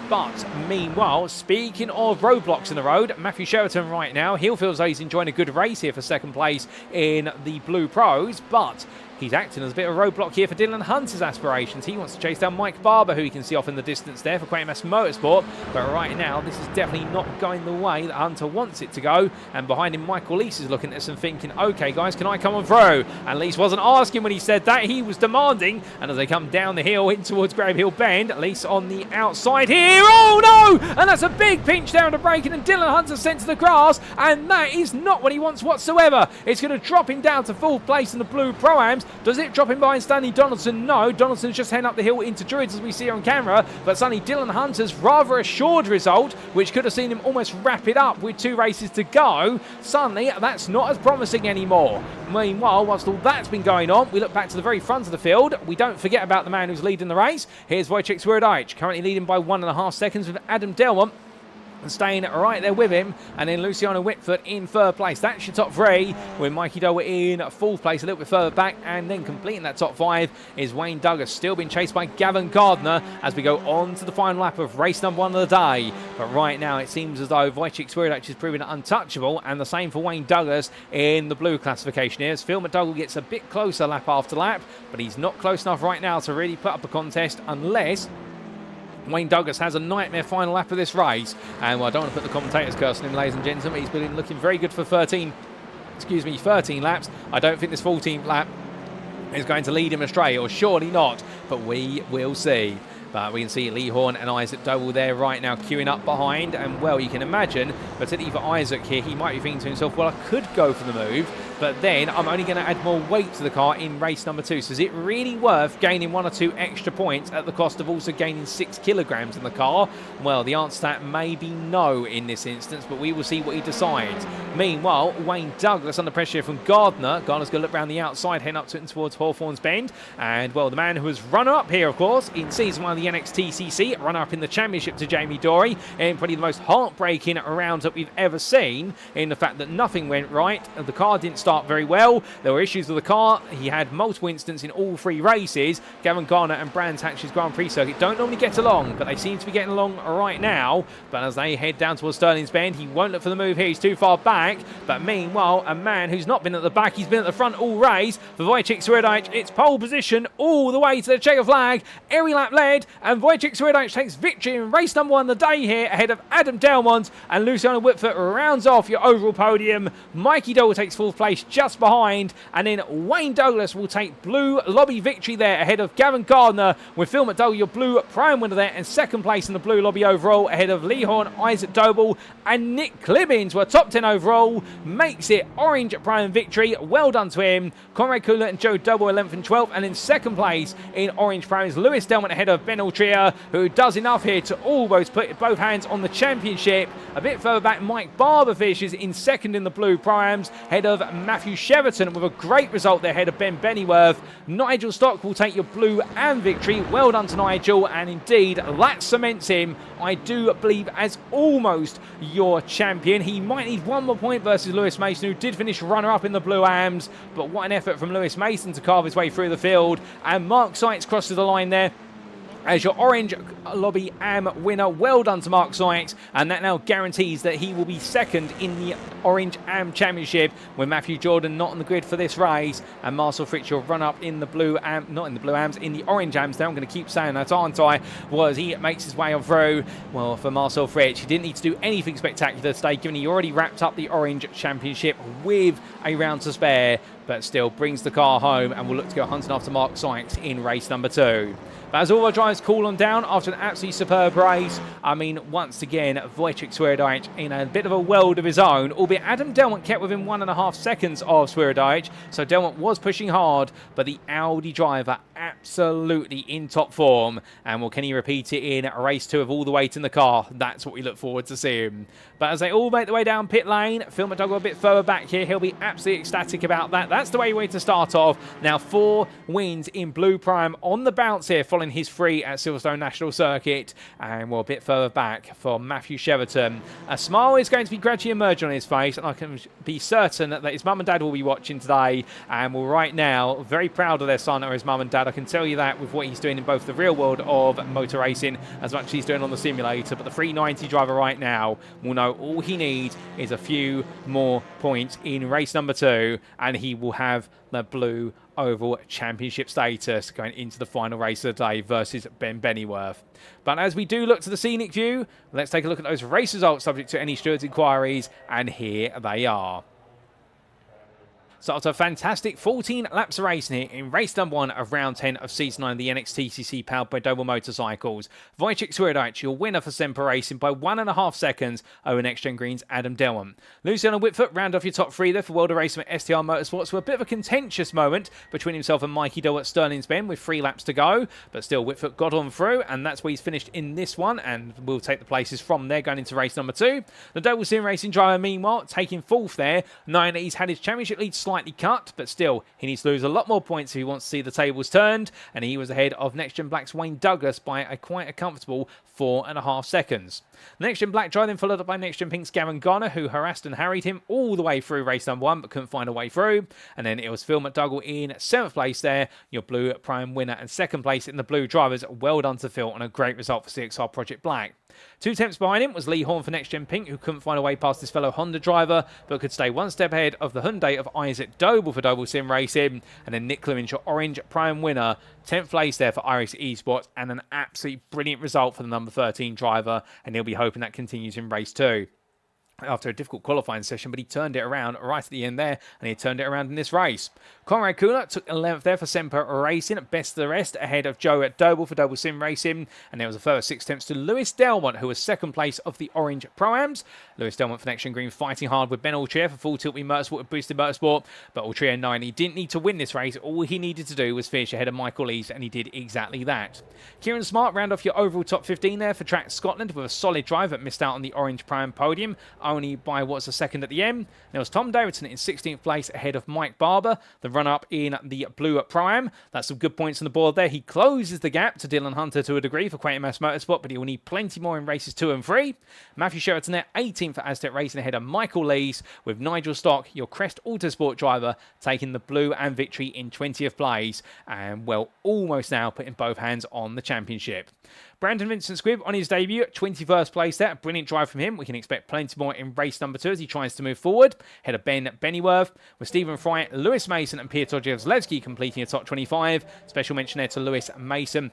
But meanwhile, speaking of roadblocks in the road, Matthew Cheverton right now, he feels like he's enjoying a good race here for 2nd place in the Blue Pros, but he's acting as a bit of a roadblock here for Dylan Hunter's aspirations. He wants to chase down Mike Barber, who you can see off in the distance there for QMS Motorsport. But right now, this is definitely not going the way that Hunter wants it to go. And behind him, Michael Lease is looking at this and thinking, okay, guys, can I come on through? And Lease wasn't asking when he said that. He was demanding. And as they come down the hill in towards Graham Hill Bend, Lease on the outside here. Oh, no! And that's a big pinch down to braking, and Dylan Hunter sent to the grass. And that is not what he wants whatsoever. It's going to drop him down to 4th place in the Blue Pro-Ams. Does it drop him behind Stanley Donaldson? No. Donaldson's just heading up the hill into Druids as we see on camera. But suddenly Dylan Hunter's rather assured result, which could have seen him almost wrap it up with 2 races to go. Suddenly, that's not as promising anymore. Meanwhile, whilst all that's been going on, we look back to the very front of the field. We don't forget about the man who's leading the race. Here's Wojciech Swierdajc, currently leading by 1.5 seconds with Adam Delmont and staying right there with him, and then Luciano Witvoet in 3rd place. That's your top 3, with Mikey Doble in 4th place, a little bit further back, and then completing that top 5 is Wayne Douglas, still being chased by Gavin Gardner as we go on to the final lap of race number 1 of the day. But right now it seems as though Wojciech Swierdajc is proving untouchable, and the same for Wayne Douglas in the blue classification here, as Phil McDougall gets a bit closer lap after lap, but he's not close enough right now to really put up a contest unless Wayne Douglas has a nightmare final lap of this race. And well, I don't want to put the commentators cursing him, ladies and gentlemen. He's been looking very good for 13 laps. I don't think this 14th lap is going to lead him astray, or surely not, but we will see. But we can see Lee Horn and Isaac Doble there right now queuing up behind. And well, you can imagine, particularly for Isaac here, he might be thinking to himself, well, I could go for the move, but then I'm only going to add more weight to the car in race number 2. So is it really worth gaining 1 or 2 extra points at the cost of also gaining 6 kilograms in the car? Well, the answer to that may be no in this instance, but we will see what he decides. Meanwhile, Wayne Douglas under pressure from Gardner. Gardner's going to look around the outside, heading up towards Hawthorne's Bend. And, well, the man who was runner-up here, of course, in Season 1 of the NXTCC, runner-up in the Championship to Jamie Dory, and probably the most heartbreaking round that we've ever seen, in the fact that nothing went right. The car didn't start very well. There were issues with the car. He had multiple incidents in all 3 races. Gavin Garner and Brands Hatch's Grand Prix circuit don't normally get along, but they seem to be getting along right now. But as they head down towards Stirling's Bend, he won't look for the move here. He's too far back. But meanwhile, a man who's not been at the back, he's been at the front all race. For Wojciech Swierdajc, it's pole position all the way to the checker flag. Every lap led, and Wojciech Swierdajc takes victory in race number 1 of the day here, ahead of Adam Delmont, and Luciano Witvoet rounds off your overall podium. Mikey Doble takes 4th place just behind, and then Wayne Douglas will take blue lobby victory there ahead of Gavin Gardner, with Phil McDowell, your blue prime winner there, and 2nd place in the blue lobby overall, ahead of Lee Horn, Isaac Doble, and Nick Clibbins, were top 10 overall, makes it orange prime victory. Well done to him. Conrad Cooler and Joe Doble 11th and 12th, and in 2nd place in orange prime is Lewis Delmont ahead of Ben Altria, who does enough here to almost put both hands on the championship. A bit further back, Mike Barberfish is in 2nd in the blue primes, ahead of Matthew Cheverton with a great result there, ahead of Ben Bennyworth. Nigel Stock will take your blue and victory. Well done to Nigel, and indeed that cements him, I do believe, as almost your champion. He might need 1 more point versus Lewis Mason, who did finish runner-up in the blue AMs, but what an effort from Lewis Mason to carve his way through the field. And Mark Sykes crosses the line there as your orange lobby AM winner. Well done to Mark Sykes, and that now guarantees that he will be 2nd in the orange AM championship, with Matthew Jordan not on the grid for this race, and Marcel Fritz, your run-up in the blue AM, not in the blue AMs, in the orange AMs. Now I'm going to keep saying that, aren't I? Was he makes his way on through. Well, for Marcel Fritz, he didn't need to do anything spectacular today, given he already wrapped up the orange championship with a round to spare, but still brings the car home, and will look to go hunting after Mark Sykes in race number 2. But as all our drivers cool on down after an absolutely superb race, I mean, once again, Wojciech Swierdajc in a bit of a world of his own, albeit Adam Delmont kept within 1.5 seconds of Swierdajc, so Delmont was pushing hard, but the Audi driver absolutely in top form. And well, can he repeat it in race 2 of all the weight in the car? That's what we look forward to seeing. But as they all make their way down pit lane, Phil McDougall a bit further back here. He'll be absolutely ecstatic about that. That's the way to start off. Now 4 wins in blue prime on the bounce here, following his 3 at Silverstone National Circuit. And well, a bit further back for Matthew Cheverton. A smile is going to be gradually emerging on his face, and I can be certain that his mum and dad will be watching today, and well, right now, very proud of their son or his mum and dad. I can tell you that with what he's doing in both the real world of motor racing as much as he's doing on the simulator. But the 390 driver right now will know all he needs is a few more points in race number 2, and he will have the blue oval championship status going into the final race of the day versus Ben Bennyworth. But as we do look to the scenic view, let's take a look at those race results subject to any stewards' inquiries, and here they are. So after a fantastic 14 laps of racing here in race number 1 of round 10 of season 9 of the NXTCC powered by Doble Motorcycles, Wojciech Swierdajc, your winner for Semper Racing by 1.5 seconds over NXTGEN Green's Adam Delmont. Luciano Witvoet round off your top 3 there for World of Racing at STR Motorsports, with a bit of a contentious moment between himself and Mikey Doble at Stirling's Bend with 3 laps to go, but still Witvoet got on through, and that's where he's finished in this one, and we'll take the places from there going into race number 2. The Doble Sim Racing driver, meanwhile, taking 4th there, knowing that he's had his championship lead slightly cut, but still he needs to lose a lot more points if he wants to see the tables turned, and he was ahead of NextGen Black's Wayne Douglas by quite a comfortable 4.5 seconds. NextGen Black drive then followed up by NextGen Pink's Gavin Garner, who harassed and harried him all the way through race number 1 but couldn't find a way through, and then it was Phil McDougall in 7th place there, your blue prime winner, and 2nd place in the blue drivers. Well done to Phil on a great result for CXR Project Black. 2 tenths behind him was Lee Horn for NextGen Pink, who couldn't find a way past his fellow Honda driver, but could stay 1 step ahead of the Hyundai of Isaac Doble for Doble Sim Racing. And then Nick Clemens, your orange prime winner, 10th place there for iRacing Esports, and an absolutely brilliant result for the number 13 driver, and he'll be hoping that continues in race 2. After a difficult qualifying session, but he turned it around right at the end there, and he turned it around in this race. Conrad Cooler took 11th there for Semper Racing, best of the rest, ahead of Joe Doble for Doble Sim Racing. And there was a further 6 attempts to Lewis Delmont, who was second place of the Orange Pro-Ams. Lewis Delmont for NXTGEN Green fighting hard with Ben Alltrier for Full Tilt Wii Motorsport with Boosted Motorsport. But Alltrier 9, he didn't need to win this race. All he needed to do was finish ahead of Michael Lees, and he did exactly that. Kieran Smart round off your overall top 15 there for Track Scotland with a solid drive that missed out on the Orange Pro-Am podium, only by what's a second at the end. There was Tom Davidson in 16th place ahead of Mike Barber, the runner-up in the Blue Pro-Am. That's some good points on the board there. He closes the gap to Dylan Hunter to a degree for Quantum Mass Motorsport, but he will need plenty more in races 2 and 3. Matthew Cheverton there, 18th for Aztec Racing ahead of Michael Lees, with Nigel Stock, your Crest Autosport driver, taking the Blue and victory in 20th place, and well, almost now putting both hands on the championship. Brandon Vincent Squibb on his debut, 21st place there. Brilliant drive from him. We can expect plenty more in race number 2 as he tries to move forward. Ahead of Ben Bennyworth, with Stephen Fry, Lewis Mason and Piotr Zlewski completing a top 25. Special mention there to Lewis Mason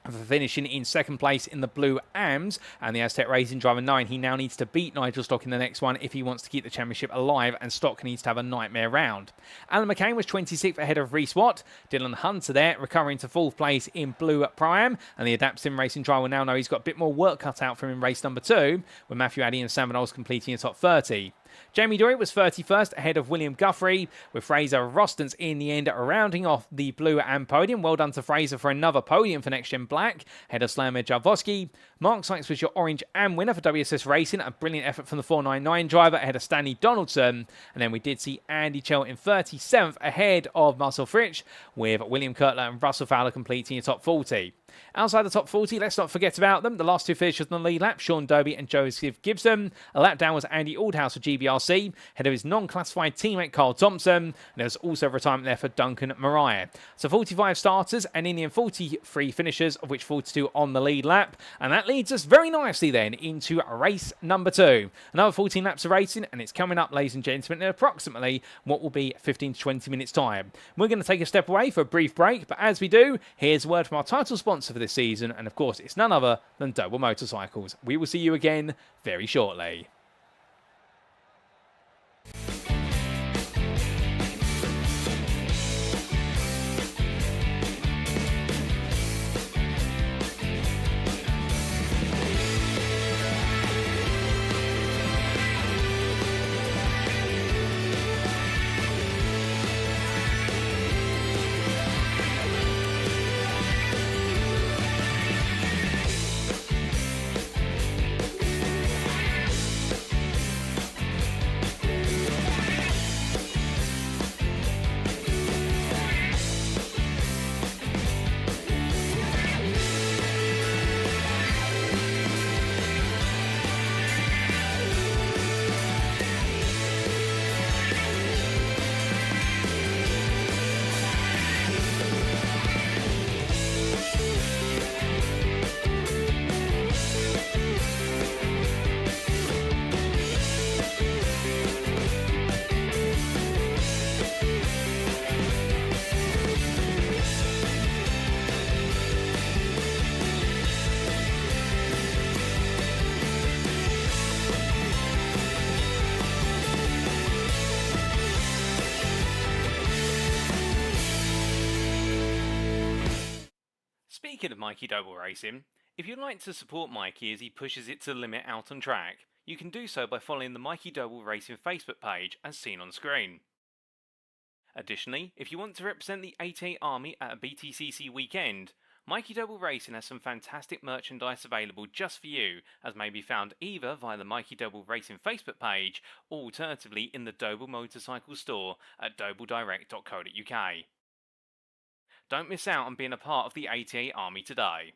for finishing in second place in the Blue AMS, and the Aztec Racing driver 9. He now needs to beat Nigel Stock in the next one if he wants to keep the championship alive, and Stock needs to have a nightmare round. Alan McCain was 26th ahead of Reese Watt. Dylan Hunter there, recovering to 4th place in Blue Pro-Am, and the Adapt Sim Racing driver will now know he's got a bit more work cut out for him in race number 2, with Matthew Addy and Sam Knowles completing a top 30. Jamie Dory was 31st ahead of William Guthrie, with Fraser Rostons in the end rounding off the Blue and podium. Well done to Fraser for another podium for NXTGEN Black, ahead of Slamer Jarvoski. Mark Sykes was your Orange and winner for WSS Racing, a brilliant effort from the 499 driver ahead of Stanley Donaldson. And then we did see Andy Chell in 37th ahead of Marcel Fritsch, with William Kurtler and Russell Fowler completing a top 40. Outside the top 40, let's not forget about them. The last 2 finishers on the lead lap, Sean Dobie and Joseph Gibson. A lap down was Andy Aldhouse of GBRC, ahead of his non-classified teammate Carl Thompson. And there was also a retirement there for Duncan Mariah. So 45 starters and in the end 43 finishers, of which 42 on the lead lap. And that leads us very nicely then into race number 2. Another 14 laps of racing, and it's coming up, ladies and gentlemen, in approximately what will be 15 to 20 minutes time. We're going to take a step away for a brief break, but as we do, here's a word from our title sponsor for this season, and of course it's none other than Doble Motorcycles. We will see you again very shortly. Speaking of Mikey Doble Racing, if you'd like to support Mikey as he pushes it to the limit out on track, you can do so by following the Mikey Doble Racing Facebook page as seen on screen. Additionally, if you want to represent the 88 Army at a BTCC weekend, Mikey Doble Racing has some fantastic merchandise available just for you, as may be found either via the Mikey Doble Racing Facebook page or alternatively in the Doble Motorcycles store at dobledirect.co.uk. Don't miss out on being a part of the 88 Army today.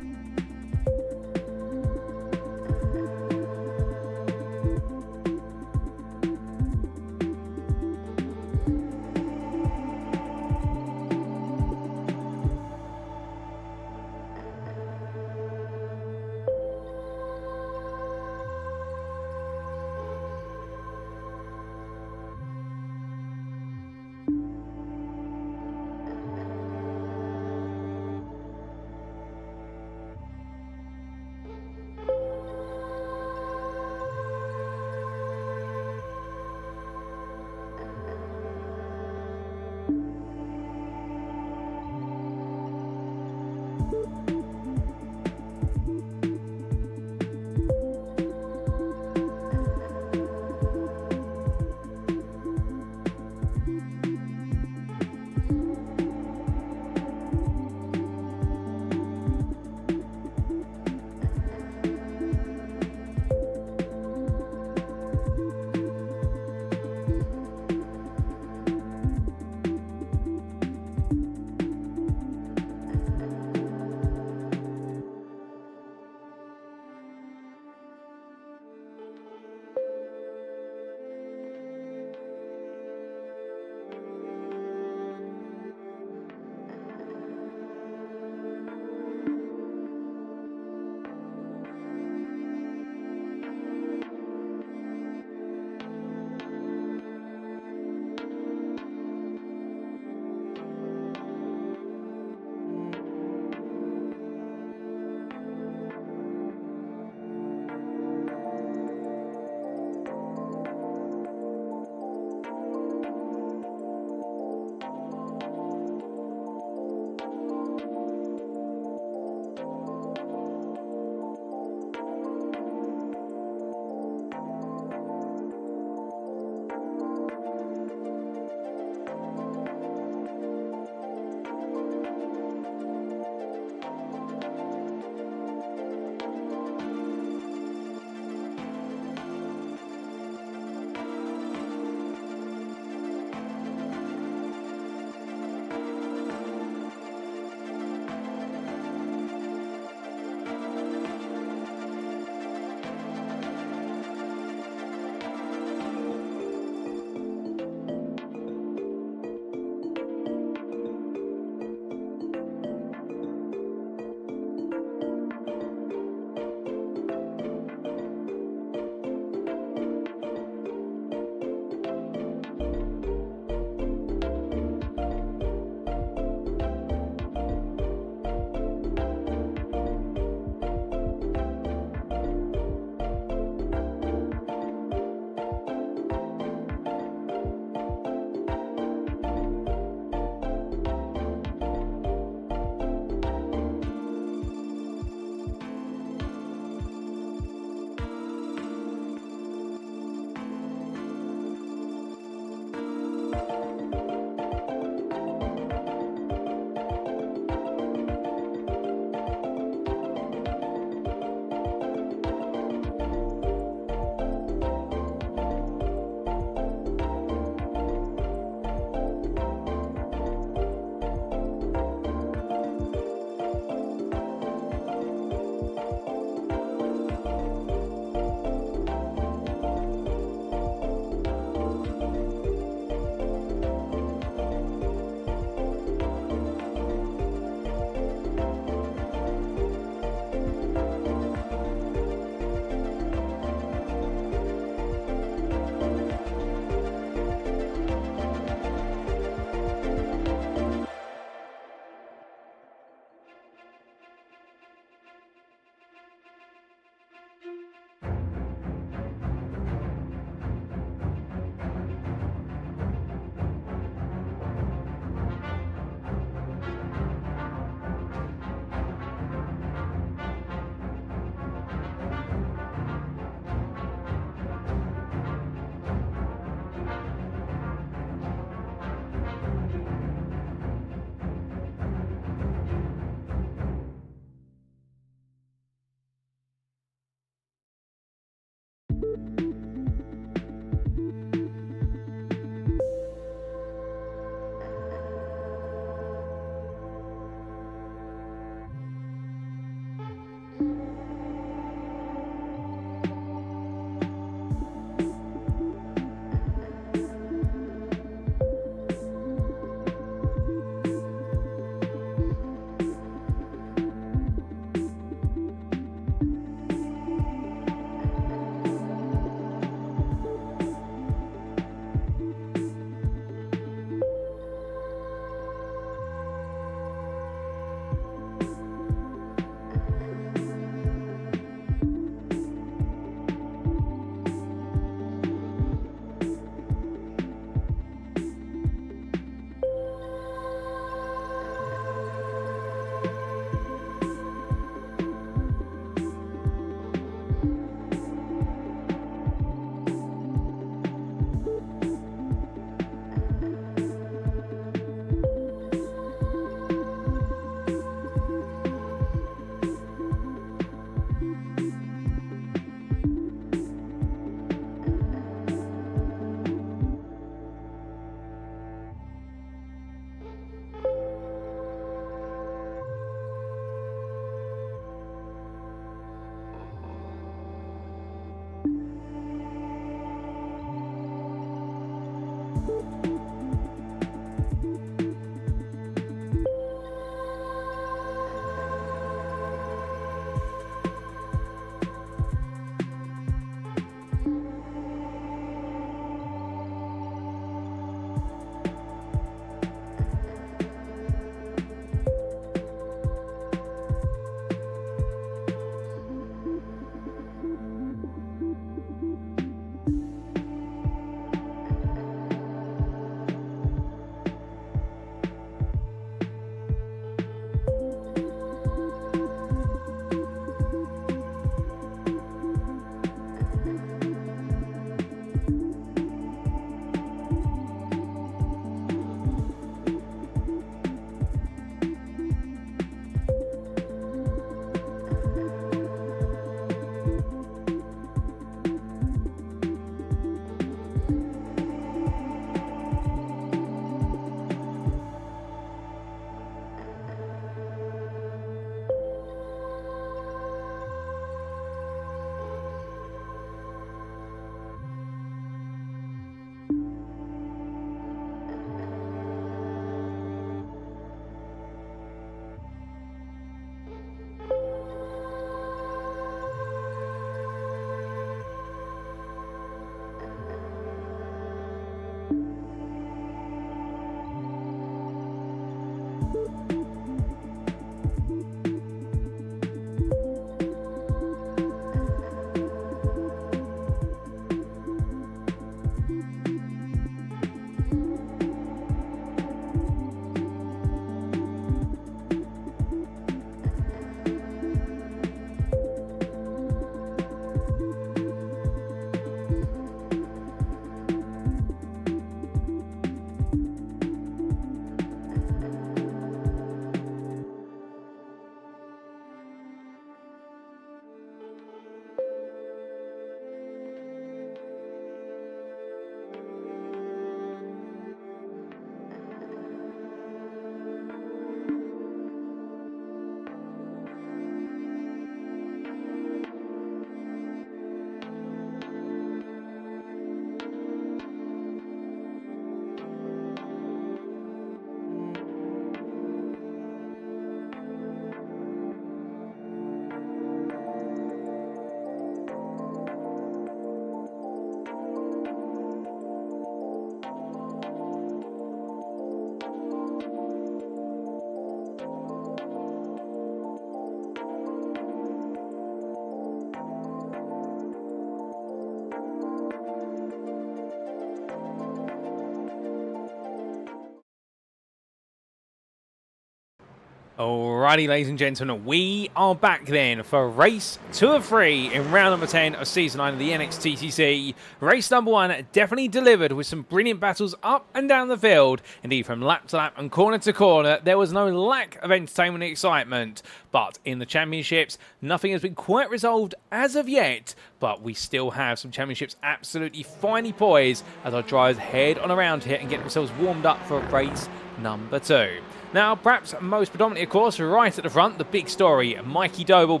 Alrighty, ladies and gentlemen, we are back then for race 2 of 3 in round number 10 of season 9 of the NXTCC. Race number 1 definitely delivered with some brilliant battles up and down the field. Indeed, from lap to lap and corner to corner, there was no lack of entertainment and excitement. But in the championships, nothing has been quite resolved as of yet. But we still have some championships absolutely finely poised as our drivers head on around here and get themselves warmed up for race number 2. Now, perhaps most predominantly, of course, right at the front, the big story, Mikey Doble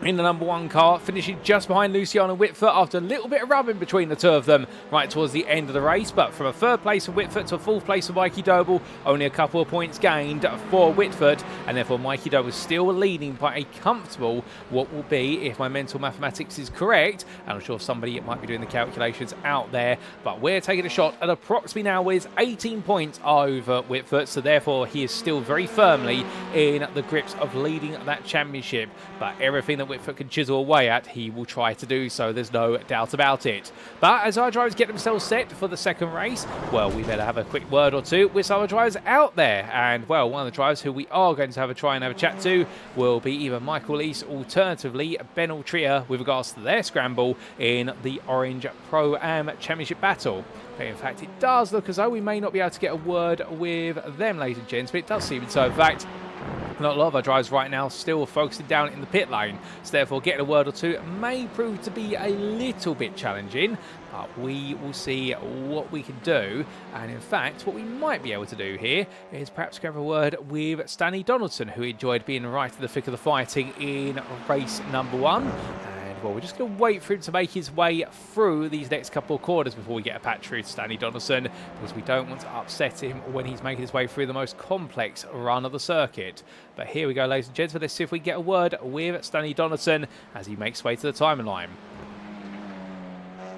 in the number 1 car, finishing just behind Luciano Witvoet after a little bit of rubbing between the two of them right towards the end of the race. But from a 3rd place for Witvoet to a 4th place for Mikey Doble, only a couple of points gained for Witvoet, and therefore Mikey Doble still leading by a comfortable, what will be, if my mental mathematics is correct, and I'm sure somebody might be doing the calculations out there, but we're taking a shot at approximately now with 18 points over Witvoet, so therefore he is still very firmly in the grips of leading that championship. But everything that Witvoet can chisel away at, he will try to do so, there's no doubt about it. But as our drivers get themselves set for the 2nd race, well, we better have a quick word or two with some of the drivers out there. And, well, one of the drivers who we are going to have a try and have a chat to will be either Michael Lees, alternatively Ben Altria, with regards to their scramble in the Orange Pro-Am Championship battle. But in fact, it does look as though we may not be able to get a word with them, ladies and gents, but it does seem so. In fact, not a lot of our drivers right now still focusing down in the pit lane, so therefore getting a word or two may prove to be a little bit challenging, but we will see what we can do. And in fact, what we might be able to do here is perhaps grab a word with Stanley Donaldson, who enjoyed being right in the thick of the fighting in race number 1. Well, we're just going to wait for him to make his way through these next couple of quarters before we get a patch through to Stanley Donaldson, because we don't want to upset him when he's making his way through the most complex run of the circuit. But here we go, ladies and gentlemen. Let's see if we can get a word with Stanley Donaldson as he makes his way to the timeline.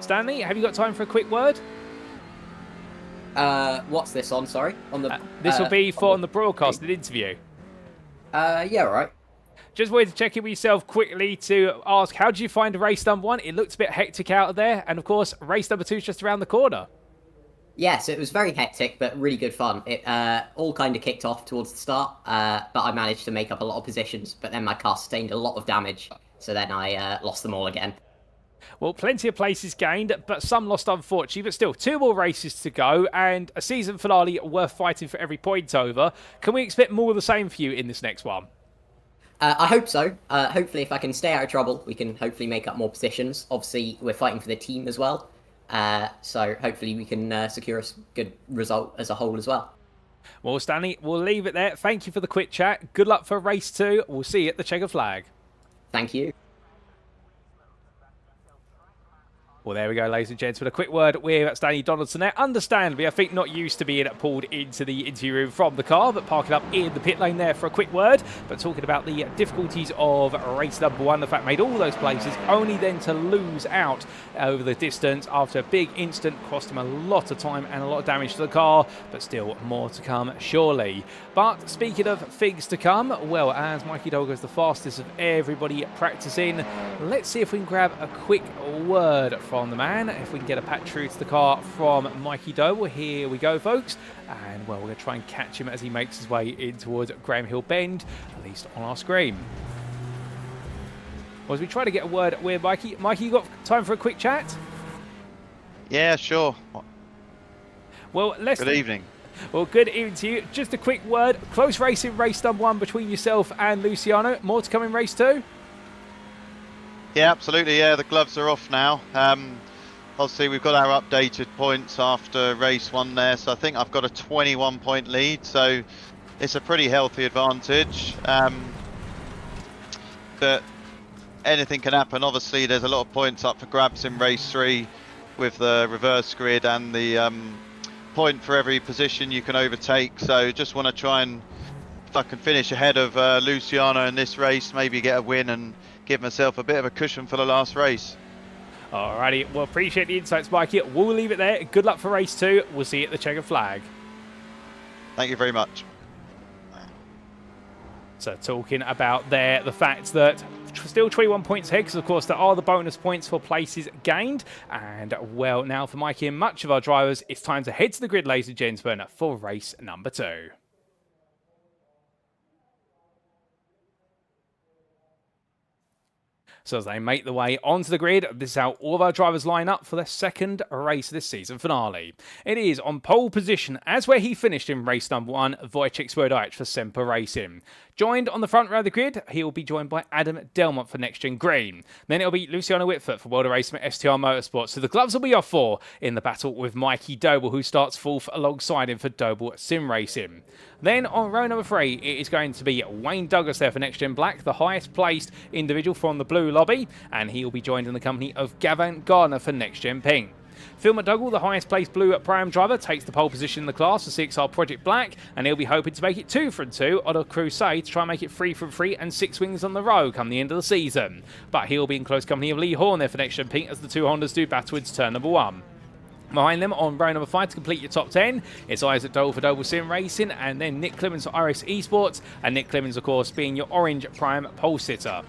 Stanley, have you got time for a quick word? What's this on? Sorry, on the. This will be on the broadcasted interview. Yeah, all right. Just wanted to check in with yourself quickly to ask, how did you find race number 1? It looked a bit hectic out there. And, of course, race number 2 is just around the corner. Yes, it was very hectic, but really good fun. It all kind of kicked off towards the start, but I managed to make up a lot of positions. But then my car sustained a lot of damage, so then I lost them all again. Well, plenty of places gained, but some lost, unfortunately. But still, 2 more races to go, and a season finale worth fighting for every point over. Can we expect more of the same for you in this next one? I hope so. Hopefully, if I can stay out of trouble, we can hopefully make up more positions. Obviously, we're fighting for the team as well. So hopefully we can secure a good result as a whole as well. Well, Stanley, we'll leave it there. Thank you for the quick chat. Good luck for race 2. We'll see you at the checkered flag. Thank you. Well, there we go, ladies and gents, with a quick word with Stanley Donaldson there. Understandably, I think not used to being pulled into the interview room from the car, but parking up in the pit lane there for a quick word. But talking about the difficulties of race number 1, the fact made all those places, only then to lose out over the distance after a big incident, cost him a lot of time and a lot of damage to the car, but still more to come, surely. But speaking of things to come, well, as Mikey Doble is the fastest of everybody practicing, let's see if we can grab a quick word from the man, if we can get a patch through to the car from Mikey Doble. Here we go, folks, and well, we're going to try and catch him as he makes his way in towards Graham Hill Bend, at least on our screen. Well, as we try to get a word with Mikey, you got time for a quick chat? Yeah, sure. Well, good evening. Well, good evening to you. Just a quick word. Close race in race number 1 between yourself and Luciano. More to come in race 2? Yeah, absolutely. Yeah, the gloves are off now. Obviously, we've got our updated points after race 1 there, so I think I've got a 21-point lead, so it's a pretty healthy advantage. But anything can happen. Obviously, there's a lot of points up for grabs in race 3 with the reverse grid and the point for every position you can overtake. So just want to try and, if I can finish ahead of Luciano in this race, maybe get a win and give myself a bit of a cushion for the last race. Alrighty, well, appreciate the insights, Mikey. We'll leave it there. Good luck for race 2. We'll see you at the checkered flag. Thank you very much. So talking about there, the fact that still 21 points ahead, because of course there are the bonus points for places gained. And well, now for Mikey and much of our drivers, it's time to head to the grid, ladies and gentlemen, for race number 2. So as they make the way onto the grid, this is how all of our drivers line up for their second race of this season finale. It is on pole position as where he finished in race number 1, Wojciech Witvoet for Semper Racing. Joined on the front row of the grid, he will be joined by Adam Delmont for NXTGEN Green. Then it'll be Luciano Witvoet for World of Racing at STR Motorsports. So the gloves will be off for in the battle with Mikey Doble, who starts fourth alongside him for Doble Sim Racing. Then on row number 3, it is going to be Wayne Douglas there for NXTGEN Black, the highest placed individual from the blue lobby, and he will be joined in the company of Gavin Gardner for NXTGEN Pink. Phil McDougall, the highest placed blue Pro-Am driver, takes the pole position in the class for CXR Project Black, and he'll be hoping to make it 2 from 2 on a crusade to try and make it 3 from 3 and 6 wings on the row come the end of the season. But he'll be in close company of Lee Horn there for NXTGEN Pink as the two Hondas do battle into turn number 1. Behind them on row number 5 to complete your top 10, it's Isaac Dole for Doble Sim Racing, and then Nick Clemens for iRacing Esports, and Nick Clemens, of course, being your orange prime pole sitter.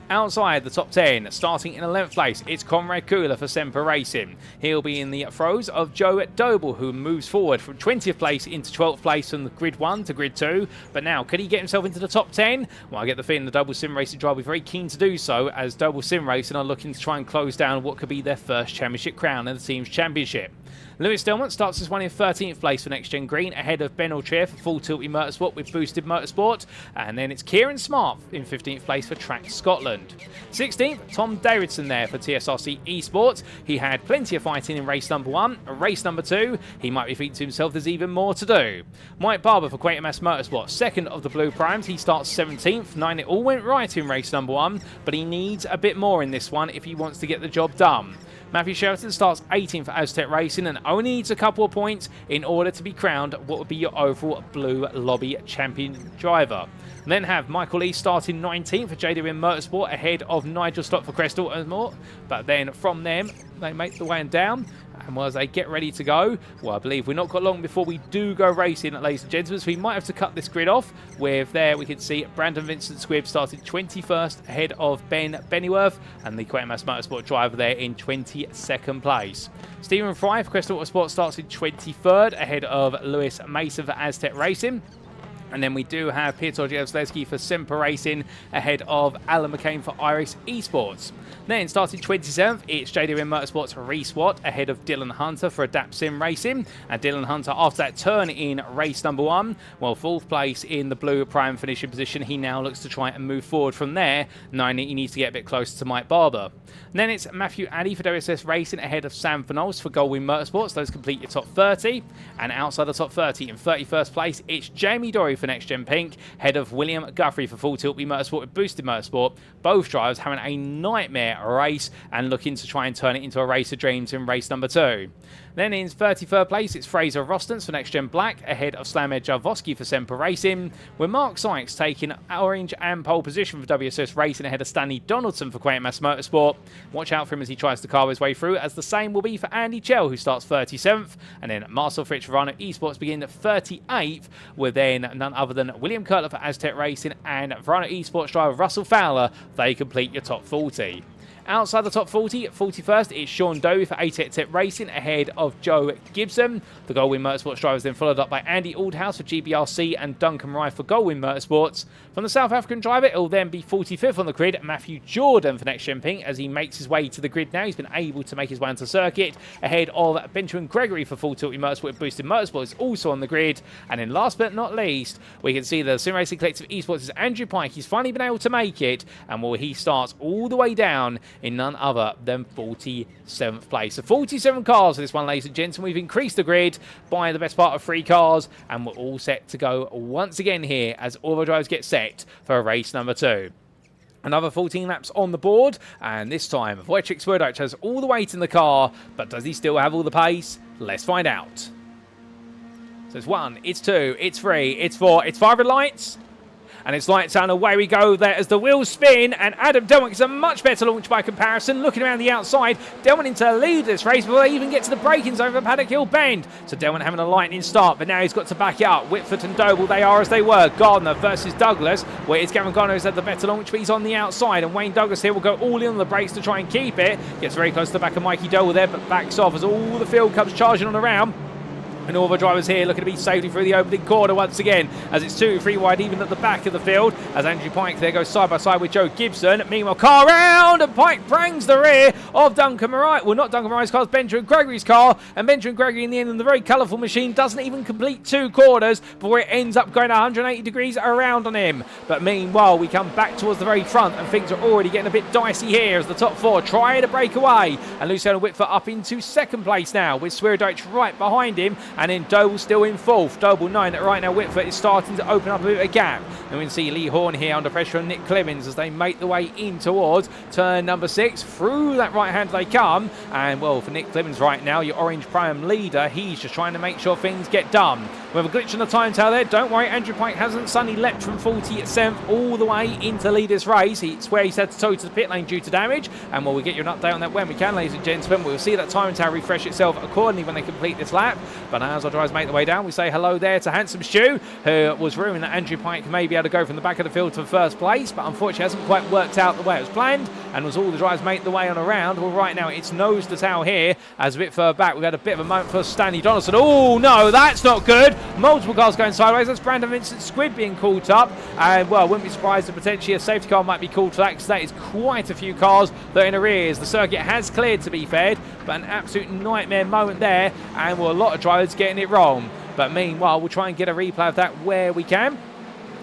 Outside the top 10, starting in 11th place, it's Conrad Kula for Semper Racing. He'll be in the throes of Joe Doble, who moves forward from 20th place into 12th place from the grid 1 to grid 2. But now, could he get himself into the top 10? Well, I get the feeling the Doble Sim Racing driver will be very keen to do so, as Doble Sim Racing are looking to try and close down what could be their first championship crown in the team's championship. Lewis Delmont starts this one in 13th place for NXTGEN Green, ahead of Ben Alchair for Full Tilt Motorsport with Boosted Motorsport. And then it's Kieran Smart in 15th place for Track Scotland. 16th, Tom Davidson there for TSRC Esports. He had plenty of fighting in race number 1. Race number 2, he might be thinking to himself there's even more to do. Mike Barber for Quatermass Motorsport, second of the Blue Primes. He starts 17th. 9, it all went right in race number 1, but he needs a bit more in this one if he wants to get the job done. Matthew Cheverton starts 18th for Aztec Racing and only needs a couple of points in order to be crowned what would be your overall Blue Lobby champion driver. And then have Michael Lee starting 19th for JDM Motorsport ahead of Nigel Stott for Crystal and more. But then from them, they make the way down. And as they get ready to go, well, I believe we've not got long before we do go racing, ladies and gentlemen, so we might have to cut this grid off. With there, we can see Brandon Vincent Squibb started 21st ahead of Ben Bennyworth, and the Quatermass Motorsport driver there in 22nd place. Stephen Fry for Crystal Motorsport starts in 23rd ahead of Lewis Mason for Aztec Racing. And then we do have Piotr Jezlewski for Semper Racing ahead of Alan McCain for iRacing Esports. Then starting 27th, it's JDM Motorsports Reese Watt ahead of Dylan Hunter for Adapt Sim Racing. And Dylan Hunter, after that turn in race number 1, well, 4th place in the Blue Prime finishing position, he now looks to try and move forward from there, knowing that he needs to get a bit closer to Mike Barber. And then it's Matthew Addy for WSS Racing ahead of Sam Fernals for Goldwing Motorsports. Those complete your top 30. And outside the top 30, in 31st place, it's Jamie Dory for NXTGEN Pink, head of William Guthrie for Full Tilt Motorsport with Boosted Motorsport. Both drivers having a nightmare race and looking to try and turn it into a race of dreams in race number 2. Then in 33rd place, it's Fraser Rostons for NXTGEN Black ahead of Slamed Jarvoski for Semper Racing, with Mark Sykes taking orange and pole position for WSS Racing ahead of Stanley Donaldson for Quatermass Motorsport. Watch out for him as he tries to carve his way through, as the same will be for Andy Chell, who starts 37th, and then Marcel Fritz Verano Esports begin at 38th, with then none other than William Cutler for Aztec Racing and Verano Esports driver Russell Fowler. They complete your top 40. Outside the top 40, 41st, it's Sean Doe for ATEC Racing ahead of Joe Gibson. The Goldwing Motorsports drivers then followed up by Andy Aldhouse for GBRC and Duncan Rye for Goldwing Motorsports. From the South African driver, it will then be 45th on the grid, Matthew Jordan for NXTGEN Pink, as he makes his way to the grid now. He's been able to make his way onto circuit ahead of Benjamin Gregory for Full Tilt Motorsport with Boosted Motorsport is also on the grid. And then last but not least, we can see the Sim Racing Collective Esports is Andrew Pike. He's finally been able to make it, and well, he starts all the way down in none other than 47th place. So 47 cars for this one, ladies and gents, and we've increased the grid by the best part of 3 cars, and we're all set to go once again here as all the drivers get set for race number 2. Another 14 laps on the board, and this time Wojciech Witvoet has all the weight in the car, but does he still have all the pace? Let's find out. So it's 1, it's 2, it's 3, it's 4, it's 5 red lights. And it's lights out, and away we go there as the wheels spin, and Adam Delmont gets a much better launch by comparison. Looking around the outside, Delmont into lead this race before they even get to the braking zone for Paddock Hill Bend. So Delmont having a lightning start, but now he's got to back it up. Witvoet and Doble, they are as they were. Gardner versus Douglas, where it's Gavin Gardner who's had the better launch, but he's on the outside, and Wayne Douglas here will go all in on the brakes to try and keep it. Gets very close to the back of Mikey Doble there, but backs off as all the field comes charging on around. And all the drivers here looking to be safely through the opening corner once again, as it's 2-3 wide even at the back of the field, as Andrew Pike there goes side by side with Joe Gibson. Meanwhile, car round, and Pike prangs the rear of Duncan Marai. Well, not Duncan Marai's car, it's Benjamin Gregory's car, and Benjamin Gregory in the end in the very colourful machine doesn't even complete 2 corners before it ends up going 180 degrees around on him. But meanwhile, we come back towards the very front, and things are already getting a bit dicey here as the top 4 try to break away. And Luciano Witvoet up into 2nd place now, with Swearidich right behind him, and then Doble still in 4th. Doble knowing that right now Witvoet is starting to open up a bit of a gap. And we can see Lee Horn here under pressure on Nick Clemens as they make the way in towards turn number 6. Through that right hand they come. And well, for Nick Clemens right now, your Orange Prime leader, he's just trying to make sure things get done. We have a glitch on the time tail there. Don't worry, Andrew Pike hasn't suddenly leapt from 47th all the way into lead this race. It's where he's had to tow to the pit lane due to damage. And well, we'll get you an update on that when we can, ladies and gentlemen. We'll see that time tail refresh itself accordingly when they complete this lap. But as our drivers make the way down, we say hello there to Handsome Stu, who was rumoring that Andrew Pike may be able to go from the back of the field to 1st place, but unfortunately hasn't quite worked out the way it was planned. And as all the drivers make the way on around, well, right now it's nose to tail here. As a bit further back, we've had a bit of a moment for Stanley Donaldson. Oh no, that's not good. Multiple cars going sideways. That's Brandon Vincent Squid being caught up. And well, I wouldn't be surprised if potentially a safety car might be called for that, because that is quite a few cars that are in arrears. The circuit has cleared, to be fair, but an absolute nightmare moment there. And well, a lot of drivers getting it wrong. But meanwhile, we'll try and get a replay of that where we can.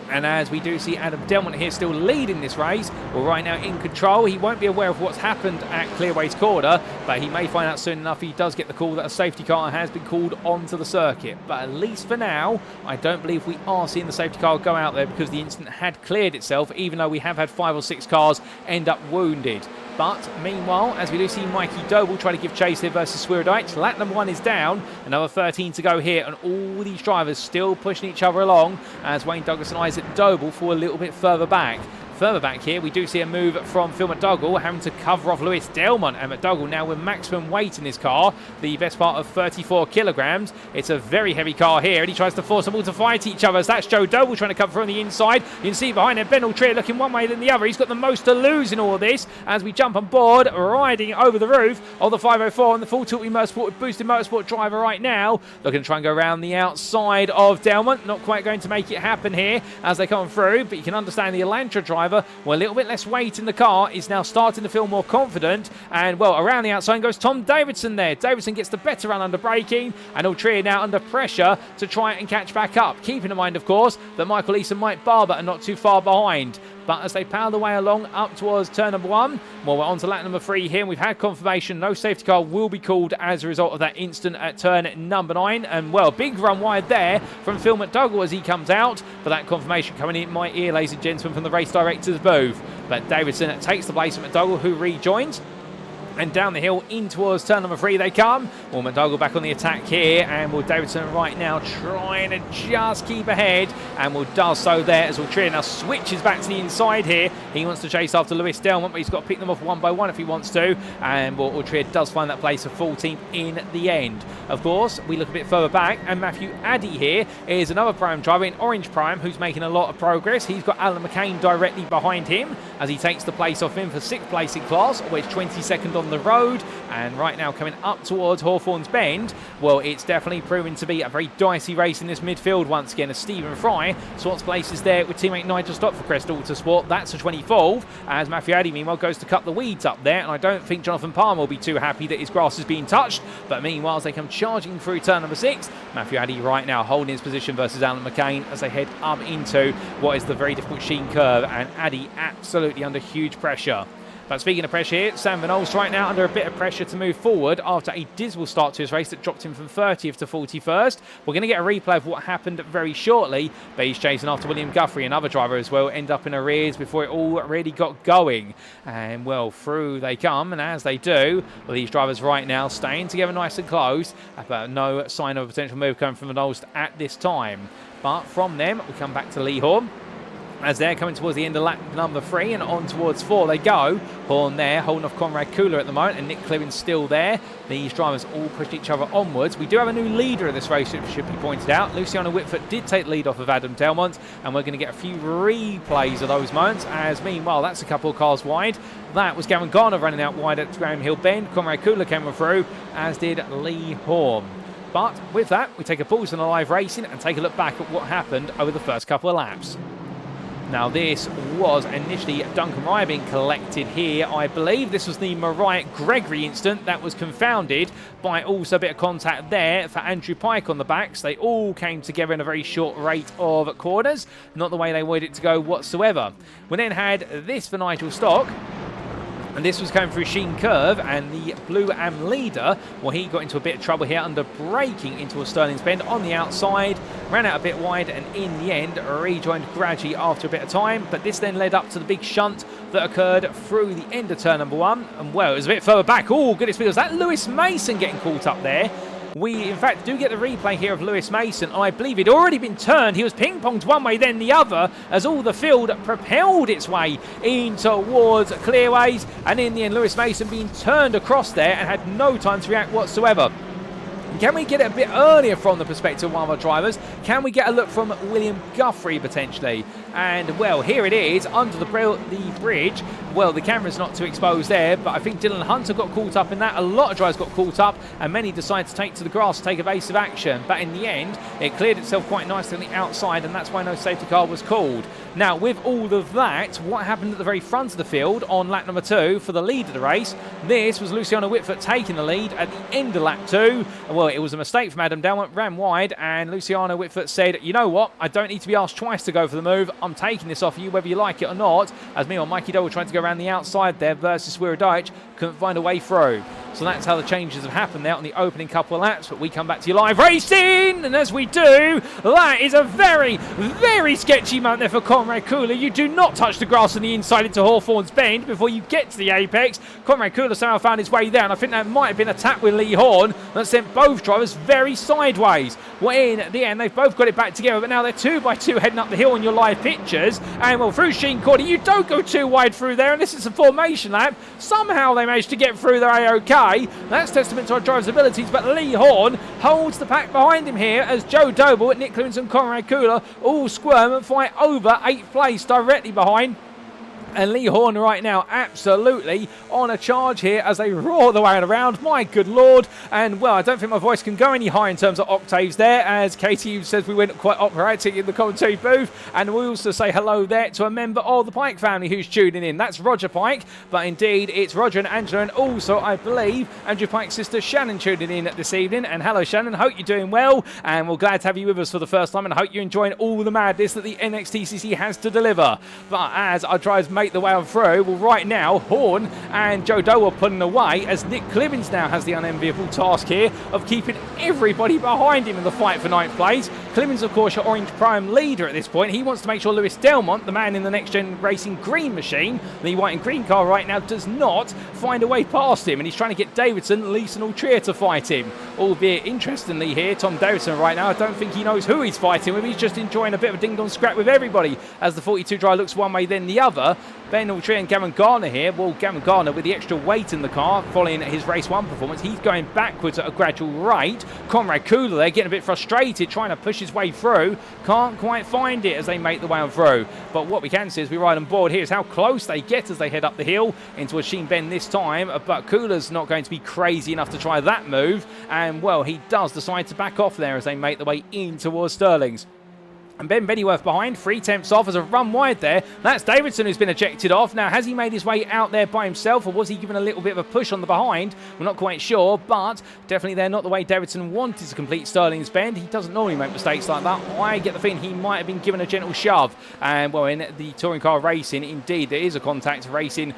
And as we do see Adam Delmont here still leading this race, well, right now in control. He won't be aware of what's happened at Clearways Corner, but he may find out soon enough. He does get the call that a safety car has been called onto the circuit. But at least for now, I don't believe we are seeing the safety car go out there, because the incident had cleared itself, even though we have had 5 or 6 cars end up wounded. But meanwhile, as we do see Mikey Doble try to give chase here versus Swearidich, lap number 1 is down, another 13 to go here, and all these drivers still pushing each other along as Wayne Douglas and Isaac Doble fall a little bit further back. Further back here, we do see a move from Phil McDougall having to cover off Lewis Delmont, and McDougall now with maximum weight in his car, the best part of 34 kilograms. It's a very heavy car here, and he tries to force them all to fight each other. So that's Joe Doble trying to come through on the inside. You can see behind him Ben Altrier looking one way than the other. He's got the most to lose in all of this as we jump on board, riding over the roof of the 504 and the full tilt Motorsport with Boosted Motorsport driver right now, looking to try and go around the outside of Delmont. Not quite going to make it happen here as they come through, but you can understand the Elantra driver, well, a little bit less weight in the car, is now starting to feel more confident. And well, around the outside goes Tom Davidson there. Davidson gets the better run under braking, and Altrier now under pressure to try and catch back up, keeping in mind, of course, that Michael East and Mike Barber are not too far behind. But as they power the way along up towards turn number 1, well, we're on to lap number 3 here. We've had confirmation no safety car will be called as a result of that incident at turn number 9. And well, big run wide there from Phil McDougall as he comes out. But that confirmation coming in my ear, ladies and gentlemen, from the race director's booth. But Davidson takes the place of McDougall, who rejoins. And down the hill in towards turn number 3 they come. Well, McDougall back on the attack here, and Will Davidson right now trying to just keep ahead, and Will does so there as Altrier now switches back to the inside here. He wants to chase after Lewis Delmont, but he's got to pick them off one by one if he wants to, and well, Altrier does find that place of 14th in the end. Of course, we look a bit further back, and Matthew Addy here is another Prime driver in Orange Prime who's making a lot of progress. He's got Alan McCain directly behind him as he takes the place off him for 6th place in class, which 22nd on the road. And right now coming up towards Hawthorne's Bend, well, it's definitely proving to be a very dicey race in this midfield once again, as Stephen Fry swaps places there with teammate Nigel Stott for Crest Autosport. That's a 24th, as Matthew Addy meanwhile goes to cut the weeds up there, and I don't think Jonathan Palmer will be too happy that his grass is being touched. But meanwhile, as they come charging through turn number 6, Matthew Addy right now holding his position versus Alan McCain as they head up into what is the very difficult Sheen curve, and Addy absolutely under huge pressure. But speaking of pressure here, Sam Van Olst right now under a bit of pressure to move forward after a dismal start to his race that dropped him from 30th to 41st. We're going to get a replay of what happened very shortly, but he's chasing after William Guthrie, another driver as well, end up in arrears before it all really got going. And well, through they come, and as they do, well, these drivers right now staying together nice and close, but no sign of a potential move coming from Van Olst at this time. But from them, we come back to Lee Horn, as they're coming towards the end of lap number 3 and on towards 4 they go. Horn there holding off Conrad Kula at the moment, and Nick Clemens still there. These drivers all push each other onwards. We do have a new leader of this race, it should be pointed out. Luciano Witvoet did take the lead off of Adam Delmont, and we're going to get a few replays of those moments, as meanwhile that's a couple of cars wide. That was Gavin Garner running out wide at Graham Hill Bend. Conrad Kula came through, as did Lee Horn. But with that, we take a pause on the live racing and take a look back at what happened over the first couple of laps. Now this was initially Duncan Ryan being collected here. I believe this was the Mariah Gregory incident that was confounded by also a bit of contact there for Andrew Pike on the backs. They all came together in a very short rate of corners, not the way they wanted it to go whatsoever. We then had this for Nigel Stock. And this was going through Sheen Curve, and the Blue Am leader, well, he got into a bit of trouble here under braking into a Sterling's Bend on the outside, ran out a bit wide, and in the end rejoined gradually after a bit of time. But this then led up to the big shunt that occurred through the end of turn number 1. And well, it was a bit further back. Oh, goodness me, was that Lewis Mason getting caught up there? We, in fact, do get the replay here of Lewis Mason. I believe he'd already been turned. He was ping-ponged one way, then the other, as all the field propelled its way in towards clearways. And in the end, Lewis Mason being turned across there and had no time to react whatsoever. Can we get it a bit earlier from the perspective of one of our drivers? Can we get a look from William Guthrie, potentially? And, well, here it is, under the bridge. Well, the camera's not too exposed there, but I think Dylan Hunter got caught up in that. A lot of drivers got caught up, and many decided to take to the grass to take evasive action. But in the end, it cleared itself quite nicely on the outside, and that's why no safety car was called. Now, with all of that, what happened at the very front of the field on lap number 2 for the lead of the race? This was Luciano Witvoet taking the lead at the end of lap 2. Well, it was a mistake from Adam Dale, ran wide, and Luciano Witvoet said, you know what, I don't need to be asked twice to go for the move. I'm taking this off you whether you like it or not, as me or Mikey Doble tried to go around the outside there versus Witvoet, couldn't find a way through. So that's how the changes have happened there on the opening couple of laps. But we come back to your live racing, and as we do, that is a very, very sketchy moment there for Conrad Cooler. You do not touch the grass on the inside into Hawthorne's Bend before you get to the apex. Conrad Cooler somehow found his way there, and I think that might have been a tap with Lee Horn that sent both drivers very sideways. Well, in the end, they've both got it back together, but now they're 2 by 2 heading up the hill on your live pictures. And well, through Sheen Corner, you don't go too wide through there, and this is a formation lap. Somehow they managed to get through there A-OK. That's testament to our driver's abilities, but Lee Horn holds the pack behind him here as Joe Doble, Nick Clemens and Conrad Cooler all squirm and fight over 8th place directly behind. And Lee Horn right now absolutely on a charge here as they roar the way around. My good Lord. And, well, I don't think my voice can go any higher in terms of octaves there, as Katie says we went quite operatic in the commentary booth. And we also say hello there to a member of the Pike family who's tuning in. That's Roger Pike. But, indeed, it's Roger and Angela, and also, I believe, Andrew Pike's sister Shannon tuning in this evening. And hello, Shannon. Hope you're doing well. And we're glad to have you with us for the first time. And I hope you're enjoying all the madness that the NXTCC has to deliver. But as our drivers make the way on through, well, right now Horn and Joe Doe are pulling away as Nick Clemens now has the unenviable task here of keeping everybody behind him in the fight for 9th place. Clemens, of course, your Orange Prime leader at this point. He wants to make sure Lewis Delmont, the man in the Next Gen Racing green machine, the white and green car right now, does not find a way past him, and he's trying to get Davidson, Leeson or Trier to fight him. Albeit, interestingly here, Tom Davidson right now, I don't think he knows who he's fighting with. He's just enjoying a bit of a ding-dong scrap with everybody as the 42 driver looks one way then the other. Ben Trier and Gavin Garner here. Well, Gavin Garner with the extra weight in the car following his race 1 performance, he's going backwards at a gradual rate. Conrad Cooler there getting a bit frustrated, trying to push his way through. Can't quite find it as they make the way on through. But what we can see as we ride on board here is how close they get as they head up the hill into a Sheen Bend this time. But Cooler's not going to be crazy enough to try that move. And, well, he does decide to back off there as they make the way in towards Sterling's. And Ben Bennyworth behind, 3/10 off as a run wide there. That's Davidson who's been ejected off. Now, has he made his way out there by himself, or was he given a little bit of a push on the behind? We're not quite sure, but definitely they're not the way Davidson wanted to complete Sterling's Bend. He doesn't normally make mistakes like that. I get the feeling he might have been given a gentle shove. And, well, in the touring car racing, indeed, there is a contact racing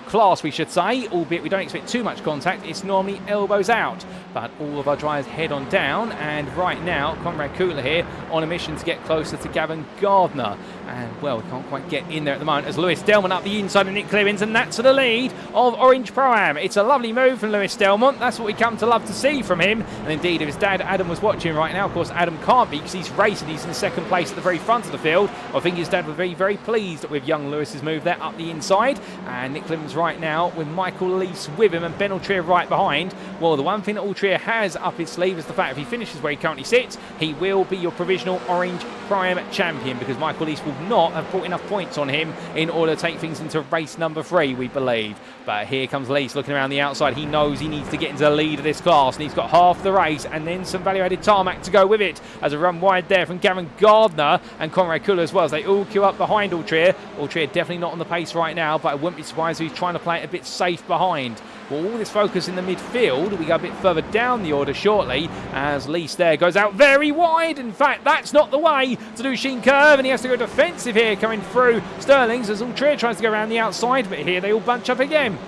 class, we should say, albeit we don't expect too much contact. It's normally elbows out. But all of our drivers head on down, and right now, Conrad Cooler here on a mission to get closer to Gavin Gardner. And, well, we can't quite get in there at the moment as Lewis Delmont up the inside of Nick Clemens, and that's to the lead of Orange Pro-Am. It's a lovely move from Lewis Delmont. That's what we come to love to see from him. And indeed, if his dad Adam was watching right now, of course Adam can't be because he's racing. He's in 2nd place at the very front of the field. I think his dad was very, very pleased with young Lewis's move there up the inside. And Nick Clemens right now with Michael Lease with him and Ben Altrier right behind. Well, the one thing that Altrier has up his sleeve is the fact if he finishes where he currently sits, he will be your provisional Orange Prime champion, because Michael Lease will will not have brought enough points on him in order to take things into race number 3, we believe. But here comes Lees looking around the outside. He knows he needs to get into the lead of this class, and he's got half the race and then some value-added tarmac to go with it, as a run wide there from Gavin Gardner and Conrad Kula as well, as they all queue up behind Alltrier. Alltrier definitely not on the pace right now, but I wouldn't be surprised if he's trying to play it a bit safe behind. Well, all this focus in the midfield, we go a bit further down the order shortly, as Lees there goes out very wide. In fact, that's not the way to do Sheen Curve, and he has to go defensive here coming through Sterling's, as Alltrier tries to go around the outside, but here they all bunch up again.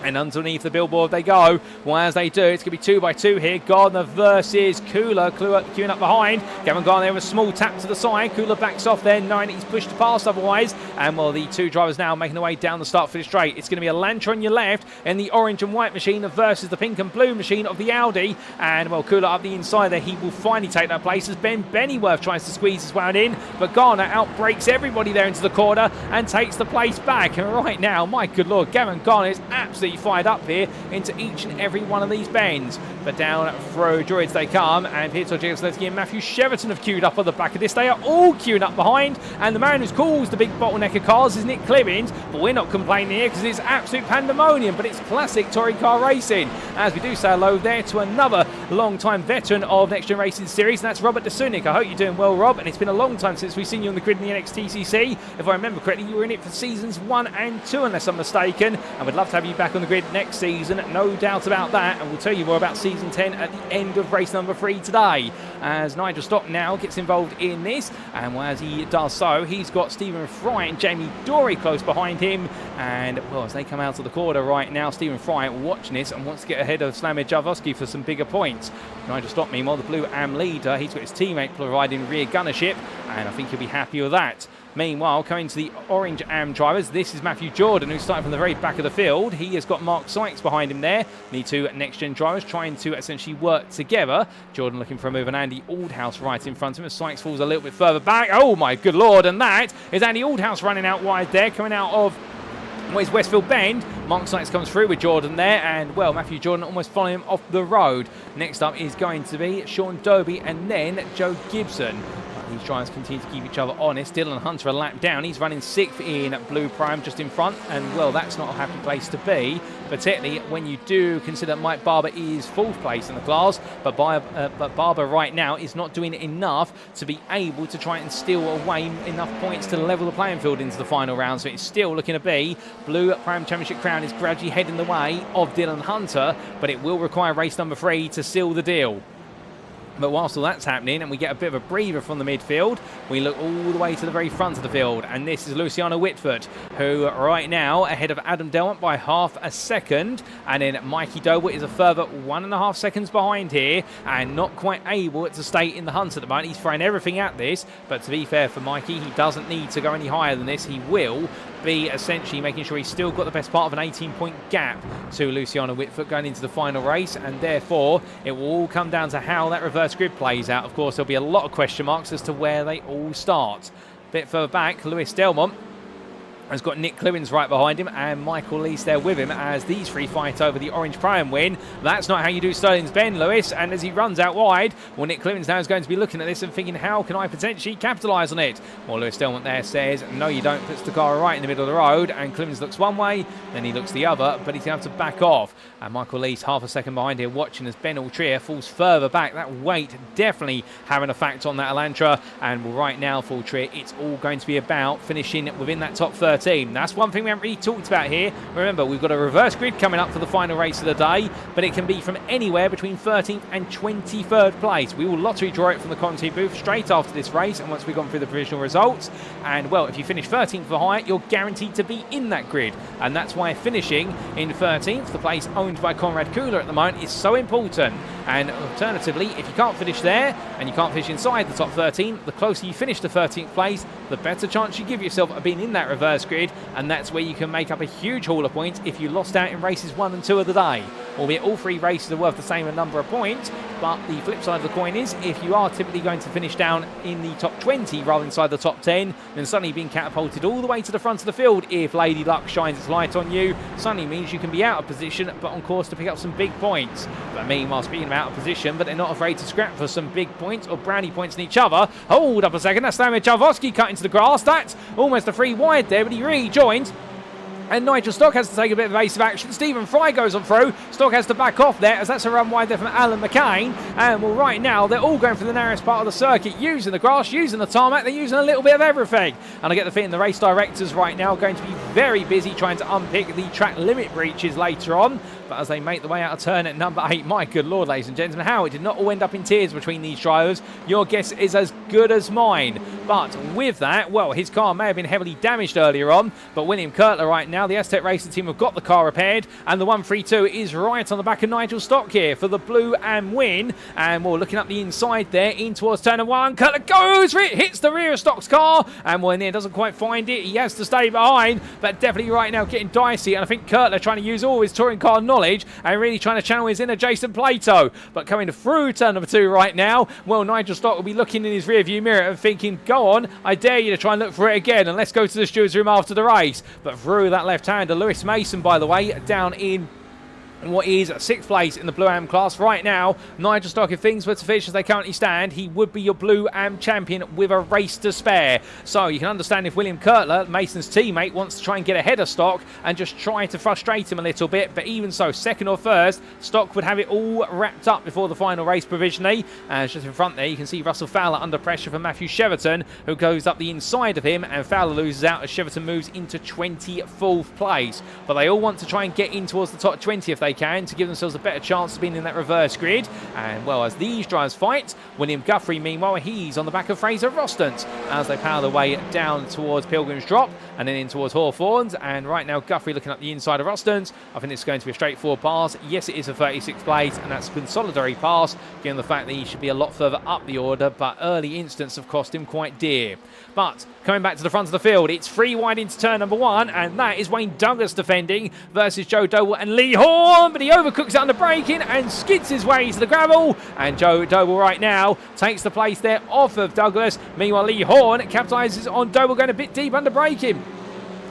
And underneath the billboard they go. Well, as they do, it's going to be 2 by 2 here. Gardner versus Kula. Kula queuing up behind. Gavin Gardner with a small tap to the side. Kula backs off there, knowing he's pushed past otherwise. And well, the 2 drivers now making their way down the start for the straight. It's going to be a Lantra on your left and the orange and white machine versus the pink and blue machine of the Audi. And well, Kula up the inside there. He will finally take that place as Ben Bennyworth tries to squeeze his way in. But Gardner outbreaks everybody there into the corner and takes the place back. And right now, my good lord, Gavin Gardner is absolutely fired up here into each and every one of these bends. But down through Droids they come, and Pietro Gieslewski and Matthew Cheverton have queued up on the back of this. They are all queuing up behind, and the man who's caused the big bottleneck of cars is Nick Clemens, but we're not complaining here because it's absolute pandemonium, but it's classic touring car racing. As we do say hello there to another long-time veteran of Next Gen Racing Series, and that's Robert Dasunik. I hope you're doing well, Rob, and it's been a long time since we've seen you on the grid in the NXTCC. If I remember correctly, you were in it for seasons 1 and 2, unless I'm mistaken, and we'd love to have you back on the grid next season, no doubt about that, and we'll tell you more about season 10 at the end of race number 3 today, as Nigel Stock now gets involved in this. And as he does so, he's got Stephen Fry and Jamie Dory close behind him, and well, as they come out of the corner right now, Stephen Fry watching this and wants to get ahead of Slamir Javosky for some bigger points. Nigel Stock, meanwhile, the blue AM leader, he's got his teammate providing rear gunnership, and I think he'll be happy with that. Meanwhile, coming to the orange AM drivers, this is Matthew Jordan, who's starting from the very back of the field. He has got Mark Sykes behind him there. The 2 next-gen drivers trying to essentially work together. Jordan looking for a move, and Andy Aldhouse right in front of him as Sykes falls a little bit further back. Oh my good lord, and that is Andy Aldhouse running out wide there, coming out of Westfield Bend. Mark Sykes comes through with Jordan there, and well, Matthew Jordan almost following him off the road. Next up is going to be Sean Doby and then Joe Gibson. These drivers continue to keep each other honest. Dylan Hunter a lap down. He's running 6th in Blue Prime just in front, and well, that's not a happy place to be, particularly when you do consider Mike Barber is 4th place in the class, but Barber right now is not doing enough to be able to try and steal away enough points to level the playing field into the final round. So it's still looking to be Blue Prime Championship crown is gradually heading the way of Dylan Hunter, but it will require race number 3 to seal the deal. But whilst all that's happening and we get a bit of a breather from the midfield, we look all the way to the very front of the field, and this is Luciano Witvoet, who right now ahead of Adam Delmont by half a second, and then Mikey Doble is a further 1.5 seconds behind here, and not quite able to stay in the hunt at the moment. He's throwing everything at this, but to be fair for Mikey, he doesn't need to go any higher than this. He will be essentially making sure he's still got the best part of an 18-point gap to Luciano Witvoet going into the final race, and therefore it will all come down to how that reverse grid plays out. Of course, there'll be a lot of question marks as to where they all start. A bit further back, Lewis Delmont has got Nick Clemens right behind him and Michael Lees there with him as these 3 fight over the orange Prime win. That's not how you do Sterling's Bend, Lewis, and as he runs out wide, well, Nick Clemens now is going to be looking at this and thinking, how can I potentially capitalise on it? Well, Lewis Delmont there says, no you don't, puts the car right in the middle of the road, and Clemens looks one way, then he looks the other, but he's going to have to back off. And Michael Lees half a second behind here watching as Ben Alltrier falls further back. That weight definitely having a fact on that Elantra, and right now for Alltrier, it's all going to be about finishing within that top 13. That's one thing we haven't really talked about here. Remember, we've got a reverse grid coming up for the final race of the day, but it can be from anywhere between 13th and 23rd place. We will lottery draw it from the commentary booth straight after this race, and once we've gone through the provisional results. And well, if you finish 13th or higher, you're guaranteed to be in that grid, and that's why finishing in 13th, the place owned by Conrad Kula at the moment, is so important. And alternatively, if you can't finish there and you can't finish inside the top 13, the closer you finish to 13th place, the better chance you give yourself of being in that reverse grid, and that's where you can make up a huge haul of points if you lost out in races 1 and 2 of the day. Albeit all 3 races are worth the same number of points, but the flip side of the coin is if you are typically going to finish down in the top 20 rather than inside the top 10, then suddenly being catapulted all the way to the front of the field if Lady Luck shines its light on you suddenly means you can be out of position but on course to pick up some big points. But meanwhile, speaking about out of position, but they're not afraid to scrap for some big points or brownie points in each other. Hold up a second, that's Stamir Chalvosky cut into the grass. That's almost a free wide there, but he rejoined. And Nigel Stock has to take a bit of evasive action. Stephen Fry goes on through. Stock has to back off there, as that's a run wide there from Alan McCain. And well, right now, they're all going for the narrowest part of the circuit, using the grass, using the tarmac. They're using a little bit of everything. And I get the feeling the race directors right now are going to be very busy trying to unpick the track limit breaches later on. But as they make the way out of turn at number 8, my good lord, ladies and gentlemen, how it did not all end up in tears between these drivers, your guess is as good as mine. But with that, well, his car may have been heavily damaged earlier on, but William Kurtler right now, the Aztec Racing team have got the car repaired, and the 132 is right on the back of Nigel Stock here for the blue and win. And we're looking up the inside there, in towards turn 1. Kurtler goes for it, hits the rear of Stock's car, and well, in there doesn't quite find it. He has to stay behind, but definitely right now getting dicey, and I think Kurtler trying to use all his touring car knowledge and really trying to channel his inner Jason Plato. But coming through turn number 2 right now, well, Nigel Stock will be looking in his rear view mirror and thinking, go on, I dare you to try and look for it again, and let's go to the stewards room after the race. But through that left-hander, Lewis Mason, by the way, down in what is 6th place in the Blue Am class right now. Nigel Stock, if things were to finish as they currently stand, he would be your Blue Am champion with a race to spare. So you can understand if William Kurtler, Mason's teammate, wants to try and get ahead of Stock and just try to frustrate him a little bit. But even so, second or first, Stock would have it all wrapped up before the final race provisionally. And just in front there, you can see Russell Fowler under pressure from Matthew Cheverton, who goes up the inside of him, and Fowler loses out as Cheverton moves into 24th place. But they all want to try and get in towards the top 20 if they can, to give themselves a better chance of being in that reverse grid. And well, as these drivers fight, William Guthrie, meanwhile, he's on the back of Fraser Rostant as they power their way down towards Pilgrim's Drop and then in towards Hawthorns. And right now, Guthrie looking up the inside of Rostant. I think it's going to be a straightforward pass. Yes, it is a 36th place, and that's a consolidatory pass, given the fact that he should be a lot further up the order, but early instants have cost him quite dear. But coming back to the front of the field, it's 3 wide into turn number 1, and that is Wayne Douglas defending versus Joe Doble and Lee Horn, but he overcooks it under braking and skids his way to the gravel. And Joe Doble right now takes the place there off of Douglas. Meanwhile, Lee Horn capitalises on Doble going a bit deep under braking.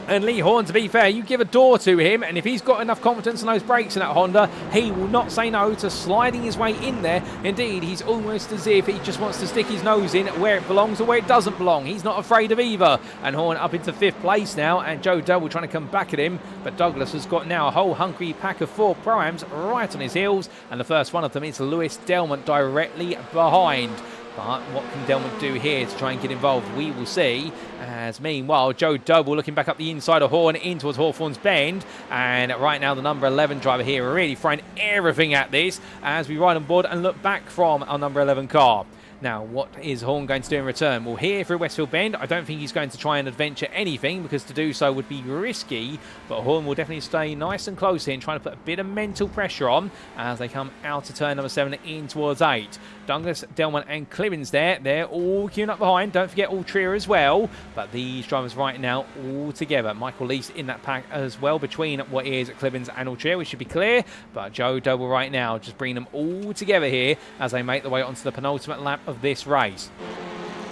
And Lee Horn, to be fair, you give a door to him, and if he's got enough confidence in those brakes in that Honda, he will not say no to sliding his way in there. Indeed, he's almost as if he just wants to stick his nose in where it belongs or where it doesn't belong. He's not afraid of either. And Horn up into 5th place now, and Joe Doble trying to come back at him. But Douglas has got now a whole hungry pack of 4 Pro-Ams right on his heels, and the first one of them is Lewis Delmont directly behind. But what can Delmont do here to try and get involved? We will see. As meanwhile, Joe Doble looking back up the inside of Horn in towards Hawthorne's Bend. And right now, the number 11 driver here really throwing everything at this as we ride on board and look back from our number 11 car. Now, what is Horn going to do in return? Well, here through Westfield Bend, I don't think he's going to try and adventure anything, because to do so would be risky. But Horn will definitely stay nice and close here and trying to put a bit of mental pressure on as they come out of turn number 7 in towards 8. Douglas, Delmont and Clibbins there. They're all queuing up behind. Don't forget all Trier as well. But these drivers right now all together. Michael Lease in that pack as well between what is Clibbins and Trier, which should be clear. But Joe Doble right now just bringing them all together here as they make their way onto the penultimate lap of this race.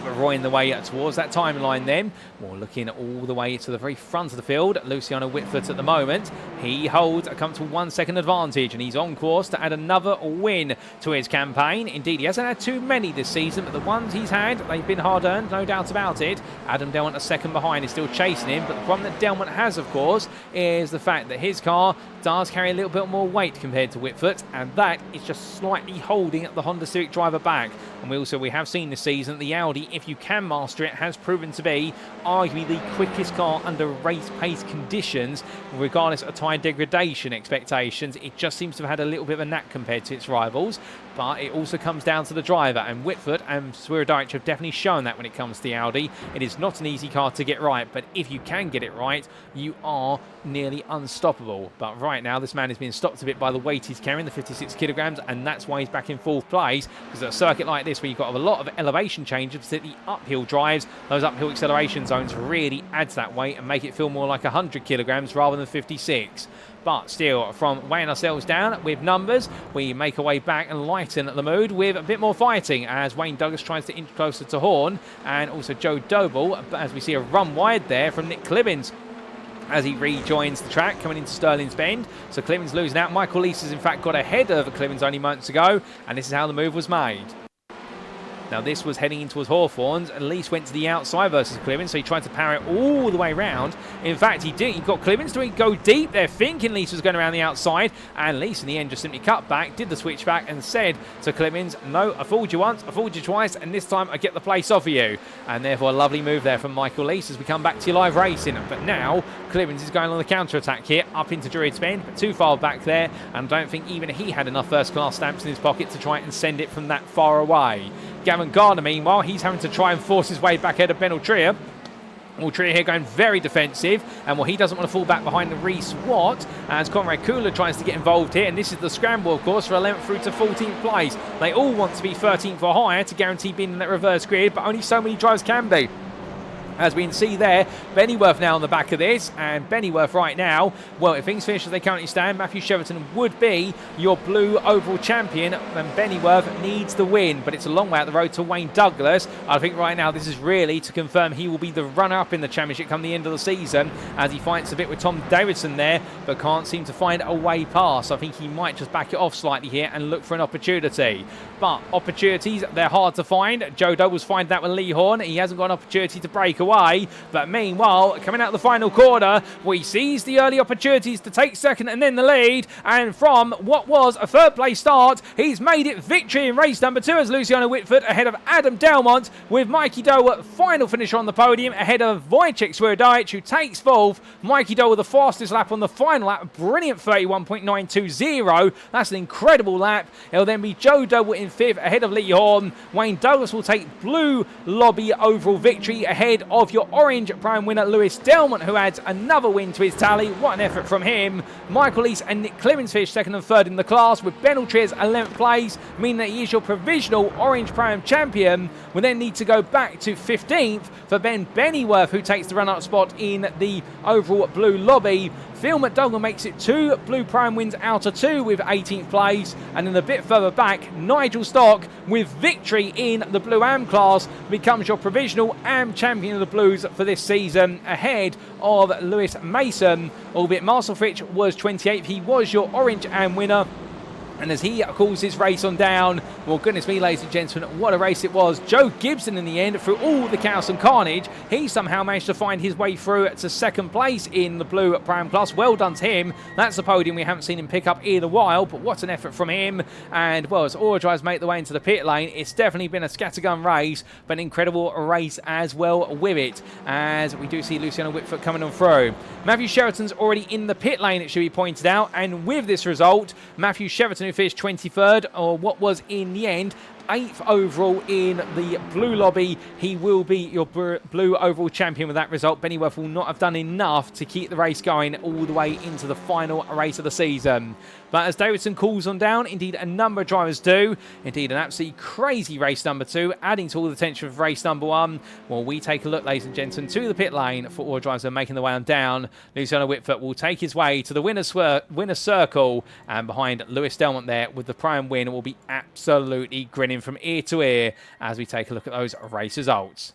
But roying the way towards that timeline then. We're looking all the way to the very front of the field. Luciano Witvoet at the moment. He holds a comfortable 1 second advantage, and he's on course to add another win to his campaign. Indeed, he hasn't had too many this season, but the ones he's had, they've been hard-earned, no doubt about it. Adam Delmont a second behind is still chasing him, but the problem that Delmont has, of course, is the fact that his car does carry a little bit more weight compared to Witvoet, and that is just slightly holding the Honda Civic driver back. And we have seen this season the Audi, if you can master it, has proven to be arguably the quickest car under race pace conditions, regardless of tyre degradation expectations. It just seems to have had a little bit of a knack compared to its rivals, but it also comes down to the driver, and Witvoet and Swierdijk have definitely shown that when it comes to the Audi. It is not an easy car to get right, but if you can get it right, you are nearly unstoppable. But right now, this man is being stopped a bit by the weight he's carrying, the 56 kilograms, and that's why he's back in 4th place, because at a circuit like this, where you've got a lot of elevation changes, particularly uphill drives, those uphill acceleration zones really adds that weight and make it feel more like 100 kilograms rather than 56. But still, from weighing ourselves down with numbers, we make our way back and lighten the mood with a bit more fighting as Wayne Douglas tries to inch closer to Horn, and also Joe Doble, as we see a run wide there from Nick Clibbins. as he rejoins the track, coming into Sterling's Bend. So Clemens losing out. Michael Leese has in fact got ahead of Clemens only moments ago, and this is how the move was made. Now this was heading in towards Hawthorns, and Leese went to the outside versus Clemens, so he tried to power it all the way round. In fact, he did. He got Clemens to go deep there, thinking Leese was going around the outside, and Leese in the end just simply cut back, did the switch back, and said to Clemens, no, I fooled you once, I fooled you twice, and this time I get the place off of you. And therefore a lovely move there from Michael Leese as we come back to your live racing. But now Clemens is going on the counter-attack here, up into Druid's Bend, but too far back there, and I don't think even he had enough first-class stamps in his pocket to try and send it from that far away. Gavin Gardner, meanwhile, he's having to try and force his way back ahead of Ben Altria. Altria here going very defensive, and he doesn't want to fall back behind the Reese Watt as Conrad Kula tries to get involved here, and this is the scramble, of course, for 11th through to 14th place. They all want to be 13th or higher to guarantee being in that reverse grid, but only so many drivers can be. As we can see there, Bennyworth now on the back of this, and Bennyworth right now, well, if things finish as they currently stand, Matthew Cheverton would be your blue overall champion, and Bennyworth needs the win, but it's a long way out the road to Wayne Douglas. I think right now this is really to confirm he will be the runner-up in the championship come the end of the season, as he fights a bit with Tom Davidson there, but can't seem to find a way past. I think he might just back it off slightly here and look for an opportunity. But opportunities, they're hard to find. Joe Doble's finding that with Lee Horn. He hasn't got an opportunity to break away, but meanwhile, coming out of the final quarter, we sees the early opportunities to take second and then the lead, and from what was a third place start, he's made it victory in race number 2 as Luciano Witvoet ahead of Adam Delmont, with Mikey Doble final finisher on the podium ahead of Wojciech Swierdajczyk, who takes 4th. Mikey Doble the fastest lap on the final lap, brilliant 31.920. That's an incredible lap. It'll then be Joe Doble in 5th ahead of Lee Horn. Wayne Douglas will take blue lobby overall victory ahead of your orange prime winner Lewis Delmont, who adds another win to his tally. What an effort from him. Michael Leese and Nick Clemens finished 2nd and 3rd in the class, with Ben Altria's 11th place, meaning that he is your provisional orange prime champion. We then need to go back to 15th for Ben Bennyworth, who takes the run-up spot in the overall blue lobby. Phil McDougall makes it 2 blue prime wins out of 2 with 18th place, and then a bit further back, Nigel Stock with victory in the blue AM class becomes your provisional AM champion of the blues for this season, ahead of Lewis Mason, albeit Marcel Fritsch was 28th. He was your orange AM winner. And as he calls his race on down, well, goodness me, ladies and gentlemen, what a race it was. Joe Gibson in the end, through all the chaos and carnage, he somehow managed to find his way through to 2nd place in the blue prime class. Well done to him. That's a podium we haven't seen him pick up in a while, but what an effort from him. And, well, as all drivers make their way into the pit lane, it's definitely been a scattergun race, but an incredible race as well with it, as we do see Luciano Witvoet coming on through. Matthew Cheverton's already in the pit lane, it should be pointed out, and with this result, Matthew Cheverton, who finished 23rd, or what was in the end 8th overall in the blue lobby, he will be your blue overall champion with that result. Bennyworth will not have done enough to keep the race going all the way into the final race of the season. But as Davidson calls on down, indeed a number of drivers do. Indeed an absolutely crazy race number 2, adding to all the tension of race number 1. Well, we take a look, ladies and gentlemen, to the pit lane for all drivers who are making their way on down. Luciano Witvoet will take his way to the winner's circle, and behind Lewis Delmont there with the prime win will be absolutely grinning from ear to ear as we take a look at those race results.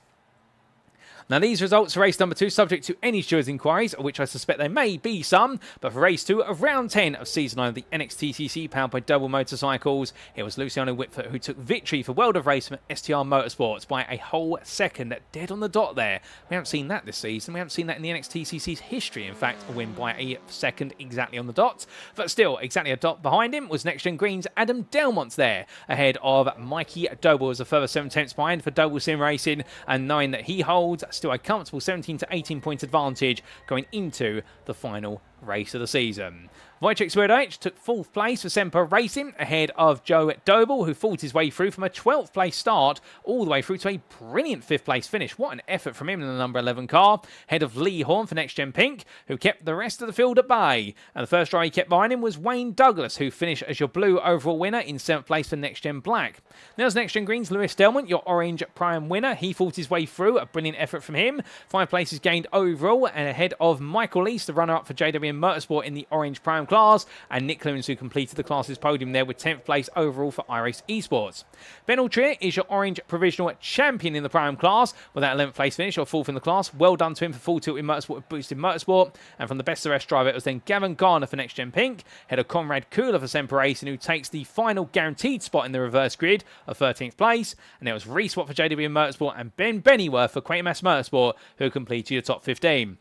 Now, these results for race number 2 subject to any stewards' inquiries, of which I suspect there may be some, but for race 2 of round 10 of season 9 of the NXTCC powered by Doble Motorcycles, it was Luciano Witvoet who took victory for World of Racing STR Motorsports by a whole second, dead on the dot there. We haven't seen that this season. We haven't seen that in the NXTCC's history, in fact, a win by a second exactly on the dot. But still, exactly a dot behind him was NextGen Green's Adam Delmont there, ahead of Mikey Doble as a further 7 tenths behind for Doble Sim Racing, and knowing that he holds still a comfortable 17 to 18 point advantage going into the final race of the season. Wojciech Swierdajczyk took 4th place for Semper Racing ahead of Joe Doble, who fought his way through from a 12th place start all the way through to a brilliant 5th place finish. What an effort from him in the number 11 car. Ahead of Lee Horn for NextGen Pink, who kept the rest of the field at bay. And the first driver he kept behind him was Wayne Douglas, who finished as your blue overall winner in 7th place for NextGen Black. There's NextGen Green's Lewis Delmont, your orange prime winner. He fought his way through, a brilliant effort from him. 5 places gained overall, and ahead of Michael Leese, the runner-up for JW Motorsport in the orange Prime class, and Nick Clemens, who completed the class's podium there with 10th place overall for iRace Esports. Ben Altrier is your orange provisional champion in the Prime class with that 11th place finish or 4th in the class. Well done to him for Full Tilt in Motorsport with Boosted Motorsport. And from the best of the rest driver, it was then Gavin Garner for NXTGEN Pink, head of Conrad Kula for Semper Racing, who takes the final guaranteed spot in the reverse grid of 13th place. And there was Reese Watt for JW Motorsport and Ben Bennyworth for Quatermass Motorsport, who completed your top 15.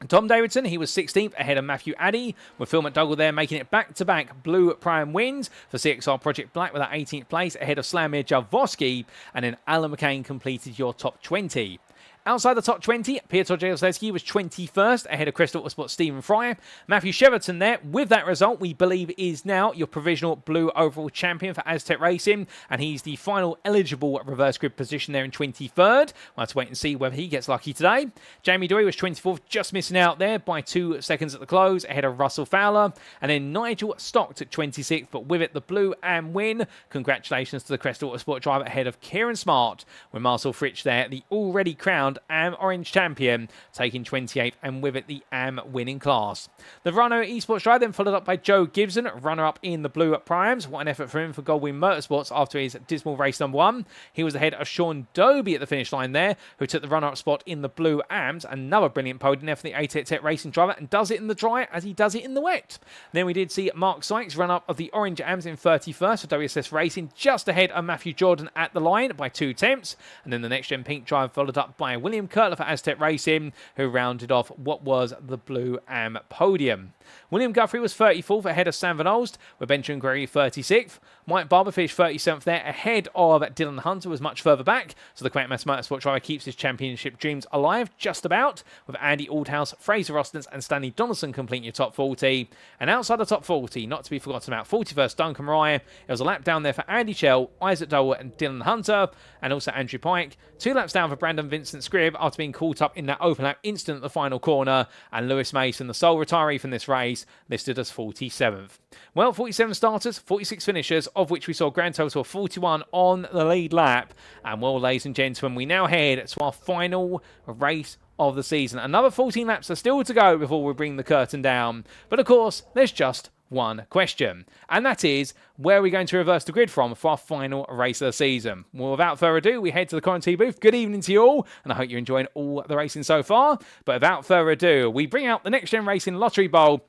Tom Davidson, he was 16th ahead of Matthew Addy, with Phil McDougall there making it back-to-back Blue Prime wins for CXR Project Black with that 18th place ahead of Slamir Jaworski, and then Alan McCain completed your top 20. Outside the top 20, Piotr Jaroslewski was 21st ahead of Crystal Autosport Stephen Fry. Matthew Cheverton there, with that result, we believe is now your provisional blue overall champion for Aztec Racing, and he's the final eligible reverse grid position there in 23rd. We'll have to wait and see whether he gets lucky today. Jamie Dewey was 24th, just missing out there by 2 seconds at the close ahead of Russell Fowler, and then Nigel Stocked at 26th, but with it the blue AM win. Congratulations to the Crystal Autosport driver ahead of Kieran Smart, with Marcel Fritsch there, the already crowned AM Orange champion, taking 28th, and with it the AM winning class. The Rhino Esports drive then followed up by Joe Gibson, runner-up in the Blue Primes. What an effort for him for Goldwing Motorsports after his dismal race number 1. He was ahead of Sean Doby at the finish line there, who took the runner-up spot in the Blue AMs. Another brilliant podium there for the ATEC Racing driver, and does it in the dry as he does it in the wet. Then we did see Mark Sykes run up of the Orange AMs in 31st for WSS Racing, just ahead of Matthew Jordan at the line by 2 tenths. And then the NXTGEN Pink drive followed up by William Kurtler for Aztec Racing, who rounded off what was the Blue AM podium. William Guthrie was 34th ahead of Sam Van Olst, with Benjamin Gregory 36th. Mike Barber finished 37th there ahead of Dylan Hunter, was much further back, so the Quatermass Motorsport driver keeps his championship dreams alive just about, with Andy Aldhouse, Fraser Rostens and Stanley Donaldson completing your top 40. And outside the top 40, not to be forgotten about 41st Duncan Mariah, it was a lap down there for Andy Schell, Isaac Dole and Dylan Hunter, and also Andrew Pike. 2 laps down for Brandon Vincent Scribb after being caught up in that open lap incident at the final corner, and Lewis Mason, the sole retiree from this race, listed as 47th. Well, 47 starters, 46 finishers, of which we saw a grand total of 41 on the lead lap. And well, ladies and gentlemen, we now head to our final race of the season. Another 14 laps are still to go before we bring the curtain down. But of course, there's just one question, and that is, where are we going to reverse the grid from for our final race of the season? Well, without further ado, we head to the commentary booth. Good evening to you all, and I hope you're enjoying all the racing so far. But without further ado, we bring out the NXTGEN Racing Lottery Bowl.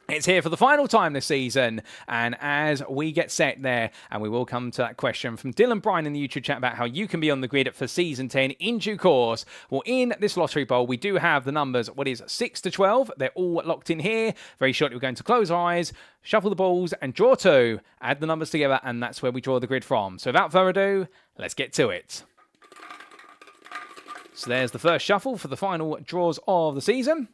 It's here for the final time this season, and as we get set there, and we will come to that question from Dylan Bryan in the YouTube chat about how you can be on the grid for Season 10 in due course. Well, in this Lottery Bowl, we do have the numbers, what is 6 to 12. They're all locked in here. Very shortly, we're going to close our eyes, shuffle the balls, and draw 2, add the numbers together, and that's where we draw the grid from. So without further ado, let's get to it. So there's the first shuffle for the final draws of the season.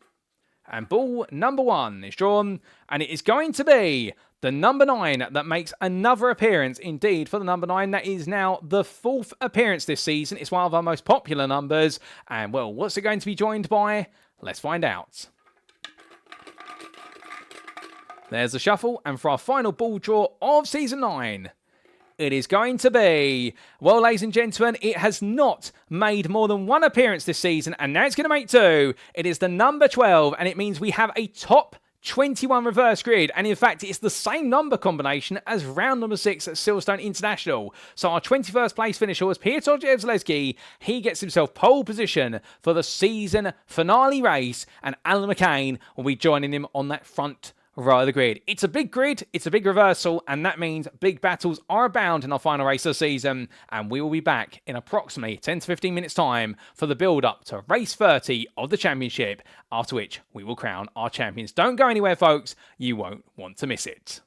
And ball number 1 is drawn, and it is going to be the number 9 that makes another appearance. Indeed, for the number 9, that is now the 4th appearance this season. It's one of our most popular numbers. And, well, what's it going to be joined by? Let's find out. There's the shuffle, and for our final ball draw of Season 9... it is going to be, well, ladies and gentlemen, it has not made more than 1 appearance this season, and now it's going to make 2. It is the number 12, and it means we have a top 21 reverse grid, and in fact, it's the same number combination as round number 6 at Silverstone International. So our 21st place finisher was Piotr Jaroslewski. He gets himself pole position for the season finale race, and Alan McCain will be joining him on that front row of the grid. It's a big grid, it's a big reversal, and that means big battles are abound in our final race of the season, and we will be back in approximately 10 to 15 minutes time for the build-up to race 30 of the championship, after which we will crown our champions. Don't go anywhere, folks, you won't want to miss it.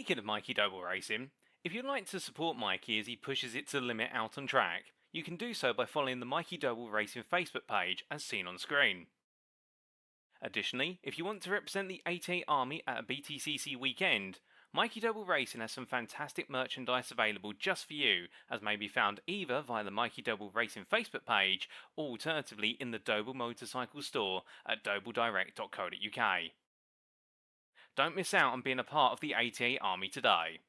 Speaking of Mikey Doble Racing, if you'd like to support Mikey as he pushes it to the limit out on track, you can do so by following the Mikey Doble Racing Facebook page as seen on screen. Additionally, if you want to represent the 88 Army at a BTCC weekend, Mikey Doble Racing has some fantastic merchandise available just for you, as may be found either via the Mikey Doble Racing Facebook page or alternatively in the Doble Motorcycles store at dobledirect.co.uk. Don't miss out on being a part of the 88 Army today.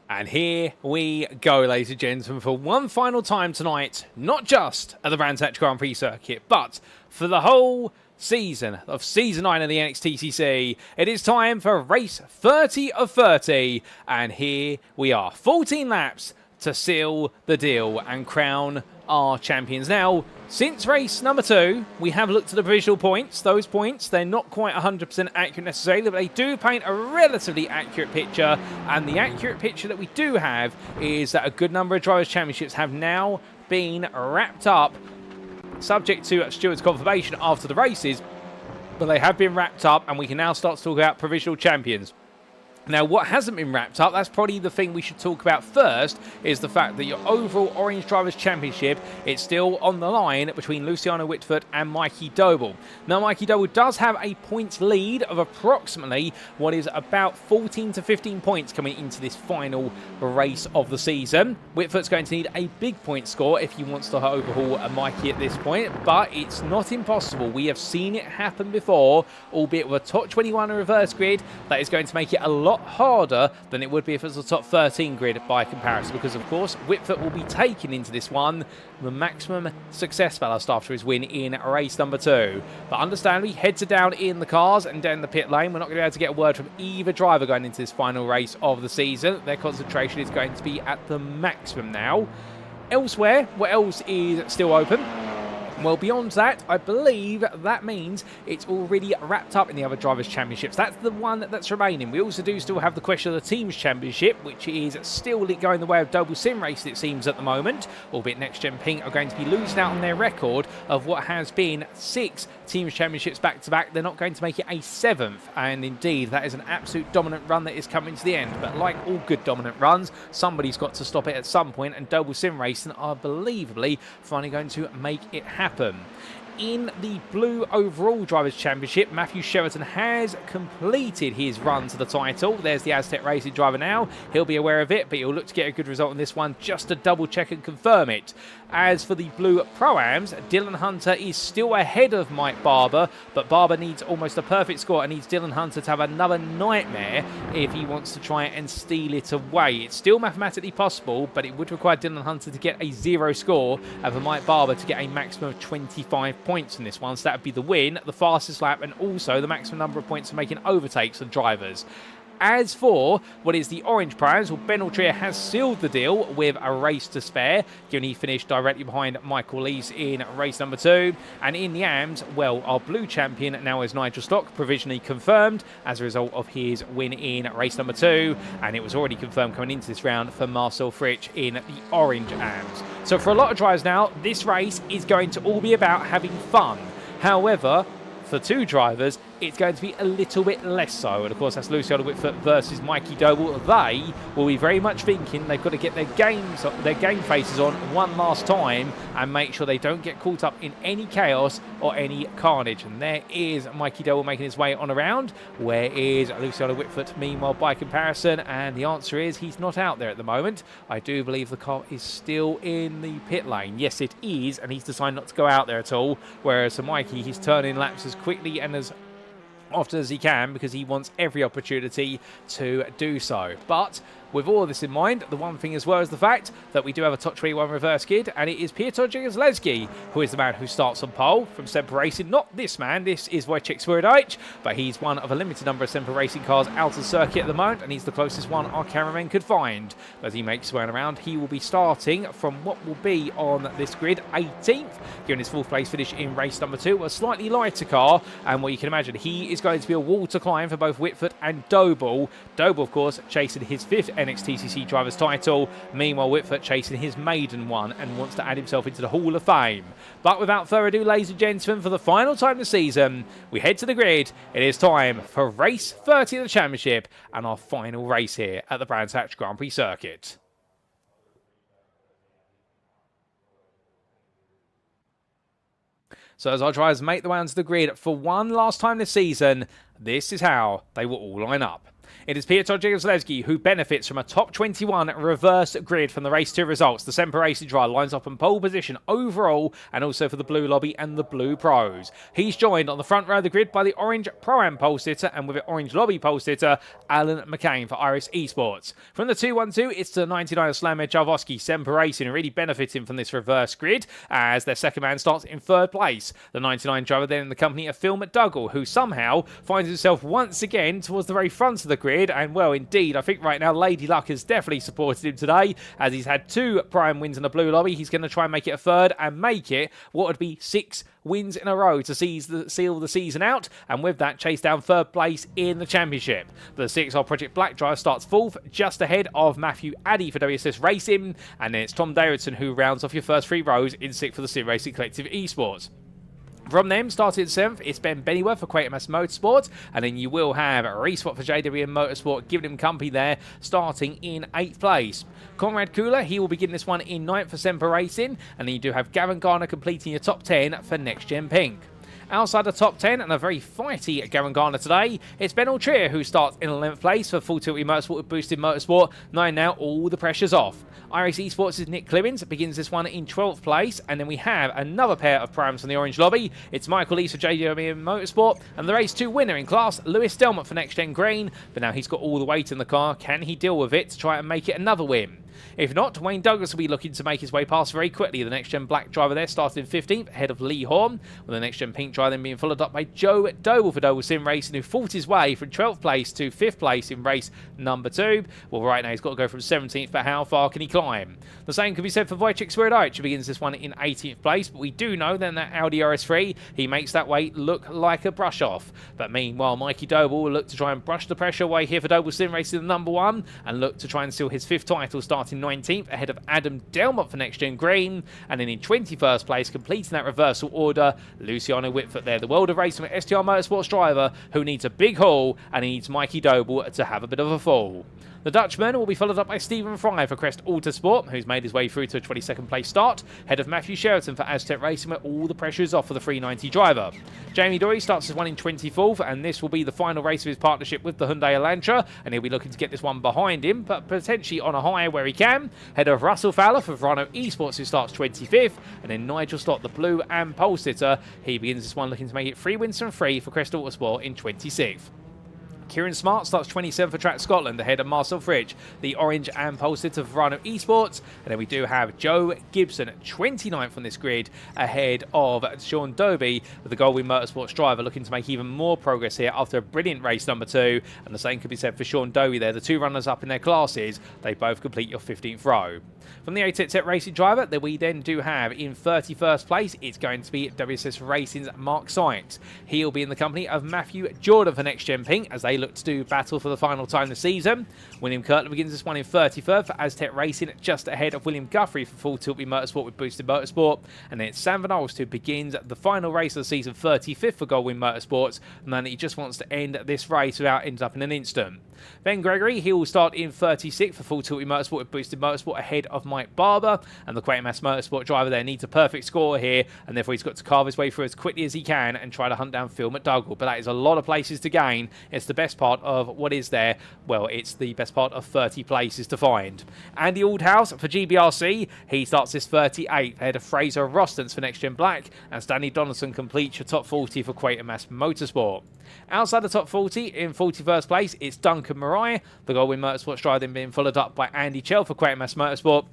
And here we go, ladies and gentlemen, for one final time tonight, not just at the Brands Hatch Grand Prix circuit, but for the whole season of Season 9 of the NXTCC. It is time for race 30 of 30, and here we are, 14 laps to seal the deal and crown our champions. Now, since race number 2, we have looked at the provisional points. Those points, they're not quite 100% accurate necessarily, but they do paint a relatively accurate picture, and the accurate picture that we do have is that a good number of Drivers' Championships have now been wrapped up, subject to Stewart's confirmation after the races, but they have been wrapped up, and we can now start to talk about provisional champions. Now, what hasn't been wrapped up, that's probably the thing we should talk about first, is the fact that your overall Orange Drivers' Championship, it's still on the line between Luciano Witvoet and Mikey Doble. Now, Mikey Doble does have a points lead of approximately what is about 14 to 15 points coming into this final race of the season. Witvoet's going to need a big point score if he wants to overhaul a Mikey at this point, but it's not impossible. We have seen it happen before, albeit with a top 21 reverse grid. That is going to make it a lot harder than it would be if it was a top 13 grid by comparison, because of course Witvoet will be taking into this one the maximum success ballast after his win in race number 2. But understandably, heads are down in the cars and down the pit lane. We're not going to be able to get a word from either driver going into this final race of the season. Their concentration is going to be at the maximum now. Elsewhere, what else is still open? Well, beyond that, I believe that means it's already wrapped up in the other Drivers' Championships. That's the one that's remaining. We also do still have the question of the Teams' Championship, which is still going the way of Doble Sim Racing, it seems, at the moment. Albeit NXTGEN Pink are going to be losing out on their record of what has been 6 Teams' Championships back-to-back. They're not going to make it a 7th. And indeed, that is an absolute dominant run that is coming to the end. But like all good dominant runs, somebody's got to stop it at some point, and Doble Sim Racing are believably finally going to make it happen. In the blue overall Drivers' Championship, Matthew Cheverton has completed his run to the title. There's the Aztec Racing driver now. He'll be aware of it, but he'll look to get a good result in this one just to double check and confirm it. As for the blue Pro-Ams, Dylan Hunter is still ahead of Mike Barber, but Barber needs almost a perfect score and needs Dylan Hunter to have another nightmare if he wants to try and steal it away. It's still mathematically possible, but it would require Dylan Hunter to get a 0 score and for Mike Barber to get a maximum of 25 points in this one. So that would be the win, the fastest lap, and also the maximum number of points for making overtakes of drivers. As for what is the Orange Prize, well, Ben Altrier has sealed the deal with a race to spare, given he finished directly behind Michael Lees in race number 2. And in the AMS, well, our blue champion now is Nigel Stock, provisionally confirmed as a result of his win in race number 2. And it was already confirmed coming into this round for Marcel Fritsch in the Orange AMS. So for a lot of drivers now, this race is going to all be about having fun. However, for 2 drivers, it's going to be a little bit less so. And of course, that's Luciano Witvoet versus Mikey Doble. They will be very much thinking they've got to get their game faces on one last time and make sure they don't get caught up in any chaos or any carnage. And there is Mikey Doble making his way on around. Where is Luciano Witvoet, meanwhile, by comparison? And the answer is he's not out there at the moment. I do believe the car is still in the pit lane. Yes, it is, and he's decided not to go out there at all. Whereas for Mikey, he's turning laps as quickly and as often as he can because he wants every opportunity to do so. But with all of this in mind, the one thing as well is the fact that we do have a top 21 reverse kid, and it is Piotr Jegozleski who is the man who starts on pole from Semper Racing. Not this man, this is Wojciech Swierdajc, but he's one of a limited number of Semper Racing cars out of the circuit at the moment, and he's the closest one our cameraman could find. As he makes his way around, he will be starting from what will be on this grid 18th, given his 4th place finish in race number 2, a slightly lighter car, and what you can imagine, he is going to be a wall to climb for both Witvoet and Doble. Doble, of course, chasing his 5th NXTCC driver's title. Meanwhile, Witvoet chasing his maiden one and wants to add himself into the Hall of Fame. But without further ado, ladies and gentlemen, for the final time this season, we head to the grid. It is time for race 30 of the championship and our final race here at the Brands Hatch Grand Prix circuit. So as our drivers make the way onto the grid for one last time this season, this is how they will all line up. It is Piotr Jegoslavsky who benefits from a top 21 reverse grid from the race 2 results. The Semper Racing driver lines up in pole position overall and also for the blue lobby and the blue pros. He's joined on the front row of the grid by the orange Pro-Am pole sitter and with the orange lobby pole sitter, Alan McCain for Iris Esports. From the 212, it's the 99 Slamir Jarvosky Semper Racing really benefiting from this reverse grid as their second man starts in 3rd place. The 99 driver then in the company of Phil McDougall, who somehow finds himself once again towards the very front of the grid, and well indeed, I think right now Lady Luck has definitely supported him today as he's had 2 prime wins in the blue lobby. He's going to try and make it a 3rd and make it what would be 6 wins in a row to seal the season out, and with that chase down 3rd place in the championship. The 6R Project Black driver starts 4th, just ahead of Matthew Addy for WSS Racing, and then it's Tom Davidson who rounds off your first 3 rows in 6th for the Sim Racing Collective Esports. From them, starting 7th, it's Ben Bennyworth for Quatermass Motorsport, and then you will have Reswap for JWM Motorsport, giving him company there, starting in 8th place. Conrad Kula, he will begin this one in 9th for Semper Racing, and then you do have Gavin Garner completing your top 10 for NXTGEN Pink. Outside the top 10, and a very fighty Gavin Garner today, it's Ben Altrier who starts in 11th place for Full Tilt Motorsport with Boosted Motorsport, knowing now all the pressure's off. iRacing Esports' Nick Clemens begins this one in 12th place, and then we have another pair of prams from the orange lobby. It's Michael Lees for JWM Motorsport, and the race 2 winner in class, Lewis Delmont for NextGen Green, but now he's got all the weight in the car. Can he deal with it to try and make it another win? If not, Wayne Douglas will be looking to make his way past very quickly. The NextGen Black driver there started 15th, ahead of Lee Horn, with the NextGen Pink driver then being followed up by Joe Doble for Doble Sim Racing, who fought his way from 12th place to 5th place in race number 2. Well, right now he's got to go from 17th, but how far can he climb? The same can be said for Wojciech Swierdowicz, who begins this one in 18th place, but we do know then that Audi RS3, he makes that weight look like a brush off. But meanwhile, Mikey Doble will look to try and brush the pressure away here for Doble Sim Racing, the number 1, and look to try and seal his 5th title, starting 19th, ahead of Adam Delmont for NextGen Green, and then in 21st place, completing that reversal order, Luciano Witvoet there, the World of Racing with STR Motorsports driver, who needs a big haul, and he needs Mikey Doble to have a bit of a fall. The Dutchman will be followed up by Stephen Fry for Crest Autosport, who's made his way through to a 22nd place start, ahead of Matthew Cheverton for Aztec Racing, where all the pressure is off for the 390 driver. Jamie Dory starts this one in 24th, and this will be the final race of his partnership with the Hyundai Elantra, and he'll be looking to get this one behind him, but potentially on a high where he can, ahead of Russell Fowler for Verano Esports, who starts 25th, and then Nigel Stott, the blue and pole sitter, he begins this one looking to make it 3 wins from 3 for Crest Autosport in 26th. Kieran Smart starts 27th for Track Scotland, ahead of Marcel Fridge, the orange and pole sitter of Verano Esports. And then we do have Joe Gibson, 29th on this grid, ahead of Sean Doby, with the Goldwyn Motorsports driver, looking to make even more progress here after a brilliant race number 2. And the same could be said for Sean Doby there. The 2 runners up in their classes, they both complete your 15th row. From the ATEC Racing driver, that we then do have in 31st place, it's going to be WSS Racing's Mark Sykes. He'll be in the company of Matthew Jordan for NextGen Pink as they look to do battle for the final time this season. William Kirtland begins this one in 33rd for Aztec Racing, just ahead of William Guthrie for Full Tilt Motorsport with Boosted Motorsport. And then it's Sam Van Olst who begins the final race of the season, 35th for Goldwyn Motorsports, and then he just wants to end this race without ending up in an instant. Ben Gregory, he will start in 36th for Full Tilt Motorsport with Boosted Motorsport, ahead of Mike Barber, and the Quatermass Motorsport driver there needs a perfect score here, and therefore he's got to carve his way through as quickly as he can and try to hunt down Phil McDougall. But that is a lot of places to gain. It's the best part of what is there. Well, it's the best part of 30 places to find. Andy Aldhouse for GBRC, he starts this 38th, ahead of Fraser Rostons for NextGen Black, and Stanley Donaldson completes your top 40 for Quatermass Motorsport. Outside the top 40, in 41st place, it's Duncan Mariah, the Goldwyn Motorsports driver, then being followed up by Andy Chell for Quatermass Motorsport.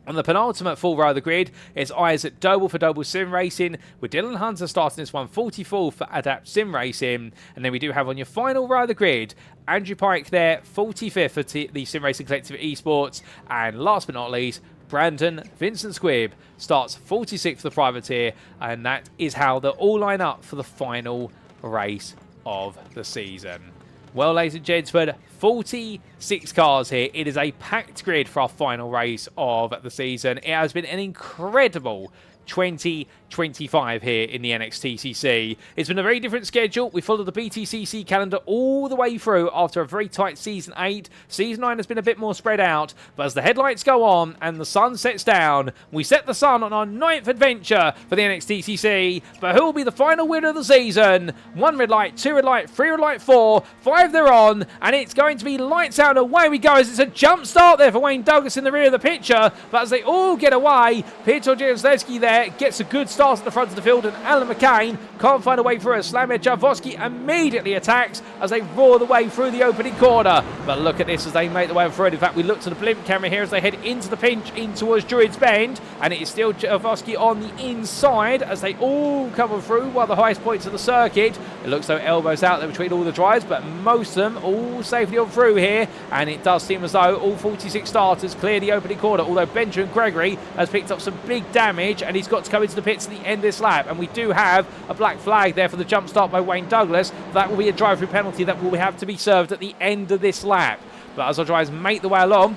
On the penultimate full row of the grid, it's Isaac Doble for Doble Sim Racing, with Dylan Hunter starting this one 44th for Adapt Sim Racing. And then we do have on your final row of the grid, Andrew Pike there, 45th for the Sim Racing Collective Esports. And last but not least, Brandon Vincent Squibb starts 46th for the Privateer. And that is how they'll all line up for the final race of the season. Well, ladies and gentlemen, 46 cars here. It is a packed grid for our final race of the season. It has been an incredible 2023 25 here in the NXTCC. It's been a very different schedule. We followed the BTCC calendar all the way through after a very tight Season 8. Season 9 has been a bit more spread out, but as the headlights go on and the sun sets down, we set the sun on our 9th adventure for the NXTCC. But who will be the final winner of the season? 1 red light, 2 red light, 3 red light, 4, 5 they're on, and it's going to be lights out and away we go as it's a jump start there for Wayne Douglas in the rear of the picture. But as they all get away, Piotr Jaroslewski there gets a good start at the front of the field, and Alan McCain can't find a way through. Slamir Javosky immediately attacks as they roar the way through the opening corner. But look at this as they make the way through. In fact, we look to the blimp camera here as they head into the pinch in towards Druids Bend, and it is still Javosky on the inside as they all come through one of the highest points of the circuit. It looks though elbows out there between all the drivers, but most of them all safely on through here, and it does seem as though all 46 starters clear the opening corner, although Benjamin Gregory has picked up some big damage and he's got to come into the pits at the end of this lap, and we do have a black flag there for the jump start by Wayne Douglas. That will be a drive-through penalty that will have to be served at the end of this lap. But as our drivers make the way along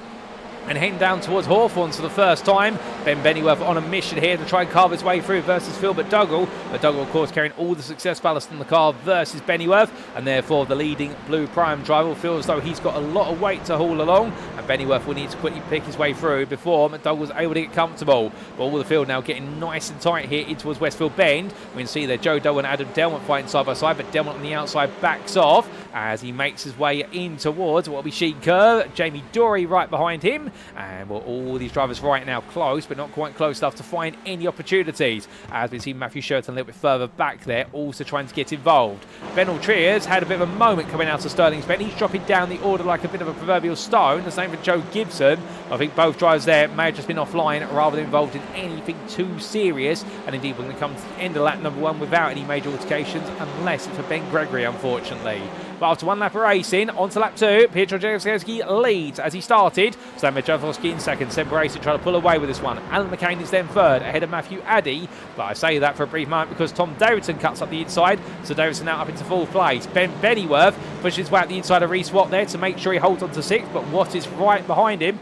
and heading down towards Hawthorns for the first time, Ben Bennyworth on a mission here to try and carve his way through versus Philbert Dougal. But Dougal, of course, carrying all the success ballast in the car versus Bennyworth, and therefore the leading Blue Prime driver feels as though he's got a lot of weight to haul along, and Bennyworth will need to quickly pick his way through before McDougall was able to get comfortable. But all the field now getting nice and tight here in towards Westfield Bend. We can see there Joe Doe and Adam Delmont fighting side by side, but Delmont on the outside backs off as he makes his way in towards what will be Sheen Kerr. Jamie Dory right behind him, and we'll all these drivers right now close, but not quite close enough to find any opportunities. As we see Matthew Cheverton a little bit further back there, also trying to get involved. Ben Altriers had a bit of a moment coming out of Sterling's Bend. He's dropping down the order like a bit of a proverbial stone. The same for Joe Gibson. I think both drivers there may have just been offline rather than involved in anything too serious. And indeed, we're going to come to the end of lap number 1 without any major altercations, unless it's for Ben Gregory, unfortunately. But after 1 lap of racing, on to lap 2, Piotr Jaroslewski leads as he started. Slamir Javosky in second, Semper Racing trying to pull away with this one. Alan McCain is then third, ahead of Matthew Addy. But I say that for a brief moment because Tom Davidson cuts up the inside, so Davidson now up into 4th place. Ben Bennyworth pushes his way out the inside of Reese Watt there to make sure he holds on to 6th, but Watt is right behind him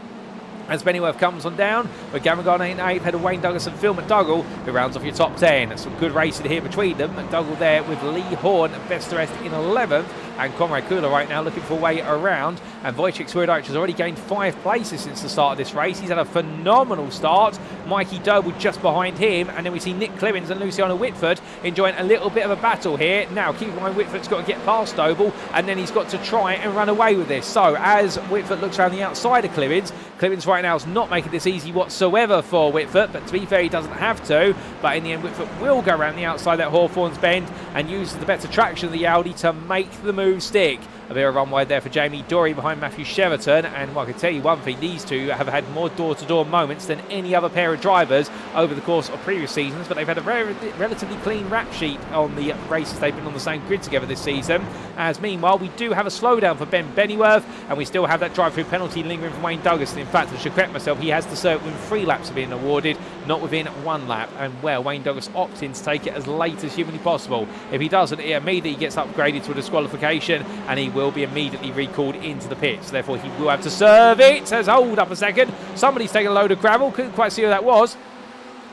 as Bennyworth comes on down, with Gavin Garner in 8th, head of Wayne Douglas and Phil McDougall, who rounds off your top 10. Some good racing here between them. McDougall there with Lee Horn and Best Rest in 11th, and Conrad Kula right now looking for a way around. And Wojciech Swierdijk has already gained 5 places since the start of this race. He's had a phenomenal start. Mikey Doble just behind him, and then we see Nick Clemens and Luciano Witvoet enjoying a little bit of a battle here. Now, keep in mind, Whitford's got to get past Doble, and then he's got to try and run away with this. So, as Whitford looks around the outside of Clemens right now is not making this easy whatsoever for Whitford, but to be fair, he doesn't have to. But in the end, Whitford will go around the outside at Hawthorns Bend and use the better traction of the Audi to make the move stick. A bit of run wide there for Jamie Dory behind Matthew Cheverton, and well, I can tell you one thing, these two have had more door-to-door moments than any other pair of drivers over the course of previous seasons, but they've had a very relatively clean rap sheet on the races they've been on the same grid together this season. As meanwhile, we do have a slowdown for Ben Bennyworth, and we still have that drive-through penalty lingering from Wayne Douglas. And in fact, I should correct myself, he has to serve when 3 laps have been awarded, not within 1 lap. And well, Wayne Douglas opts in to take it as late as humanly possible. If he doesn't, he immediately gets upgraded to a disqualification, and he will be immediately recalled into the pits. Therefore, he will have to serve it. Says, hold up a second. Somebody's taken a load of gravel. Couldn't quite see who that was.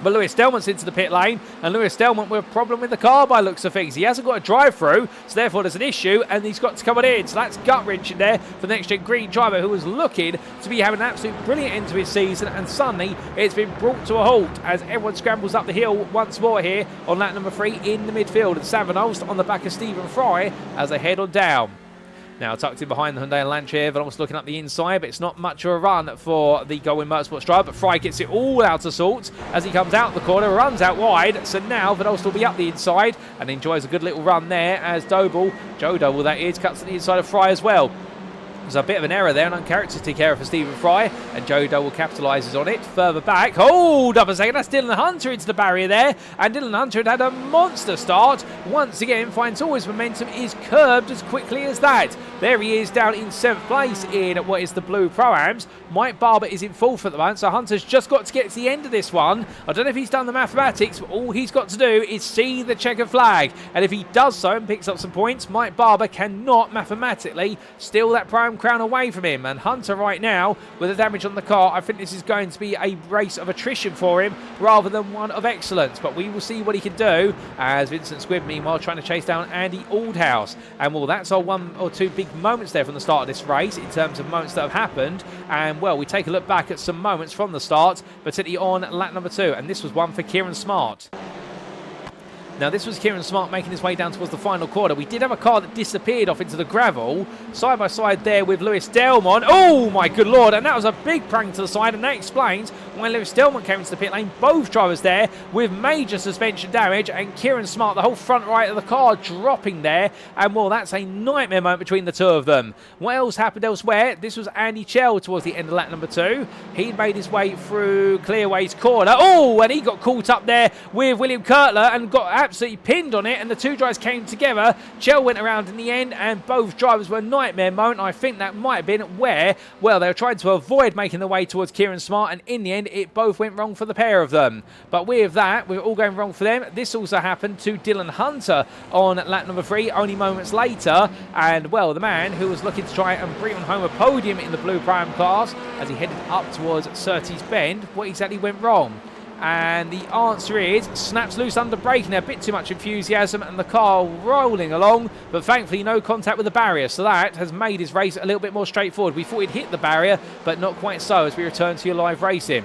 But Lewis Delmont's into the pit lane, and Lewis Delmont with a problem with the car by looks of things. He hasn't got a drive-through, so therefore there's an issue, and he's got to come on in. So that's gut-wrenching there for the NXTGEN Green driver, who was looking to be having an absolute brilliant end to his season, and suddenly it's been brought to a halt as everyone scrambles up the hill once more here on lap number 3 in the midfield. And Sam Van Olst on the back of Stephen Fry as they head on down. Now tucked in behind the Hyundai Lancia, Van Olst looking up the inside, but it's not much of a run for the Goldwyn Motorsports driver. But Fry gets it all out of sorts as he comes out the corner, runs out wide. So now Van Olst will be up the inside and enjoys a good little run there as Doble, Joe Doble that is, cuts to the inside of Fry as well. There's a bit of an error there, an uncharacteristic error for Stephen Fry, and Joe Doble capitalises on it. Further back, hold up a second, that's Dylan Hunter into the barrier there, and Dylan Hunter had a monster start. Once again, finds all his momentum is curbed as quickly as that. There he is down in 7th place in what is the Blue Pro-Ams. Mike Barber is in 4th at the moment, so Hunter's just got to get to the end of this one. I don't know if he's done the mathematics, but all he's got to do is see the checkered flag, and if he does so and picks up some points, Mike Barber cannot mathematically steal that prime one crown away from him. And Hunter right now, with the damage on the car, I think this is going to be a race of attrition for him rather than one of excellence. But we will see what he can do, as Vincent Squibb, meanwhile, trying to chase down Andy Aldhouse. And well, that's our 1 or 2 big moments there from the start of this race in terms of moments that have happened. And well, we take a look back at some moments from the start, particularly on lap number 2. And this was one for Kieran Smart. Now, this was Kieran Smart making his way down towards the final quarter. We did have a car that disappeared off into the gravel, side by side there with Lewis Delmont. Oh, my good lord. And that was a big prank to the side, and that explains why Lewis Delmont came into the pit lane. Both drivers there with major suspension damage, and Kieran Smart, the whole front right of the car, dropping there. And, well, that's a nightmare moment between the two of them. What else happened elsewhere? This was Andy Chell towards the end of lap number 2. He made his way through Clearway's corner. Oh, and he got caught up there with William Kurtler and got absolutely pinned on it, and the two drivers came together. Chell went around in the end, and both drivers were a nightmare moment. I think that might have been where, well, they were trying to avoid making their way towards Kieran Smart, and in the end it both went wrong for the pair of them. But with that, with it all going wrong for them, this also happened to Dylan Hunter on lap number 3 only moments later. And well, the man who was looking to try and bring on home a podium in the Blue Prime class as he headed up towards Surtees Bend, what exactly went wrong? And the answer is snaps loose under braking. A bit too much enthusiasm and the car rolling along, but thankfully no contact with the barrier, so that has made his race a little bit more straightforward. We thought he'd hit the barrier, but not quite so, as we return to your live racing.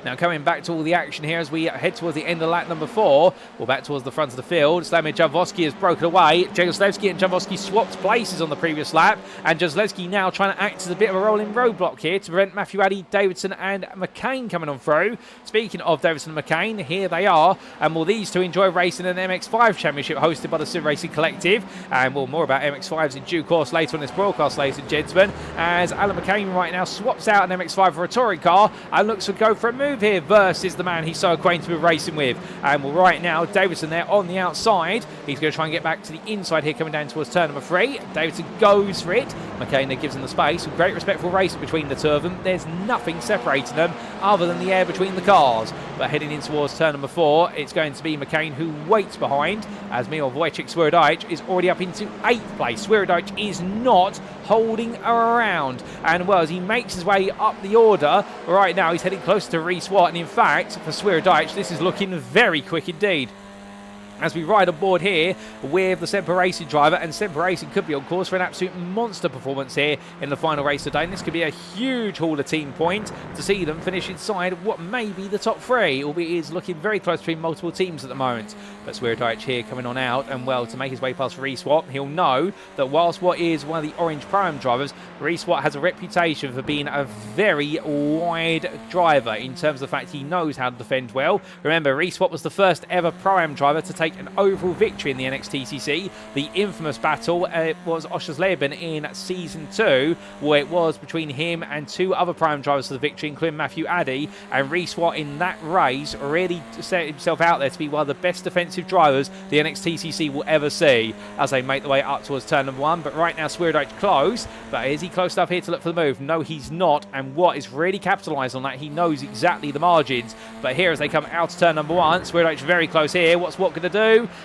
Now, coming back to all the action here as we head towards the end of lap number 4. We're back towards the front of the field. Slamir Javosky has broken away. Jagoslewski and Javosky swapped places on the previous lap. And Jagoslewski now trying to act as a bit of a rolling roadblock here to prevent Matthew Addy, Davidson and McCain coming on through. Speaking of Davidson and McCain, here they are. And will these two enjoy racing in an MX5 championship hosted by the Sim Racing Collective. And we'll more about MX5s in due course later on this broadcast, ladies and gentlemen. As Alan McCain right now swaps out an MX5 for a touring car and looks to go for a move here versus the man he's so acquainted with racing with. And well, right now Davidson there on the outside. He's going to try and get back to the inside here, coming down towards turn number 3. Davidson goes for it. McCain gives him the space. Great respectful racing between the two of them. There's nothing separating them other than the air between the cars. But heading in towards turn number 4, it's going to be McCain who waits behind, as Milo Wojciech Swierdijk is already up into 8th place. Swierdijk is not holding around. And well, as he makes his way up the order, right now he's heading close to Reece Watt. And in fact, for Swierdijk, this is looking very quick indeed. As we ride on board here with the Semper Racing driver, and Semper Racing could be on course for an absolute monster performance here in the final race today, and this could be a huge haul of team point to see them finish inside what may be the top 3, albeit it is looking very close between multiple teams at the moment. But Swierdijk here coming on out, and well, to make his way past Reece Watt, he'll know that whilst Watt is one of the Orange Pro-Am drivers, Reece Watt has a reputation for being a very wide driver in terms of the fact he knows how to defend well. Remember, Reece Watt was the first ever Pro-Am driver to take an overall victory in the NXTCC. The infamous battle was Oschersleben in Season 2, where it was between him and 2 other Pro-Am drivers for the victory, including Matthew Addy. And Reece Watt in that race really set himself out there to be one of the best defensive drivers the NXTCC will ever see, as they make their way up towards turn number 1. But right now Swierdijk close. But is he close enough here to look for the move? No, he's not. And Watt is really capitalised on that. He knows exactly the margins. But here as they come out to turn number 1, Swierdijk's very close here. What's Watt going to do?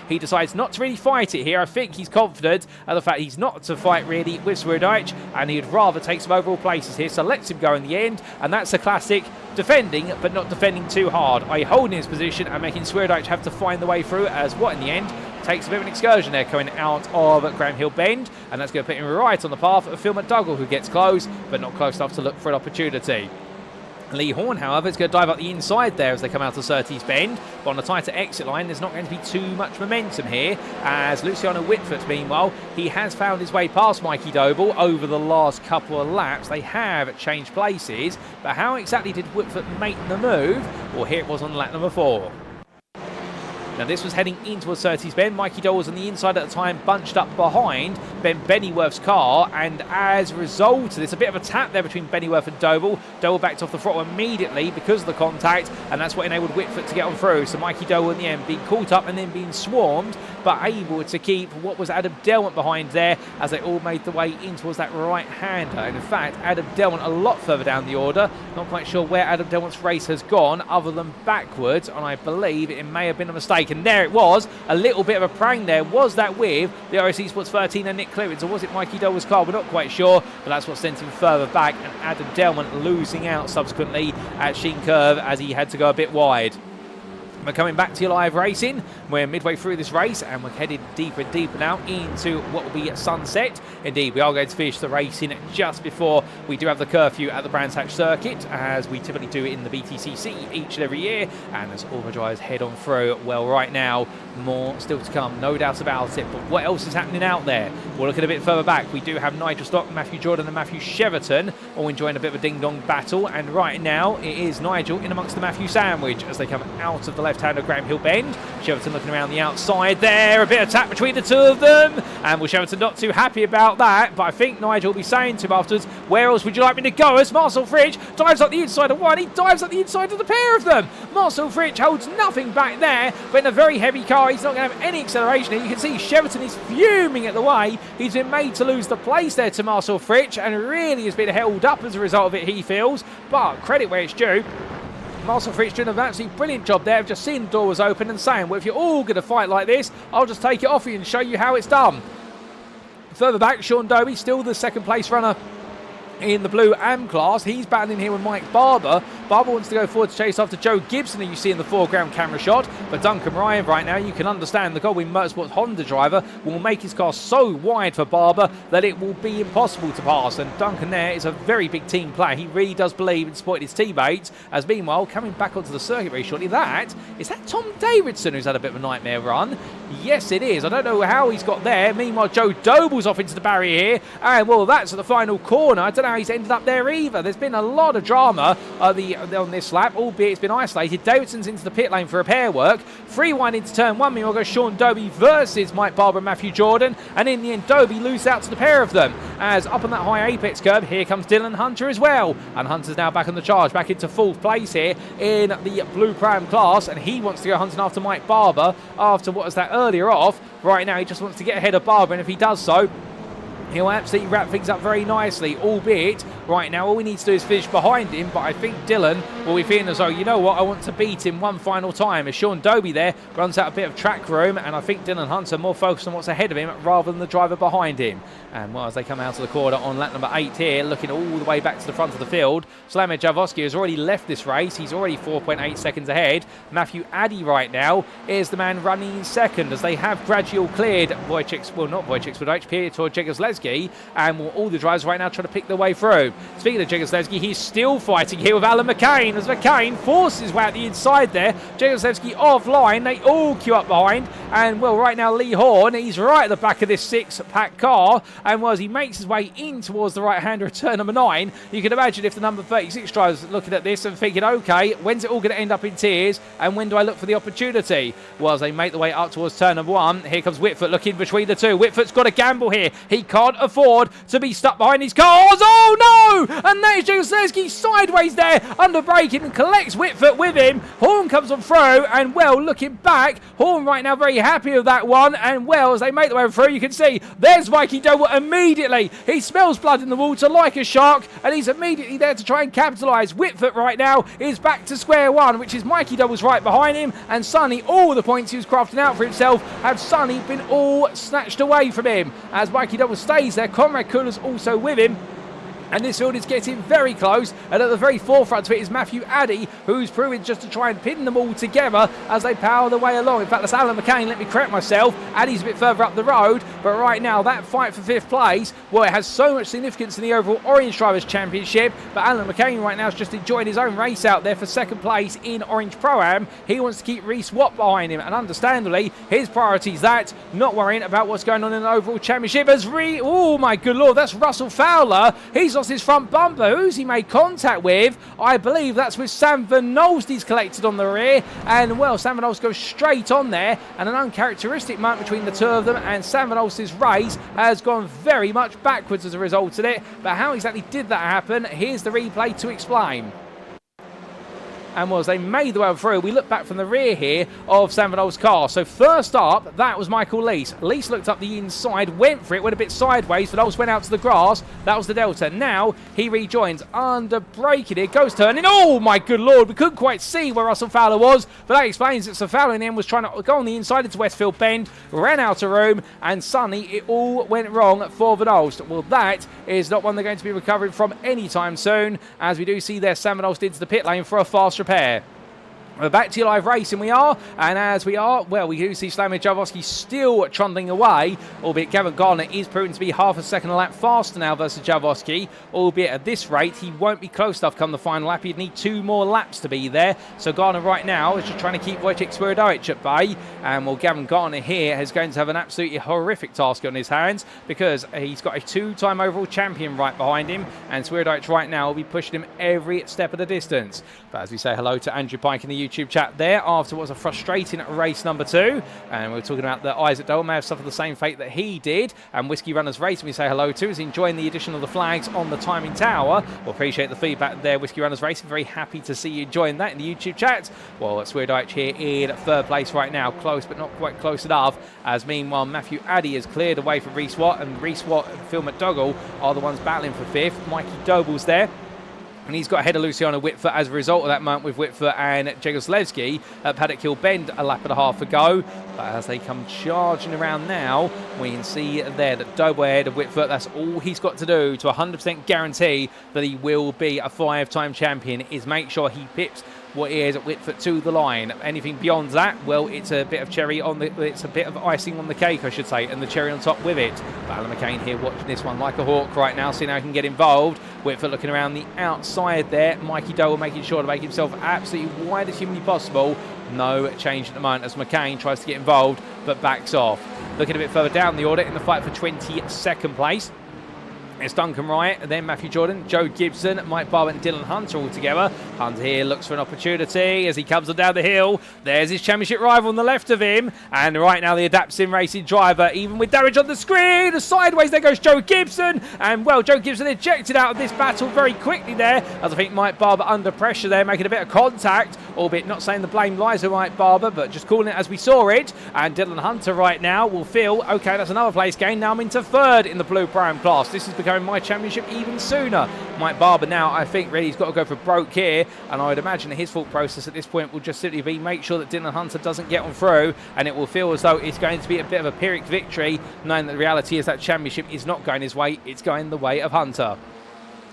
He decides not to really fight it here. I think he's confident of the fact he's not to fight really with Swierdijk, and he'd rather take some overall places here, so lets him go in the end. And that's a classic defending, but not defending too hard. Holding his position and making Swierdijk have to find the way through, as Watt in the end takes a bit of an excursion there coming out of Graham Hill Bend, and that's going to put him right on the path of Phil McDougall, who gets close, but not close enough to look for an opportunity. Lee Horn, however, is going to dive up the inside there as they come out of Surtees Bend. But on the tighter exit line, there's not going to be too much momentum here, as Luciano Witvoet, meanwhile, he has found his way past Mikey Doble over the last couple of laps. They have changed places, but how exactly did Witvoet make the move? Well, here it was on lap number 4. Now this was heading in towards Surtees Bend. Mikey Doble was on the inside at the time, bunched up behind Ben Bennyworth's car, and as a result of this, a bit of a tap there between Bennyworth and Doble. Doble backed off the throttle immediately because of the contact, and that's what enabled Witvoet to get on through. So Mikey Doble in the end being caught up and then being swarmed, but able to keep what was Adam Delmont behind there as they all made the way in towards that right-hander. And in fact, Adam Delmont a lot further down the order. Not quite sure where Adam Delmont's race has gone other than backwards, and I believe it may have been a mistake. And there it was, a little bit of a prang there. Was that with the RSC Sports 13 and Nick clearance, or was it Mikey Doble's car? We're not quite sure, but that's what sent him further back, and Adam Delman losing out subsequently at Sheen Curve as he had to go a bit wide. We're coming back to your live racing. We're midway through this race and we're headed deeper and deeper now into what will be sunset. Indeed, we are going to finish the racing just before we do have the curfew at the Brands Hatch circuit, as we typically do in the BTCC each and every year. And as all the drivers head on through, well, right now, more still to come, no doubt about it. But what else is happening out there? We're looking a bit further back. We do have Nigel Stock, Matthew Jordan and Matthew Cheverton all enjoying a bit of a ding-dong battle. And right now, it is Nigel in amongst the Matthew sandwich as they come out of the left-hand of Graham Hill Bend. Cheverton looking around the outside there. A bit of tap between the two of them. And well, Cheverton not too happy about that. But I think Nigel will be saying to him afterwards, where else would you like me to go? As Marcel Fridge dives up the inside of one. He dives up the inside of the pair of them. Marcel Fridge holds nothing back there. But in a very heavy car, he's not going to have any acceleration. And you can see Cheverton is fuming at the way he's been made to lose the place there to Marcel Fridge. And really has been held up as a result of it, he feels. But credit where it's due. Marcel Fritz doing an absolutely brilliant job there of just seeing the door was open and saying, well, if you're all going to fight like this, I'll just take it off you and show you how it's done. Further back, Sean Doby, still the second place runner in the blue AM class. He's battling here with Mike Barber. Barber wants to go forward to chase after Joe Gibson, who you see in the foreground camera shot. But Duncan Ryan right now, you can understand the Goldwing Motorsports Honda driver will make his car so wide for Barber that it will be impossible to pass. And Duncan there is a very big team player. He really does believe in supporting his teammates. As meanwhile, coming back onto the circuit very shortly, is that Tom Davidson who's had a bit of a nightmare run? Yes, it is. I don't know how he's got there. Meanwhile, Joe Doble's off into the barrier here. And well, that's at the final corner. I don't know how he's ended up there either. There's been a lot of drama on this lap, albeit it's been isolated. Davidson's into the pit lane for repair work. Free one into turn one. Meanwhile, goes Sean Doby versus Mike Barber and Matthew Jordan. And in the end, Doby loses out to the pair of them. As up on that high apex curb, here comes Dylan Hunter as well. And Hunter's now back on the charge, back into fourth place here in the blue pram class. And he wants to go hunting after Mike Barber after what was that earlier off. Right now, he just wants to get ahead of Barber. And if he does so, he'll absolutely wrap things up very nicely, albeit right now all we need to do is finish behind him. But I think Dylan will be feeling as though, you know what, I want to beat him one final time, as Sean Doby there runs out a bit of track room, and I think Dylan Hunter more focused on what's ahead of him rather than the driver behind him. And well, as they come out of the corner on lap number 8 here, looking all the way back to the front of the field, Slamir Javoski has already left this race. He's already 4.8 seconds ahead. Matthew Addy right now is the man running in second, as they have gradually cleared Wojciech, well, not Wojciech Witvoet, Piotr Jegosleski, and all the drivers right now trying to pick their way through. Speaking of Jegosleski, he's still fighting here with Alan McCain, as McCain forces his way out the inside there. Jegosleski offline, they all queue up behind, and well, right now Lee Horn, he's right at the back of this six-pack car, and well, as he makes his way in towards the right-hander of turn number 9, you can imagine if the number 36 driver's looking at this and thinking, okay, when's it all going to end up in tears, and when do I look for the opportunity? Well, as they make the way up towards turn number 1, here comes Witvoet looking between the two. Witvoet's got a gamble here. He can't afford to be stuck behind his cars. Oh no! And there's Jegosleski sideways there, under braking, and collects Witvoet with him. Horn comes on through, and well, looking back, Horn right now very happy with that one, and well, as they make the way through, you can see there's Mikey Doble immediately. He smells blood in the water like a shark, and he's immediately there to try and capitalise. Witvoet right now is back to square one, which is Mikey Doble's right behind him, and Sonny, all the points he was crafting out for himself, have Sonny been all snatched away from him. As Mikey Doble stays there, Conrad Cooler's also with him. And this field is getting very close, and at the very forefront of it is Matthew Addy, who's proving just to try and pin them all together as they power their way along. In fact, that's Alan McCain, let me correct myself. Addy's a bit further up the road, but right now that fight for 5th place, well, it has so much significance in the overall Orange Drivers' Championship, but Alan McCain right now is just enjoying his own race out there for 2nd place in Orange Pro-Am. He wants to keep Reese Watt behind him, and understandably, his priority is that, not worrying about what's going on in the overall championship. As oh my good lord, that's Russell Fowler. He's lost his front bumper. Who's he made contact with? I believe that's with Sam Van Nolst he's collected on the rear, and well, Sam Van Nolst goes straight on there, and an uncharacteristic moment between the two of them, and Sam Van Nolst's race has gone very much backwards as a result of it. But how exactly did that happen? Here's the replay to explain. and was they made the way through. We look back from the rear here of Sam Van Ol's car. So first up, that was Michael Lees. Lees looked up the inside, went for it, went a bit sideways. Van Ol's went out to the grass. That was the Delta. Now he rejoins under braking. It goes turning. Oh my good lord, we couldn't quite see where Russell Fowler was, but that explains it. So Fowler in the end was trying to go on the inside into Westfield Bend, ran out of room, and Sonny, it all went wrong for Van Olst. Well, that is not one they're going to be recovering from anytime soon, as we do see there Sam Van Olst into the pit lane for a fast repair. We're back to live racing we are, and as we are, well, we do see Slamir Jaworski still trundling away, albeit Gavin Gardner is proven to be half a second a lap faster now versus Jaworski, albeit at this rate he won't be close enough come the final lap. He'd need 2 more laps to be there, so Gardner right now is just trying to keep Wojciech Swierdowicz at bay, and well, Gavin Gardner here is going to have an absolutely horrific task on his hands, because he's got a 2-time overall champion right behind him, and Swierdowicz right now will be pushing him every step of the distance. But as we say hello to Andrew Pike in the YouTube chat there after what was a frustrating race number 2, and we were talking about that Isaac Doble may have suffered the same fate that he did, and Whiskey Runners Racing we say hello to is enjoying the addition of the flags on the timing tower. We'll appreciate the feedback there, Whiskey Runners Racing. Very happy to see you enjoying that in the YouTube chat. Well, Swierdowicz here in 3rd place right now, close but not quite close enough, as meanwhile Matthew Addy has cleared away from Reese Watt, and Reese Watt and Phil McDougall are the ones battling for 5th. Mikey Doble's there, and he's got ahead of Luciano Witvoet as a result of that moment with Witvoet and Jegoslewski at Paddock Hill Bend a lap and a half ago. But as they come charging around now, we can see there that Doble ahead of Witvoet. That's all he's got to do to 100% guarantee that he will be a 5-time champion, is make sure he pips what is Witvoet to the line. Anything beyond that, well, it's a bit of it's a bit of icing on the cake, I should say, and the cherry on top with it. But Alan McCain here watching this one like a hawk right now, seeing how he can get involved. Witvoet looking around the outside there. Mikey Doble making sure to make himself absolutely wide as humanly possible. No change at the moment as McCain tries to get involved, but backs off. Looking a bit further down the order in the fight for 22nd place, it's Duncan Wright, and then Matthew Jordan, Joe Gibson, Mike Barber and Dylan Hunter all together. Hunter here looks for an opportunity as he comes on down the hill. There's his championship rival on the left of him, and right now the Adapt Sim Racing driver, even with damage on the screen, sideways there goes Joe Gibson, and well, Joe Gibson ejected out of this battle very quickly there, as I think Mike Barber under pressure there, making a bit of contact, albeit not saying the blame lies on Mike Barber, but just calling it as we saw it. And Dylan Hunter right now will feel, okay, that's another place gain, now I'm into 3rd in the Blue Prime class. This is becoming my championship even sooner. Mike Barber now, I think, really he's got to go for broke here, and I would imagine his thought process at this point will just simply be make sure that Dylan Hunter doesn't get on through, and it will feel as though it's going to be a bit of a Pyrrhic victory, knowing that the reality is that championship is not going his way, it's going the way of Hunter.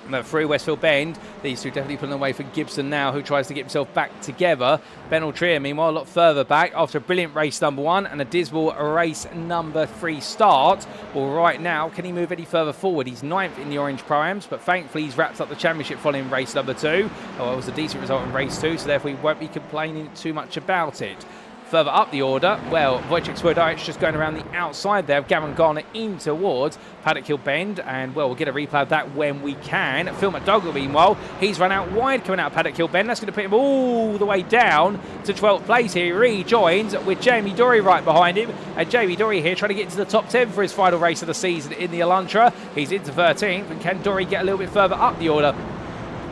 But through Westfield Bend, these two definitely pulling away for Gibson now, who tries to get himself back together. Ben Altrier, meanwhile, a lot further back after a brilliant race number 1 and a dismal race number 3 start. Well, right now, can he move any further forward? He's 9th in the Orange Pro-Ams, but thankfully he's wrapped up the championship following race number 2. Oh, it was a decent result in race 2, so therefore he won't be complaining too much about it. Further up the order, well, Wojciech Swierdowicz just going around the outside there of Gavin Garner in towards Paddock Hill Bend, and well, we'll get a replay of that when we can. Phil McDougall, meanwhile, he's run out wide coming out of Paddock Hill Bend. That's going to put him all the way down to 12th place here. He rejoins with Jamie Dory right behind him, and Jamie Dory here trying to get into the top 10 for his final race of the season in the Elantra. He's into 13th, and can Dory get a little bit further up the order?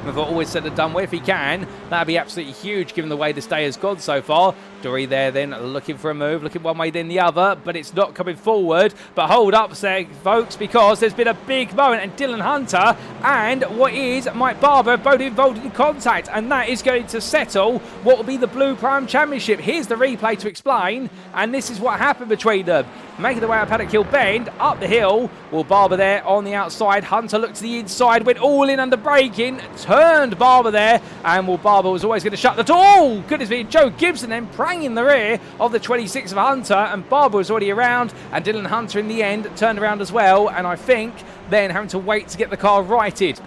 I've always said and done with, if he can, that'd be absolutely huge given the way this day has gone so far. Dory there then looking for a move, looking one way then the other, but it's not coming forward. But hold up, folks, because there's been a big moment, and Dylan Hunter and what is Mike Barber both involved in contact, and that is going to settle what will be the Blue Prime Championship. Here's the replay to explain, and this is what happened between them. Making the way up Paddock Hill Bend, up the hill, well, Barber there on the outside. Hunter looked to the inside, went all in under braking, turned Barber there, and well, Barber was always going to shut the door. Oh, goodness me, Joe Gibson then prang in the rear of the 26 of Hunter, and Barber was already around, and Dylan Hunter in the end turned around as well, and I think then having to wait to get the car righted.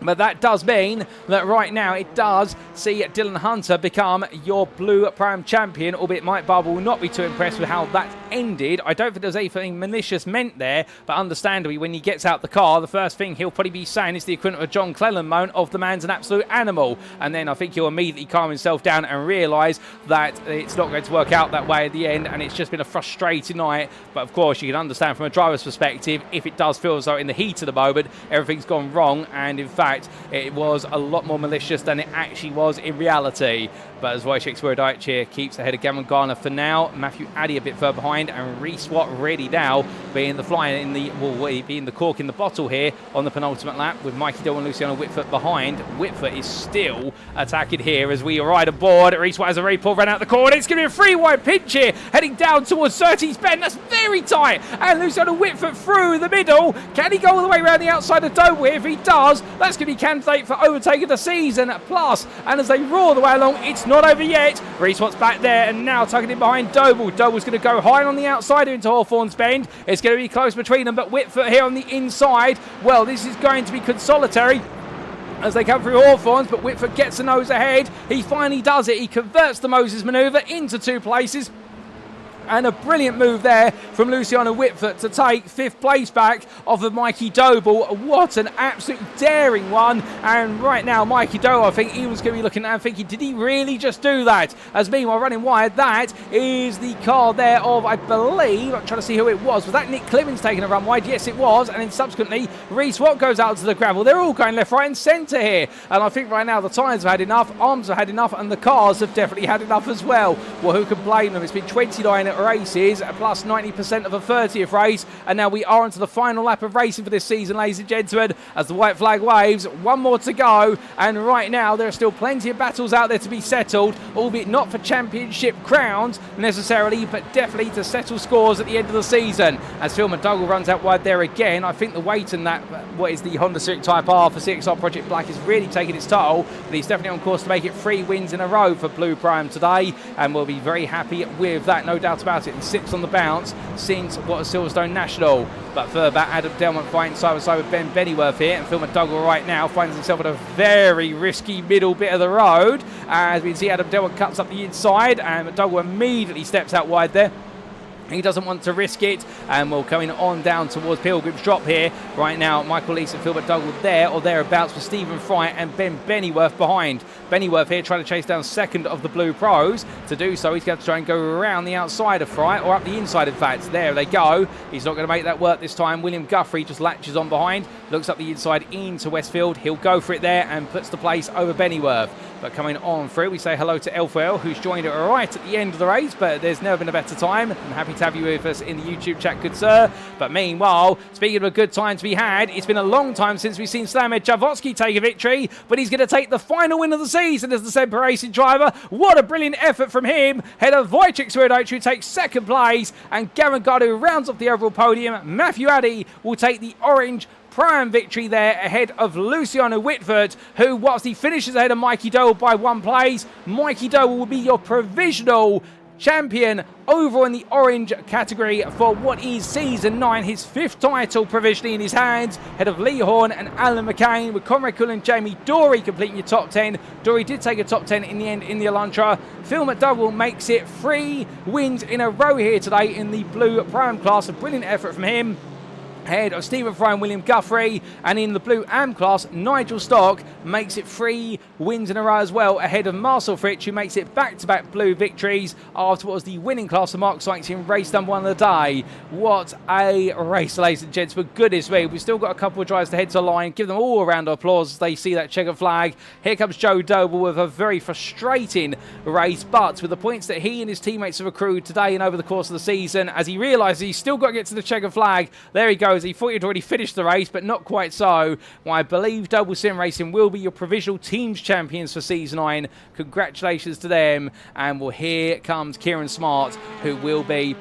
But that does mean that right now it does see Dylan Hunter become your Blue Prime champion, albeit Mike Barber will not be too impressed with how that ended. I don't think there was anything malicious meant there, but understandably, when he gets out the car, the first thing he'll probably be saying is the equivalent of John Cleland moan of the man's an absolute animal. And then I think he'll immediately calm himself down and realise that it's not going to work out that way at the end, and it's just been a frustrating night. But of course, you can understand from a driver's perspective, if it does feel as though in the heat of the moment, everything's gone wrong, and in fact, it was a lot more malicious than it actually was in reality. But as Wojciech here keeps ahead of Gavin Garner for now, Matthew Addy a bit further behind, and Rhys Watt ready now, being the flyer in the, well, being the cork in the bottle here on the penultimate lap, with Mikey Doble and Luciano Witvoet behind. Witvoet is still attacking here as we ride aboard. Rhys Watt has a very poor run out the corner. It's going to be a free wide pinch here, heading down towards Surtees Bend. That's very tight. And Luciano Witvoet through the middle. Can he go all the way around the outside of Doble? If he does, that's going to be candidate for overtaking the season plus. And as they roar the way along, it's not over yet. Rhys Watt's back there and now tugging in behind Doble. Doble's going to go high on the outside into Hawthorne's Bend. It's going to be close between them, but Witvoet here on the inside. Well, this is going to be consolatory as they come through Hawthorne's, but Witvoet gets the nose ahead. He finally does it. He converts the Moses manoeuvre into 2 places. And a brilliant move there from Luciano Witvoet to take 5th place back off of Mikey Doble. What an absolute daring one. And right now, Mikey Doble, I think he was going to be looking at and thinking, did he really just do that? As meanwhile, running wide, that is the car there of, I believe, I'm trying to see who it was. Was that Nick Clemens taking a run wide? Yes, it was. And then subsequently, Rhys Watt goes out to the gravel. They're all going left, right and centre here. And I think right now the tyres have had enough, arms have had enough, and the cars have definitely had enough as well. Well, who can blame them? It's been 29 races plus 90% of a 30th race, and now we are onto the final lap of racing for this season, ladies and gentlemen, as the white flag waves. One more to go, and right now there are still plenty of battles out there to be settled, albeit not for championship crowns necessarily, but definitely to settle scores at the end of the season. As Phil McDougall runs out wide there again, I think the weight in that, what is the Honda Civic Type R for CXR Project Black, is really taking its toll, but he's definitely on course to make it 3 wins in a row for Blue Prime today, and we'll be very happy with that, no doubt about it. And 6 on the bounce since what a Silverstone National. But further back, Adam Delmont fighting side by side with Ben Bennyworth here, and Phil McDougall right now finds himself at a very risky middle bit of the road. As we can see, Adam Delmont cuts up the inside, and McDougall immediately steps out wide there. He doesn't want to risk it, and we're coming on down towards Pilgrim's Drop here. Right now, Michael Lees and Phil McDougall there or thereabouts with Stephen Fry and Ben Bennyworth behind. Bennyworth here trying to chase down 2nd of the Blue Pros. To do so, he's going to try and go around the outside of Fry, or up the inside, in fact. There they go. He's not going to make that work this time. William Guthrie just latches on behind, looks up the inside into Westfield. He'll go for it there and puts the place over Bennyworth. But coming on through, we say hello to Elfwell, who's joined it right at the end of the race, but there's never been a better time. I'm happy to have you with us in the YouTube chat, good sir. But meanwhile, speaking of a good time to be had, it's been a long time since we've seen Slamed Javotsky take a victory, but he's going to take the final win of the season as the Semper Racing driver. What a brilliant effort from him. Head of Wojciech Witvoet, who takes 2nd place, and Gavin Garner, who rounds off the overall podium. Matthew Addy will take the orange prime victory there ahead of Luciano Witvoet, who, whilst he finishes ahead of Mikey Doble by 1 place, Mikey Doble will be your provisional champion over in the orange category for what is season 9, his 5th title provisionally in his hands, ahead of Lee Horn and Alan McCain, with Conrad Cullen and Jamie Dory completing your top 10. Dory did take a top 10 in the end in the Elantra. Phil McDougall makes it 3 wins in a row here today in the Blue Prime class. A brilliant effort from him. Ahead of Stephen Fry and William Guthrie, and in the Blue Am class, Nigel Stock makes it 3 wins in a row as well, ahead of Marcel Fritsch, who makes it back-to-back Blue victories after what was the winning class of Mark Sykes in race number 1 of the day. What a race, ladies and gents, but goodness me, we've still got a couple of drivers to head to the line. Give them all a round of applause as they see that checkered flag. Here comes Joe Doble with a very frustrating race, but with the points that he and his teammates have accrued today and over the course of the season, as he realises he's still got to get to the checkered flag, there he goes. He thought he'd already finished the race, but not quite so. Well, I believe Doble Sim Racing will be your provisional teams champions for season 9. Congratulations to them. And well, here comes Kieran Smart, who will be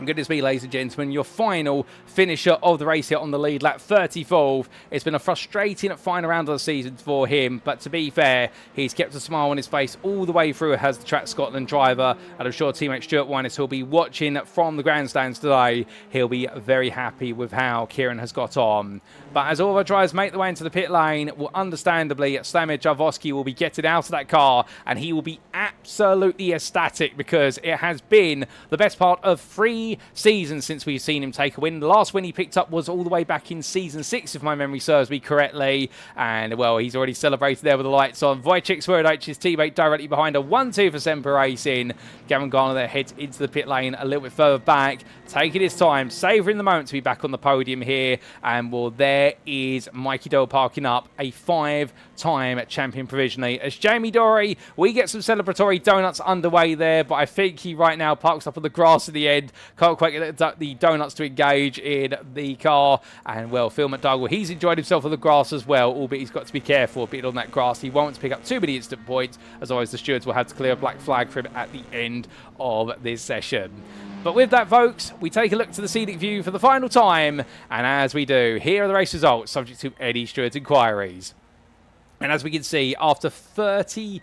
And goodness me, ladies and gentlemen, your final finisher of the race here on the lead lap, 34th. It's been a frustrating final round of the season for him, but to be fair, he's kept a smile on his face all the way through as the Track Scotland driver. And I'm sure teammate Stuart Winers, who'll be watching from the grandstands today, he'll be very happy with how Kieran has got on. But as all of our drivers make their way into the pit lane, well, understandably, Slamir Javosky will be getting out of that car, and he will be absolutely ecstatic because it has been the best part of 3 seasons since we've seen him take a win. The last win he picked up was all the way back in season 6, if my memory serves me correctly. And, well, he's already celebrated there with the lights on. Wojciech Swierdijk, his teammate, directly behind a 1-2 for Semper Racing. Gavin Garner there heads into the pit lane a little bit further back, taking his time, savouring the moment to be back on the podium here. And, well, there is Mikey Doble parking up, a 5-time champion provisionally. As Jamie Dory, we get some celebratory donuts underway there, but I think he right now parks up on the grass at the end. Can't quite get the donuts to engage in the car. And, well, Phil McDougall, he's enjoyed himself on the grass as well, albeit he's got to be careful a bit on that grass. He won't pick up too many instant points, as always the stewards will have to clear a black flag for him at the end of this session. But with that, folks, we take a look to the scenic view for the final time. And as we do, here are the race results, subject to any stewards' inquiries. And as we can see, after 14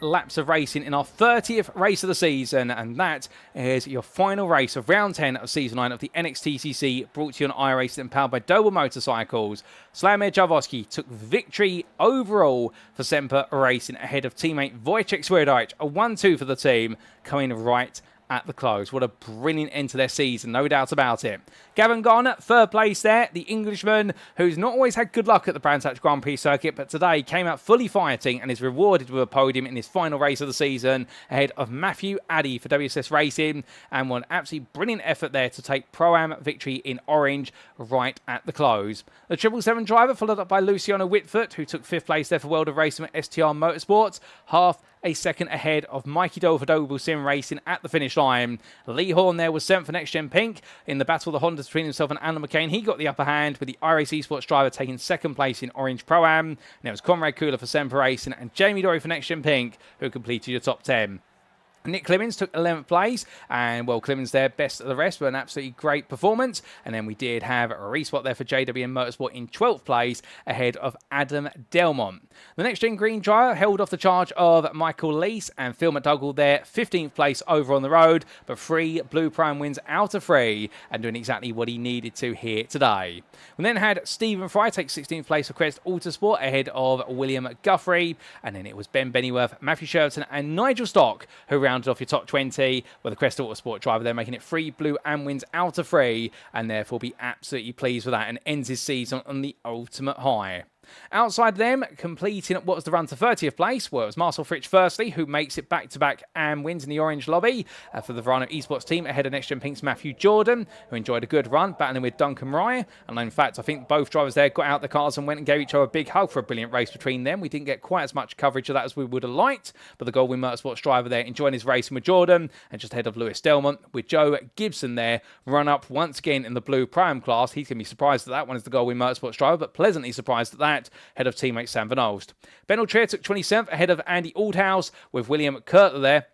laps of racing in our 30th race of the season, and that is your final race of round 10 of season 9 of the NXTCC, brought to you on iRacing and powered by Doble Motorcycles. Slamir Javosky took victory overall for Semper Racing ahead of teammate Wojciech Swierdijk, a 1-2 for the team, coming right at the close. What a brilliant end to their season, no doubt about it. Gavin Garner, 3rd place there, the Englishman, who's not always had good luck at the Brands Hatch Grand Prix circuit, but today came out fully fighting and is rewarded with a podium in his final race of the season, ahead of Matthew Addy for WSS Racing, and one absolutely brilliant effort there to take Pro-Am victory in orange right at the close. The 777 driver, followed up by Luciano Witvoet, who took 5th place there for World of Racing at STR Motorsports, half a second ahead of Mikey Doble for Doble Sim Racing at the finish line. Lee Horn there was 7th for NXTGEN Pink. In the battle of the Hondas between himself and Alan McCain, he got the upper hand, with the iRacing Esports driver taking 2nd place in Orange Pro-Am. And it was Conrad Cooler for Semper Racing and Jamie Dory for NXTGEN Pink, who completed your top 10. Nick Clemens took 11th place, and, well, Clemens there, best of the rest, with an absolutely great performance. And then we did have a respot there for JWM Motorsport in 12th place, ahead of Adam Delmont. The next gen green driver held off the charge of Michael Leese, and Phil McDougall there, 15th place over on the road, but 3 Blue Prime wins out of 3, and doing exactly what he needed to here today. We then had Stephen Fry take 16th place for Crest Autosport, ahead of William Guthrie, and then it was Ben Bennyworth, Matthew Cheverton, and Nigel Stock, who rounded off your top 20, with the Crest Autosport driver there making it 3 Blue Am wins out of 3, and therefore be absolutely pleased with that and ends his season on the ultimate high. Outside them, completing what was the run to 30th place, well, it was Marcel Fritsch firstly, who makes it back-to-back and wins in the orange lobby for the Verano Esports team, ahead of NXTGEN Pink's Matthew Jordan, who enjoyed a good run, battling with Duncan Rye. And in fact, I think both drivers there got out the cars and went and gave each other a big hug for a brilliant race between them. We didn't get quite as much coverage of that as we would have liked, but the Goldwyn Motorsports driver there enjoying his racing with Jordan, and just ahead of Lewis Delmont, with Joe Gibson there, run up once again in the Blue Prime class. He's going to be surprised at that one as the Goldwyn Motorsports driver, but pleasantly surprised at that, head of teammate Sam Van Olst. Ben Altrier took 27th ahead of Andy Aldhouse, with William Kurtler there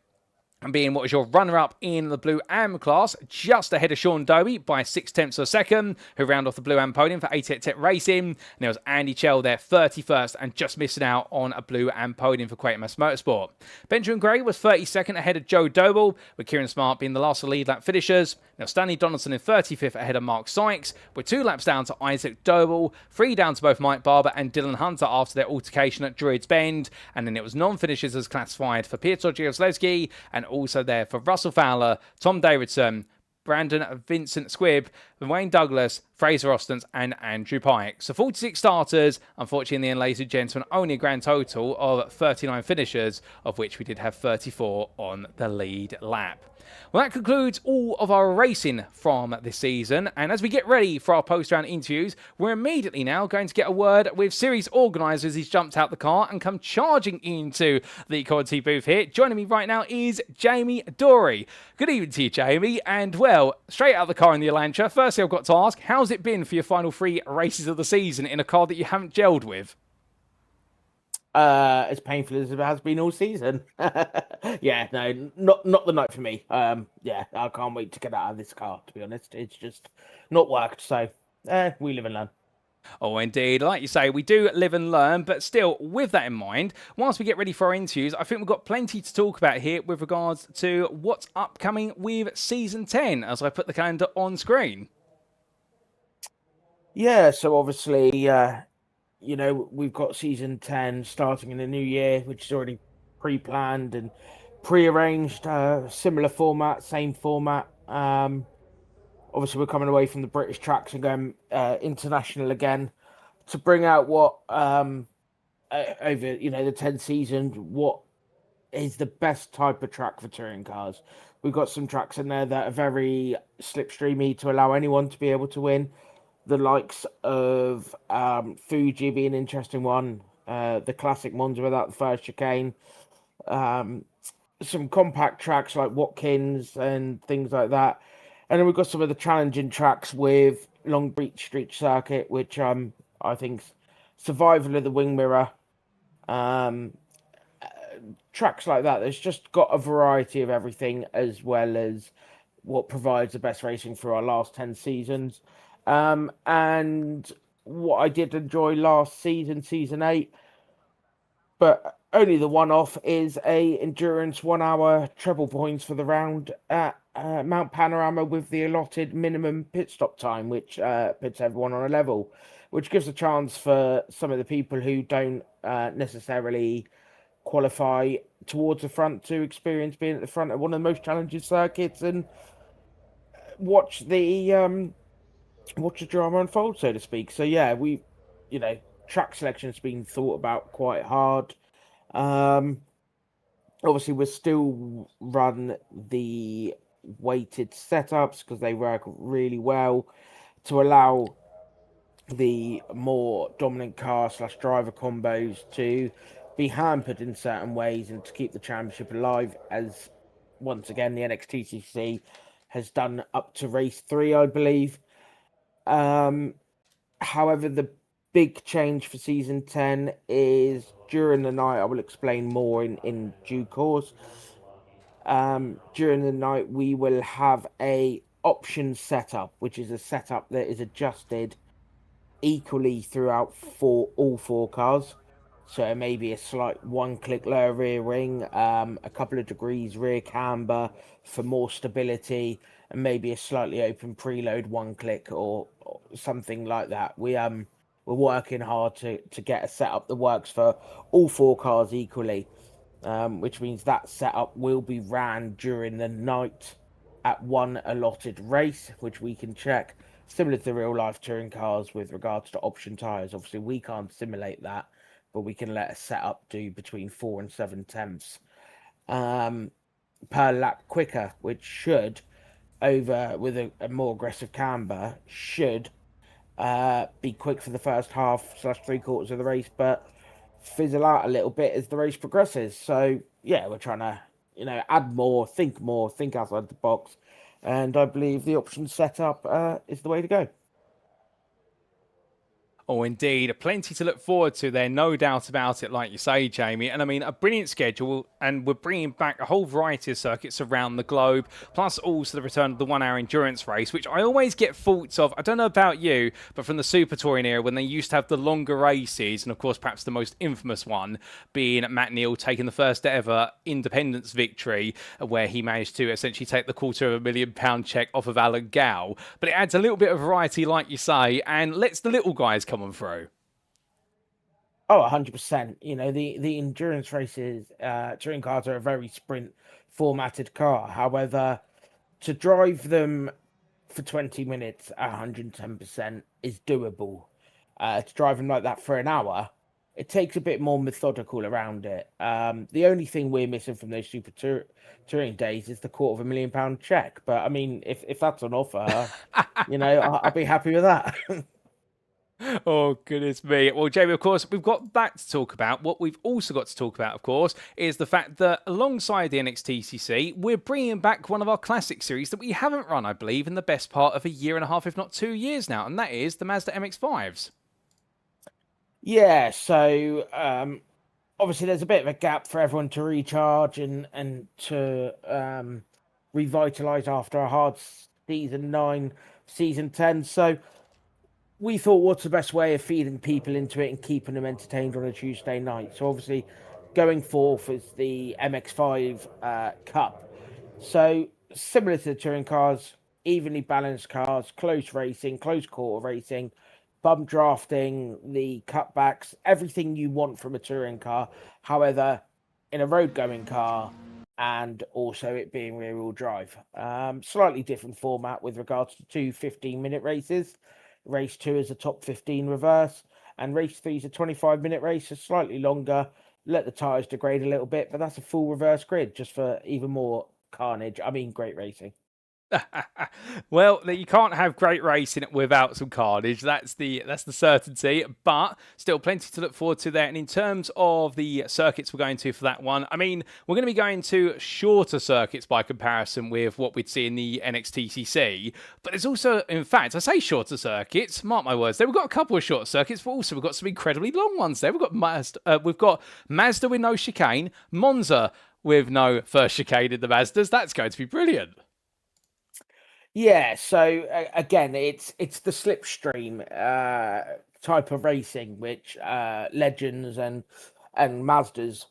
and being what was your runner-up in the Blue Am class, just ahead of Sean Doby by 6/10 of a second, who round off the Blue Am podium for 88 Tech Racing. And there was Andy Chell there, 31st, and just missing out on a Blue Am podium for Quatermass Motorsport. Benjamin Gray was 32nd ahead of Joe Doble, with Kieran Smart being the last of the lead lap finishers. Now Stanley Donaldson in 35th ahead of Mark Sykes, with 2 laps down to Isaac Doble, 3 down to both Mike Barber and Dylan Hunter after their altercation at Druids Bend. And then it was non-finishers as classified for Piotr Jozlewski, and also there for Russell Fowler, Tom Davidson, Brandon Vincent Squibb, Wayne Douglas, Fraser Ostens, and Andrew Pike. So 46 starters, unfortunately in the end, ladies and gentlemen, only a grand total of 39 finishers, of which we did have 34 on the lead lap. Well, that concludes all of our racing from this season, and as we get ready for our post-round interviews, we're immediately now going to get a word with series organisers. He's jumped out the car and come charging into the commentary booth here. Joining me right now is Jamie Dory. Good evening to you, Jamie, and well, straight out of the car in the Elantra, firstly I've got to ask, how's it been for your final 3 races of the season in a car that you haven't gelled with? as painful as it has been all season. Yeah, no, not the night for me. Yeah, I can't wait to get out of this car, to be honest. It's just not worked, so we live and learn. Oh, indeed. Like you say, we do live and learn, but still, with that in mind, whilst we get ready for our interviews, I think we've got plenty to talk about here with regards to what's upcoming with Season 10, as I put the calendar on screen. Yeah, so obviously, you know, we've got Season 10 starting in the new year, which is already pre-planned and pre-arranged, similar format, same format. Obviously, we're coming away from the British tracks and going international again to bring out what over the 10 season, what is the best type of track for touring cars. We've got some tracks in there that are very slipstreamy to allow anyone to be able to win. The likes of Fuji being an interesting one, the classic Monza without the first chicane, some compact tracks like Watkins and things like that. And then we've got some of the challenging tracks with Long Beach Street Circuit, which I think Survival of the Wing Mirror, tracks like that. There's just got a variety of everything, as well as what provides the best racing for our last 10 seasons. And what I did enjoy last season, Season 8, but only the one-off, is a endurance 1 hour treble points for the round at Mount Panorama with the allotted minimum pit stop time, which puts everyone on a level, which gives a chance for some of the people who don't necessarily qualify towards the front to experience being at the front of one of the most challenging circuits and watch the drama unfold, so to speak. So yeah, track selection's been thought about quite hard. Obviously, we'll still run the weighted setups because they work really well to allow the more dominant car / driver combos to be hampered in certain ways and to keep the championship alive, as once again the NXTCC has done up to race 3, I believe. However, the big change for Season 10 is during the night. I will explain more in due course. During the night, we will have a option setup, which is a setup that is adjusted equally throughout all 4 cars. So it may be a slight 1 click lower rear wing, a couple of degrees rear camber for more stability, and maybe a slightly open preload 1 click or something like that. We're working hard to get a setup that works for all 4 cars equally, which means that setup will be ran during the night at one allotted race, which we can check, similar to the real life touring cars with regards to option tyres. Obviously, we can't simulate that, but we can let a setup do between 4 and 7 tenths per lap quicker, which should, over with a more aggressive camber, should be quick for the first half / 3/4 of the race, but fizzle out a little bit as the race progresses. So yeah, we're trying to add more, think outside the box, and I believe the option setup is the way to go. Oh, indeed. Plenty to look forward to there, no doubt about it, like you say, Jamie. And I mean, a brilliant schedule, and we're bringing back a whole variety of circuits around the globe, plus also the return of the 1 hour endurance race, which I always get thoughts of. I don't know about you, but from the Super Touring era, when they used to have the longer races, and of course, perhaps the most infamous one being Matt Neal taking the first ever independence victory, where he managed to essentially take the £250,000 check off of Alan Gow. But it adds a little bit of variety, like you say, and lets the little guys come on through. Oh, 100%. The endurance races, touring cars are a very sprint formatted car. However, to drive them for 20 minutes at 110% is doable. To drive them like that for an hour, it takes a bit more methodical around it. The only thing we're missing from those super touring days is the £250,000 check. But I mean, if that's on offer, I'll be happy with that. Oh, goodness me. Well, Jamie, of course, we've got that to talk about. What we've also got to talk about, of course, is the fact that alongside the NXTCC, we're bringing back one of our classic series that we haven't run, I believe, in the best part of a year and a half, if not 2 years now, and that is the Mazda MX-5s. Yeah, so obviously there's a bit of a gap for everyone to recharge and to revitalize after a hard season 9, season 10. So we thought, what's the best way of feeding people into it and keeping them entertained on a Tuesday night? So obviously, going forth is the MX5 Cup. So similar to the touring cars, evenly balanced cars, close racing, close quarter racing, bump drafting, the cutbacks, everything you want from a touring car. However, in a road going car, and also it being rear wheel drive. Slightly different format with regards to two 15-minute races. Race 2 is a top 15 reverse, and race 3 is a 25-minute race, so slightly longer. Let the tyres degrade a little bit, but that's a full reverse grid just for even more carnage. I mean, great racing. Well, you can't have great racing without some carnage. That's the certainty. But still, plenty to look forward to there. And in terms of the circuits we're going to for that one, I mean, we're going to be going to shorter circuits by comparison with what we'd see in the NXTCC. But there's also, in fact, I say shorter circuits. Mark my words. There we've got a couple of short circuits, but also we've got some incredibly long ones there. We've got Mazda with no chicane, Monza with no first chicane in the Mazdas. That's going to be brilliant. Yeah, so again, it's the slipstream type of racing, which Legends and Mazdas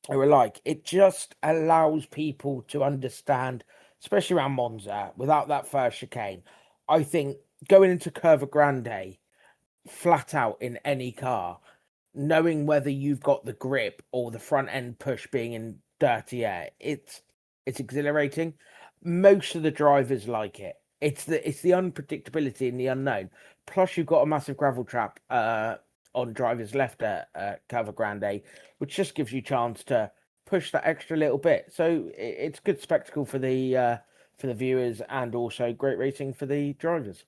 are alike. It just allows people to understand, especially around Monza, without that first chicane. I think going into Curva Grande, flat out in any car, knowing whether you've got the grip or the front end push being in dirty air, it's exhilarating. Most of the drivers like it. It's the unpredictability and the unknown. Plus, you've got a massive gravel trap on drivers left at Curva Grande, which just gives you a chance to push that extra little bit. So it's good spectacle for the viewers and also great racing for the drivers.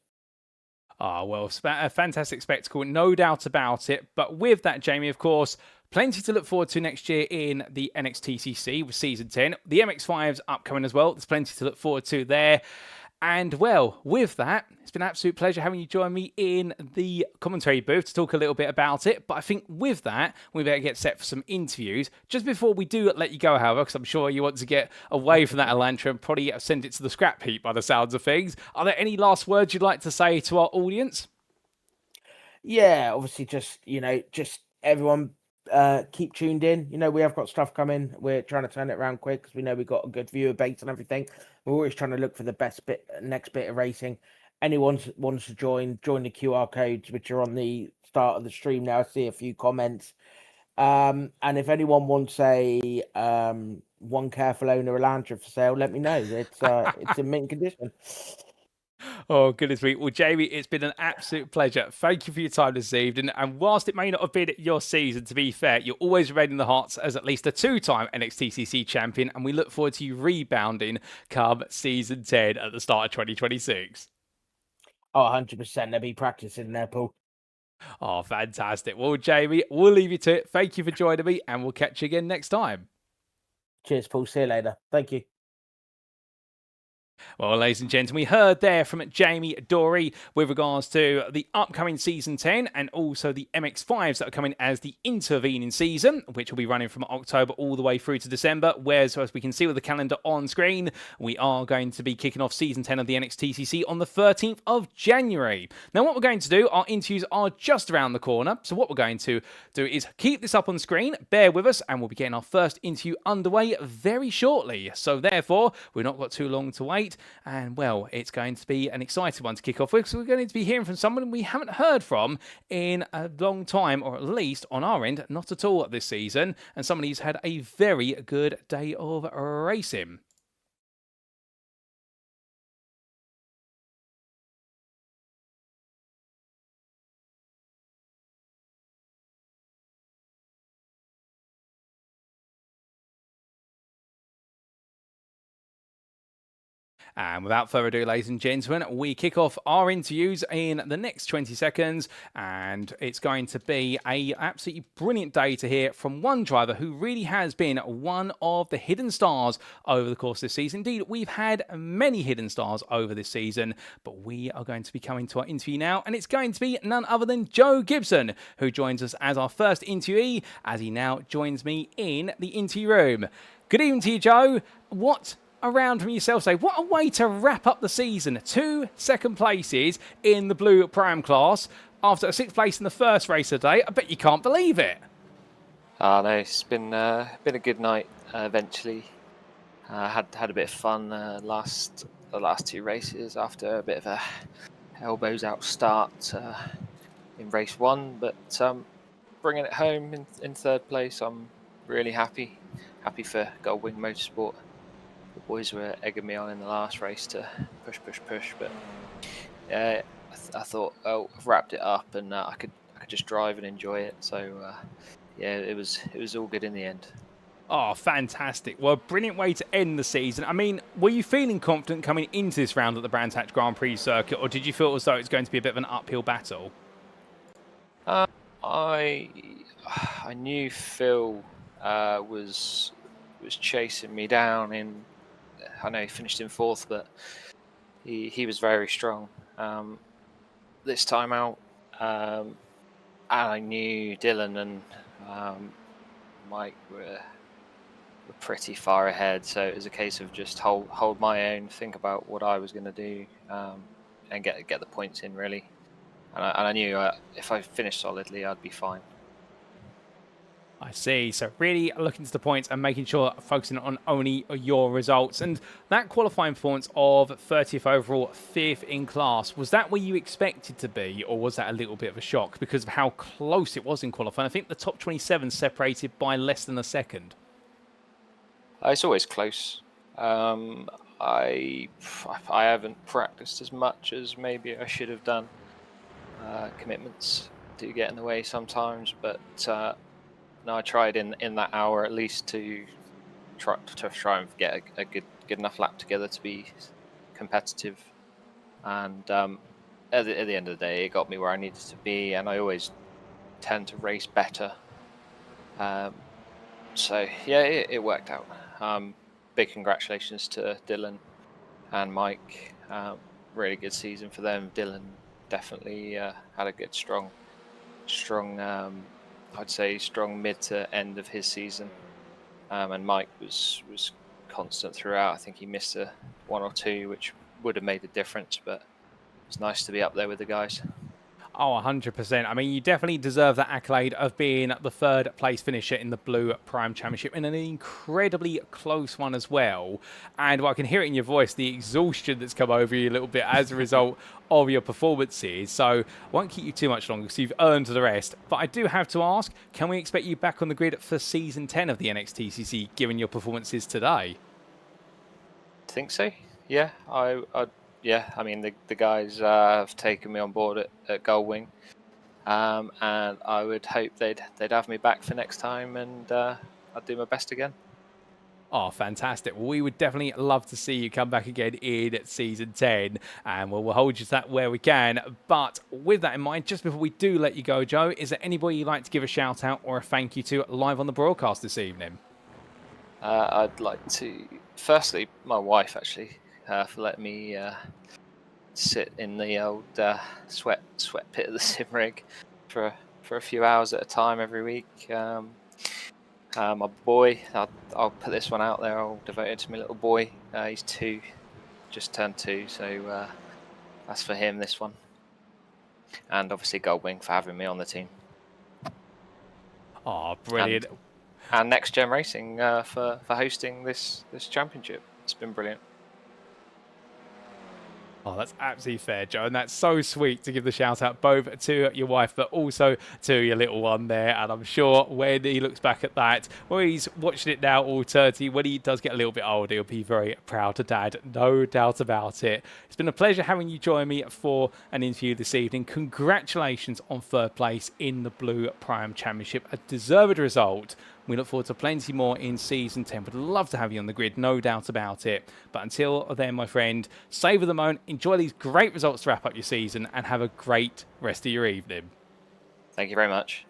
Well, a fantastic spectacle, no doubt about it. But with that, Jamie, of course, plenty to look forward to next year in the NXTCC with Season 10. The MX-5's upcoming as well. There's plenty to look forward to there. And, well, with that, it's been an absolute pleasure having you join me in the commentary booth to talk a little bit about it. But I think with that, we better get set for some interviews. Just before we do let you go, however, because I'm sure you want to get away from that Elantra and probably send it to the scrap heap by the sounds of things. Are there any last words you'd like to say to our audience? Yeah, obviously, just everyone keep tuned in. We have got stuff coming. We're trying to turn it around quick because we know we've got a good viewer base and everything. We're always trying to look for the next bit of racing. Anyone wants to join the QR codes, which are on the start of the stream now. I see a few comments. And if anyone wants a one careful owner Elantra for sale, let me know. It's in mint condition. Oh, goodness me. Well, Jamie, it's been an absolute pleasure. Thank you for your time this evening. And whilst it may not have been your season, to be fair, you'll always remain in the hearts as at least a 2-time NXTCC champion. And we look forward to you rebounding come season 10 at the start of 2026. Oh, 100%. They'll be practicing there, Paul. Oh, fantastic. Well, Jamie, we'll leave you to it. Thank you for joining me, and we'll catch you again next time. Cheers, Paul. See you later. Thank you. Well, ladies and gentlemen, we heard there from Jamie Doble with regards to the upcoming Season 10 and also the MX-5s that are coming as the intervening season, which will be running from October all the way through to December, whereas as we can see with the calendar on screen, we are going to be kicking off Season 10 of the NXTCC on the 13th of January. Now, what we're going to do, our interviews are just around the corner, so what we're going to do is keep this up on screen, bear with us, and we'll be getting our first interview underway very shortly. So therefore, we've not got too long to wait. And, well, it's going to be an exciting one to kick off with, so we're going to be hearing from someone we haven't heard from in a long time, or at least on our end, not at all this season, and somebody who's had a very good day of racing. And without further ado, ladies and gentlemen, we kick off our interviews in the next 20 seconds. And it's going to be a absolutely brilliant day to hear from one driver who really has been one of the hidden stars over the course of this season. Indeed, we've had many hidden stars over this season, but we are going to be coming to our interview now, and it's going to be none other than Joe Gibson, who joins us as our first interviewee, as he now joins me in the interview room. Good evening to you, Joe. What a round from yourself today. What a way to wrap up the season. 2 second places in the Blue Pram class after a 6th place in the first race of the day. I bet you can't believe it. No, it's been a good night. Eventually, had a bit of fun the last 2 races after a bit of a elbows out start in race 1, but bringing it home in 3rd place, I'm really happy for Goldwing Motorsport. The boys were egging me on in the last race to push, but I thought, oh, I've wrapped it up and I could just drive and enjoy it. So yeah, it was all good in the end. Oh, fantastic. Well, brilliant way to end the season. I mean, were you feeling confident coming into this round at the Brands Hatch Grand Prix circuit, or did you feel as though it's going to be a bit of an uphill battle? I knew Phil was chasing me down I know he finished in 4th, but he was very strong this time out. And I knew Dylan and Mike were pretty far ahead, so it was a case of just hold my own, think about what I was going to do, and get the points in, really. And I knew if I finished solidly, I'd be fine. I see. So really looking to the points and making sure, focusing on only your results. And that qualifying performance of 30th overall, 5th in class, was that where you expected to be, or was that a little bit of a shock because of how close it was in qualifying? I think the top 27 separated by less than a second. It's always close. I haven't practiced as much as maybe I should have done. Commitments do get in the way sometimes, but no, I tried in that hour at least to try and get a good enough lap together to be competitive. And at the end of the day, it got me where I needed to be, and I always tend to race better. So yeah, it worked out. Big congratulations to Dylan and Mike. Really good season for them. Dylan definitely had a good, strong. I'd say strong mid to end of his season, and Mike was constant throughout. I think he missed a 1 or 2, which would have made a difference, but it's nice to be up there with the guys. Oh, 100%. I mean, you definitely deserve that accolade of being the 3rd place finisher in the Blue Prime Championship, in an incredibly close one as well. And I can hear it in your voice, the exhaustion that's come over you a little bit as a result of your performances. So I won't keep you too much longer because you've earned the rest. But I do have to ask, can we expect you back on the grid for Season 10 of the NXTCC, given your performances today? I think so. Yeah, yeah, I mean, the guys have taken me on board at Goldwing, and I would hope they'd have me back for next time, and I'd do my best again. Oh, fantastic. Well, we would definitely love to see you come back again in Season 10, and we'll hold you to that where we can. But with that in mind, just before we do let you go, Joe, is there anybody you'd like to give a shout-out or a thank you to live on the broadcast this evening? I'd like to, firstly, my wife, actually, for letting me sit in the old sweat pit of the sim rig for a few hours at a time every week. My boy, I'll put this one out there, I'll devote it to my little boy. He's 2, just turned 2, so that's for him, this one. And obviously Goldwing for having me on the team. Oh, brilliant. And NXTGEN Racing for hosting this championship. It's been brilliant. Oh, that's absolutely fair, Joe, and that's so sweet to give the shout-out both to your wife but also to your little one there, and I'm sure when he looks back at that, when he's watching it now all 30, when he does get a little bit older, he'll be very proud of Dad, no doubt about it. It's been a pleasure having you join me for an interview this evening. Congratulations on 3rd place in the Blue Prime Championship, a deserved result. We look forward to plenty more in Season 10. Would love to have you on the grid, no doubt about it. But until then, my friend, savour the moment, enjoy these great results to wrap up your season, and have a great rest of your evening. Thank you very much.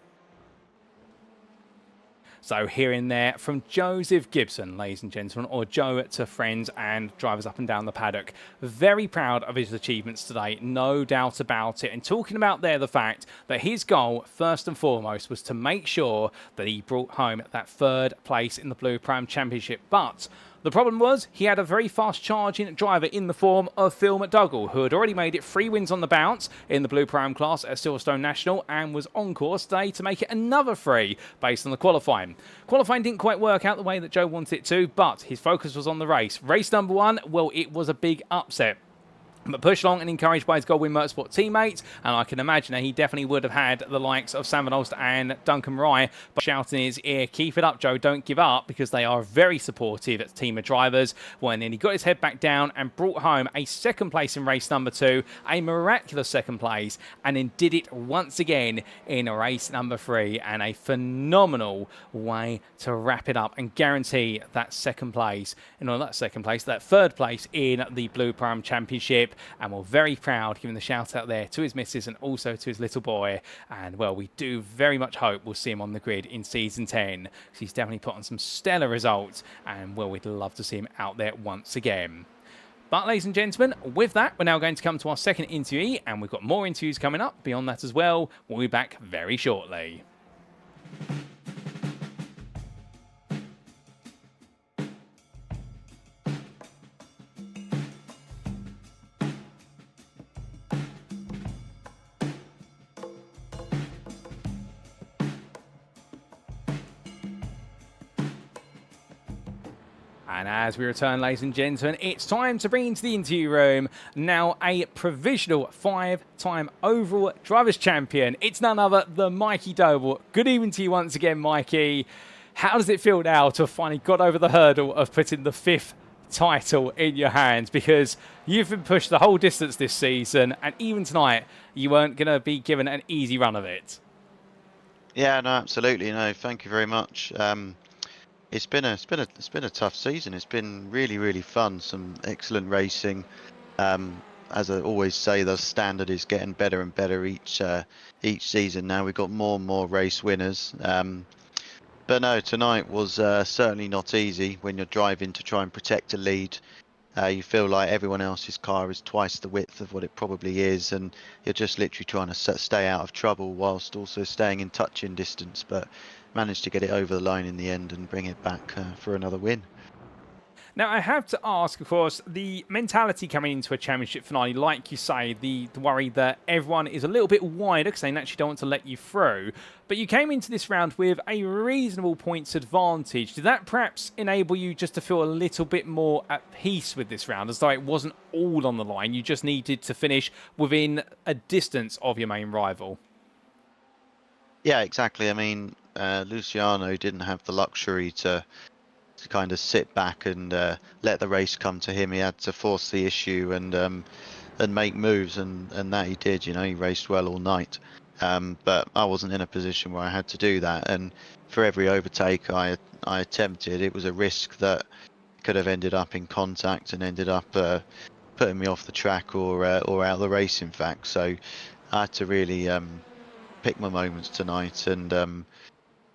So hearing there from Joseph Gibson, ladies and gentlemen, or Joe to friends and drivers up and down the paddock. Very proud of his achievements today, no doubt about it. And talking about there the fact that his goal, first and foremost, was to make sure that he brought home that 3rd place in the Blue Prime Championship. But the problem was he had a very fast-charging driver in the form of Phil McDougall, who had already made it 3 wins on the bounce in the Blue Prime class at Silverstone National and was on course today to make it another 3 based on the qualifying. Qualifying didn't quite work out the way that Joe wanted it to, but his focus was on the race. Race number 1, well, it was a big upset. But pushed along and encouraged by his Goldwyn Motorsport teammates, and I can imagine that he definitely would have had the likes of Sam Van Olst and Duncan Rye shouting in his ear, keep it up, Joe, don't give up, because they are very supportive as a team of drivers. Well, and then he got his head back down and brought home a 2nd place in race number 2, a miraculous 2nd place, and then did it once again in race number 3, and a phenomenal way to wrap it up and guarantee that 2nd place, and not that 2nd place, that 3rd place in the Blue Prime Championship. And we're very proud, giving the shout out there to his missus and also to his little boy. And well, we do very much hope we'll see him on the grid in Season 10, because he's definitely put on some stellar results, and well, we'd love to see him out there once again. But ladies and gentlemen, with that, we're now going to come to our 2nd interview, and we've got more interviews coming up beyond that as well. We'll be back very shortly. And as we return, ladies and gentlemen, it's time to bring into the interview room now a provisional 5-time overall drivers' champion. It's none other than Mikey Doble. Good evening to you once again, Mikey. How does it feel now to have finally got over the hurdle of putting the 5th title in your hands? Because you've been pushed the whole distance this season, and even tonight, you weren't going to be given an easy run of it. Yeah, no, absolutely. No, thank you very much. It's been a tough season. It's been really fun. Some excellent racing. As I always say, the standard is getting better and better each season. Now we've got more and more race winners. But no, tonight was certainly not easy. When you're driving to try and protect a lead, you feel like everyone else's car is twice the width of what it probably is, and you're just literally trying to stay out of trouble whilst also staying in touching distance. But managed to get it over the line in the end and bring it back for another win. Now, I have to ask, of course, the mentality coming into a championship finale, like you say, the worry that everyone is a little bit wider because they naturally don't want to let you through. But you came into this round with a reasonable points advantage. Did that perhaps enable you just to feel a little bit more at peace with this round, as though it wasn't all on the line? You just needed to finish within a distance of your main rival. Yeah, exactly. I mean, Luciano didn't have the luxury to kind of sit back and let the race come to him. He had to force the issue and make moves, and that he did. You know, he raced well all night, but I wasn't in a position where I had to do that. And for every overtake I attempted, it was a risk that could have ended up in contact and ended up putting me off the track or out of the race, in fact. So I had to really pick my moments tonight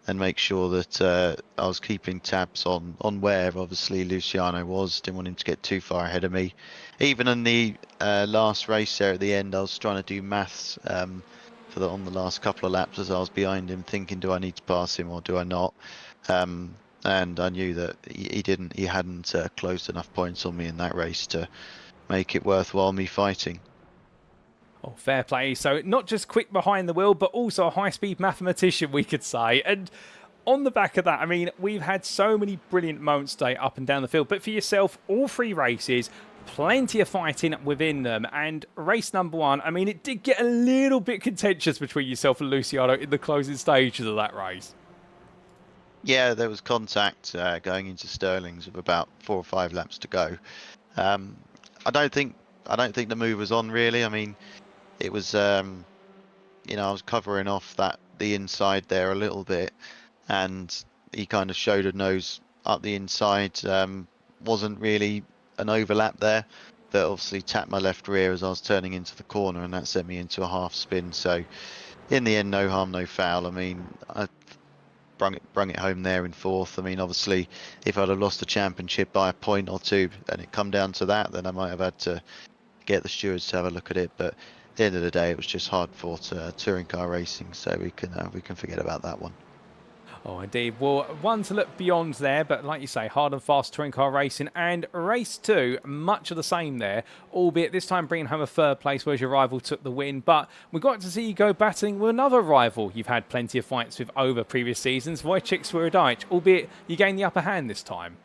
and make sure that I was keeping tabs on where obviously Luciano was. Didn't want him to get too far ahead of me. Even in the last race there at the end, I was trying to do maths on the last couple of laps as I was behind him, thinking, do I need to pass him or do I not? And I knew that he hadn't closed enough points on me in that race to make it worthwhile me fighting. Oh, fair play. So not just quick behind the wheel, but also a high-speed mathematician, we could say. And on the back of that, I mean, we've had so many brilliant moments today up and down the field. But for yourself, all 3 races, plenty of fighting within them. And race number 1, I mean, it did get a little bit contentious between yourself and Luciano in the closing stages of that race. Yeah, there was contact going into Stirling's with about 4 or 5 laps to go. I don't think the move was on, really. I mean, it was, I was covering off the inside there a little bit, and he kind of showed a nose up the inside. Wasn't really an overlap there, but obviously tapped my left rear as I was turning into the corner, and that sent me into a half spin. So in the end, no harm, no foul. I mean, I brung it home there in fourth. I mean, obviously, if I'd have lost the championship by a point or two and it come down to that, then I might have had to get the stewards to have a look at it. But at the end of the day, it was just hard fought touring car racing, so we can forget about that one. Oh, indeed. Well, one to look beyond there, but like you say, hard and fast touring car racing. And race 2, much of the same there, albeit this time bringing home a third place, whereas your rival took the win. But we got to see you go battling with another rival you've had plenty of fights with over previous seasons, Wojciech Swierdajc, albeit you gained the upper hand this time.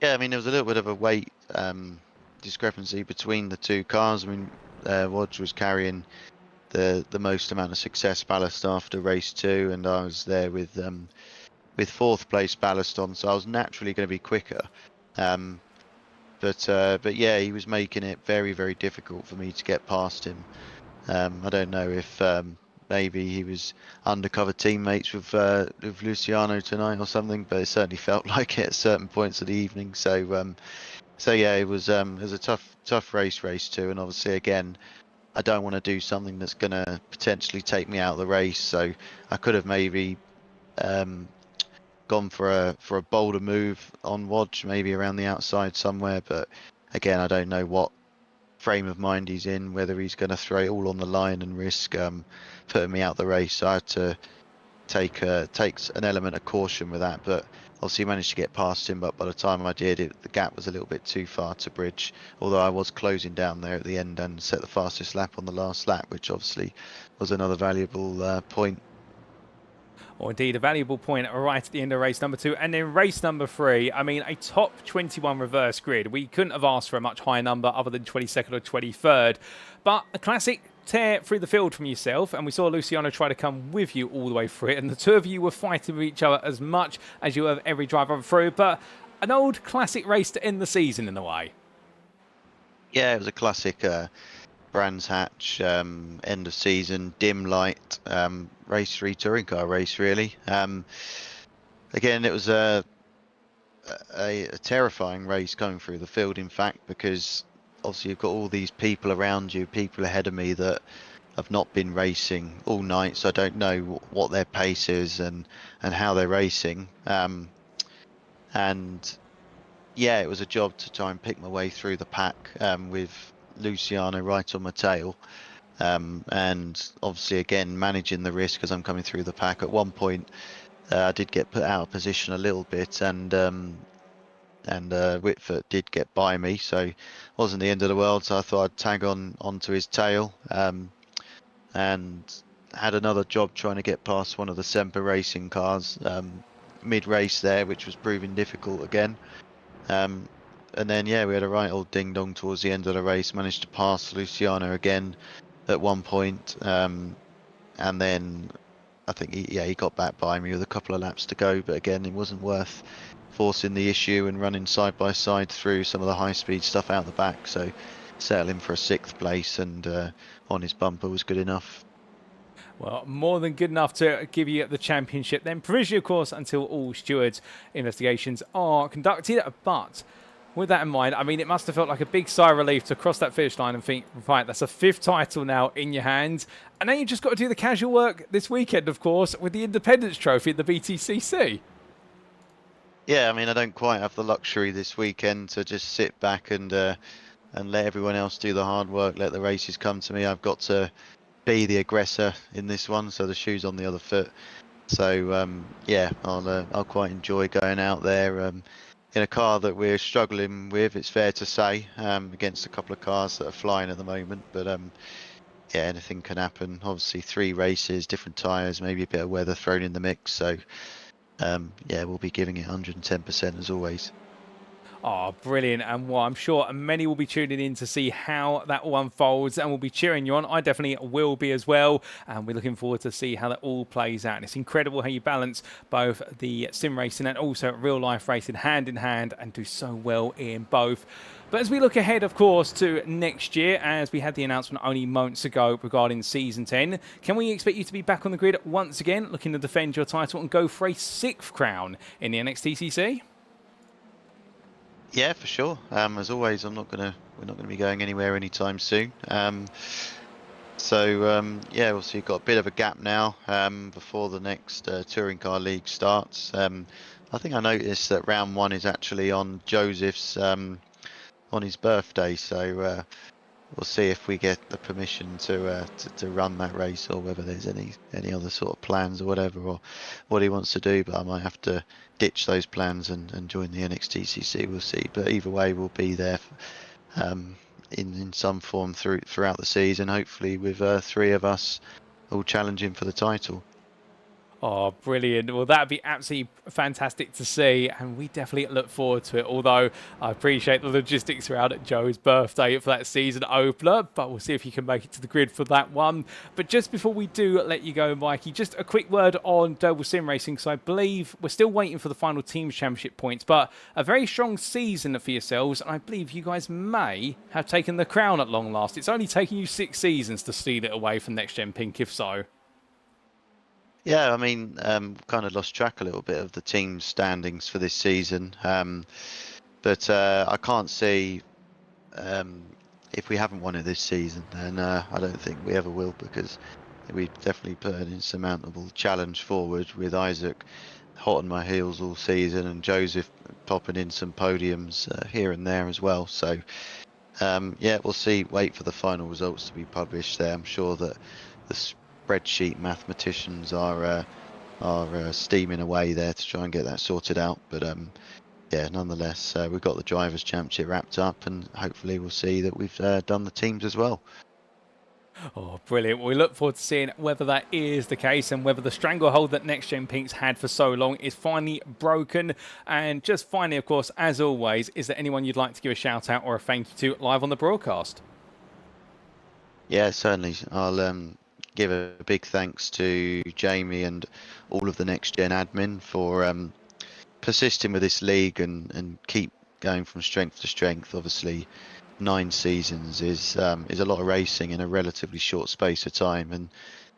Yeah, I mean, there was a little bit of a weight discrepancy between the two cars. I mean, Wodge was carrying the most amount of success ballast after race 2, and I was there with 4th place ballast on, so I was naturally going to be quicker. But yeah, he was making it very, very difficult for me to get past him. I don't know if maybe he was undercover teammates with Luciano tonight or something, but it certainly felt like it at certain points of the evening. So yeah, it was a tough race 2, and obviously again, I don't want to do something that's going to potentially take me out of the race. So I could have maybe gone for a bolder move on Wodge, maybe around the outside somewhere. But again, I don't know what frame of mind he's in, whether he's going to throw it all on the line and risk putting me out the race. So I had to take an element of caution with that. But obviously managed to get past him, but by the time I did, the gap was a little bit too far to bridge, although I was closing down there at the end and set the fastest lap on the last lap, which obviously was another valuable point. Or indeed, a valuable point right at the end of race number 2. And then race number 3, I mean, a top 21 reverse grid. We couldn't have asked for a much higher number other than 22nd or 23rd. But a classic tear through the field from yourself, and we saw Luciano try to come with you all the way through it, and the two of you were fighting with each other as much as you have every driver through. But an old classic race to end the season in a way. Yeah, it was a classic Brands Hatch end of season dim light race 3 touring car race, really. Again, it was a terrifying race going through the field, in fact, because obviously you've got all these people around you, people ahead of me that have not been racing all night, so I don't know what their pace is and how they're racing. And yeah, it was a job to try and pick my way through the pack with Luciano right on my tail. And obviously again managing the risk as I'm coming through the pack. At one point I did get put out of position a little bit, and Witvoet did get by me, so it wasn't the end of the world. So I thought I'd tag onto his tail, and had another job trying to get past one of the Semper Racing cars mid-race there, which was proving difficult again. And then yeah, we had a right old ding dong towards the end of the race. Managed to pass Luciano again at one point, and then I think he got back by me with a couple of laps to go. But again, it wasn't worth forcing the issue and running side by side through some of the high speed stuff out the back. So settling for a 6th place and on his bumper was good enough. Well, more than good enough to give you the championship then. Provisionally, of course, until all stewards' investigations are conducted. But with that in mind, I mean, it must have felt like a big sigh of relief to cross that finish line and think, right, that's a 5th title now in your hands. And then you just got to do the casual work this weekend, of course, with the Independence Trophy at the BTCC. Yeah, I mean, I don't quite have the luxury this weekend to just sit back and let everyone else do the hard work, let the races come to me. I've got to be the aggressor in this one, so the shoe's on the other foot. So yeah, I'll quite enjoy going out there in a car that we're struggling with, it's fair to say, against a couple of cars that are flying at the moment. But yeah, anything can happen. Obviously 3 races, different tyres, maybe a bit of weather thrown in the mix. So yeah, we'll be giving it 110% as always. Oh, brilliant. And well, I'm sure many will be tuning in to see how that all unfolds and will be cheering you on. I definitely will be as well. And we're looking forward to see how that all plays out. And it's incredible how you balance both the sim racing and also real life racing hand in hand and do so well in both. But as we look ahead, of course, to next year, as we had the announcement only moments ago regarding Season 10, can we expect you to be back on the grid once again, looking to defend your title and go for a 6th crown in the NXTCC? Yeah, for sure. As always, we're not gonna be going anywhere anytime soon. Yeah, obviously you've got a bit of a gap now before the next touring car league starts. I think I noticed that round 1 is actually on Joseph's on his birthday, so we'll see if we get the permission to run that race, or whether there's any other sort of plans or whatever, or what he wants to do. But I might have to ditch those plans and join the NXTCC. We'll see. But either way, we'll be there in some form throughout the season, hopefully with 3 of us all challenging for the title. Oh, brilliant. Well, that'd be absolutely fantastic to see, and we definitely look forward to it, although I appreciate the logistics around Joe's birthday for that season opener, but we'll see if you can make it to the grid for that one. But just before we do let you go, Mikey, just a quick word on Doble Sim Racing, because I believe we're still waiting for the final Teams Championship points, but a very strong season for yourselves, and I believe you guys may have taken the crown at long last. It's only taken you 6 seasons to steal it away from Next Gen Pink, if so. Yeah, I mean, kind of lost track a little bit of the team standings for this season, but I can't see if we haven't won it this season, then I don't think we ever will, because we definitely put an insurmountable challenge forward, with Isaac hot on my heels all season and Joseph popping in some podiums here and there as well. So yeah, we'll see. Wait for the final results to be published there. I'm sure that the spreadsheet mathematicians are steaming away there to try and get that sorted out. But yeah, nonetheless, we've got the Drivers' Championship wrapped up, and hopefully we'll see that we've done the teams as well. Oh, brilliant. Well, we look forward to seeing whether that is the case and whether the stranglehold that Next Gen Pink's had for so long is finally broken. And just finally, of course, as always, is there anyone you'd like to give a shout out or a thank you to live on the broadcast? Yeah, certainly. I'll give a big thanks to Jamie and all of the Next Gen admin for persisting with this league and keep going from strength to strength. Obviously, 9 seasons is a lot of racing in a relatively short space of time, and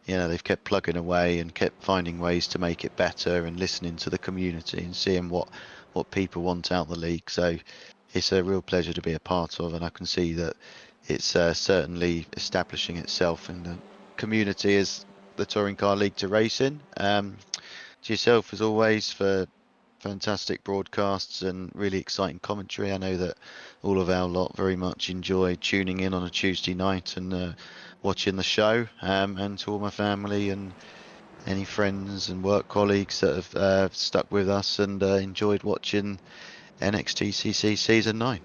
you know, they've kept plugging away and kept finding ways to make it better and listening to the community and seeing what people want out of the league. So it's a real pleasure to be a part of, and I can see that it's certainly establishing itself in the community as the touring car league to race in. To yourself, as always, for fantastic broadcasts and really exciting commentary. I know that all of our lot very much enjoy tuning in on a Tuesday night and watching the show, and to all my family and any friends and work colleagues that have stuck with us and enjoyed watching NXTCC Season 9.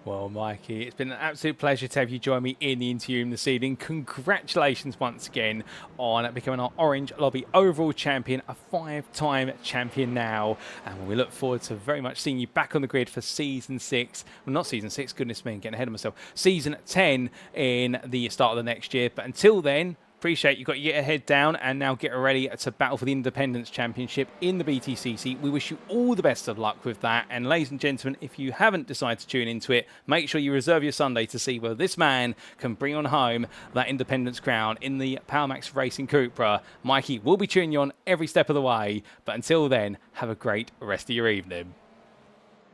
Well, Mikey, it's been an absolute pleasure to have you join me in the interview room this evening. Congratulations once again on becoming our Orange Lobby overall champion, a 5-time champion now. And we look forward to very much seeing you back on the grid for Season 6. Well, not Season 6, goodness me, I'm getting ahead of myself. Season 10 in the start of the next year. But until then, appreciate you've got to get your head down and now get ready to battle for the Independence Championship in the BTCC. We wish you all the best of luck with that. And ladies and gentlemen, if you haven't decided to tune into it, make sure you reserve your Sunday to see whether this man can bring on home that Independence crown in the PowerMax Racing Cupra. Mikey will be cheering you on every step of the way. But until then, have a great rest of your evening.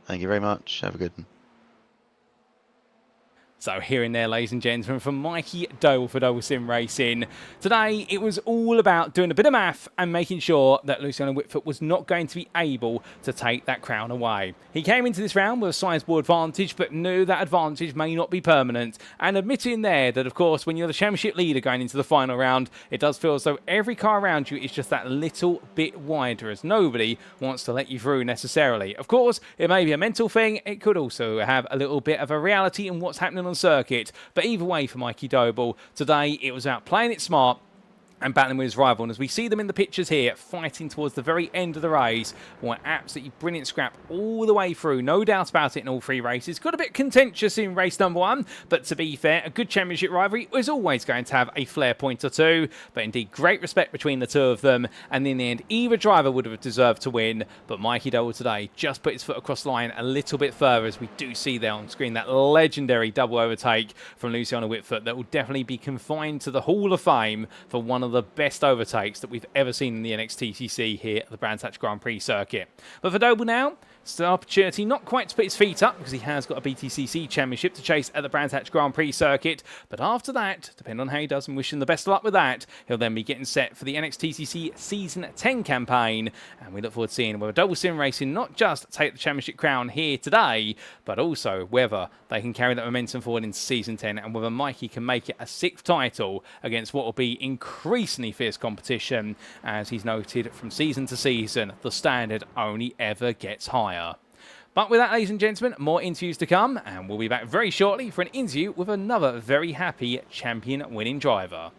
Thank you very much. Have a good one. So here and there, ladies and gentlemen, from Mikey Doble for Doble Sim Racing. Today, it was all about doing a bit of math and making sure that Luciano Witvoet was not going to be able to take that crown away. He came into this round with a sizable advantage, but knew that advantage may not be permanent. And admitting there that, of course, when you're the championship leader going into the final round, it does feel as though every car around you is just that little bit wider, as nobody wants to let you through necessarily. Of course, it may be a mental thing. It could also have a little bit of a reality in what's happening on circuit. But either way, for Mikey Doble, today it was about playing it smart and battling with his rival. And as we see them in the pictures here, fighting towards the very end of the race, well, absolutely brilliant scrap all the way through. No doubt about it in all 3 races. Got a bit contentious in race number 1, but to be fair, a good championship rivalry is always going to have a flair point or two. But indeed, great respect between the 2 of them. And in the end, either driver would have deserved to win. But Mikey Doble today just put his foot across the line a little bit further, as we do see there on screen that legendary double overtake from Luciano Witvoet that will definitely be confined to the Hall of Fame for one of the best overtakes that we've ever seen in the NXTCC here at the Brands Hatch Grand Prix circuit. But for Doble now, it's an opportunity not quite to put his feet up, because he has got a BTCC championship to chase at the Brands Hatch Grand Prix circuit. But after that, depending on how he does, and wish him the best of luck with that, he'll then be getting set for the NXTCC Season 10 campaign. And we look forward to seeing whether Doble Sim Racing not just take the championship crown here today, but also whether they can carry that momentum forward into Season 10, and whether Mikey can make it a 6th title against what will be increasingly fierce competition. As he's noted, from season to season, the standard only ever gets higher. But with that, ladies and gentlemen, more interviews to come, and we'll be back very shortly for an interview with another very happy champion-winning driver.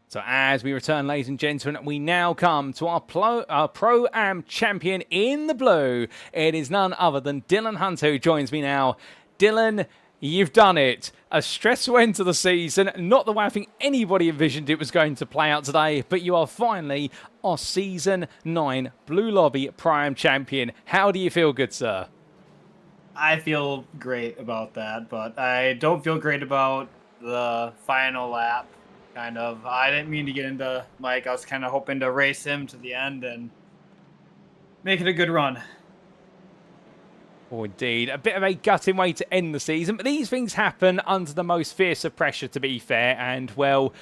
So as we return, ladies and gentlemen, we now come to our Pro-Am champion in the blue. It is none other than Dylan Hunter, who joins me now. Dylan, you've done it. A stressful end to the season, not the way I think anybody envisioned it was going to play out today, but you are finally our Season 9 Blue Lobby Pro-Am champion. How do you feel, good sir? I feel great about that, but I don't feel great about the final lap. Kind of. I didn't mean to get into Mike. I was kind of hoping to race him to the end and make it a good run. Oh, indeed. A bit of a gutting way to end the season, but these things happen under the most fierce of pressure, to be fair. And, well,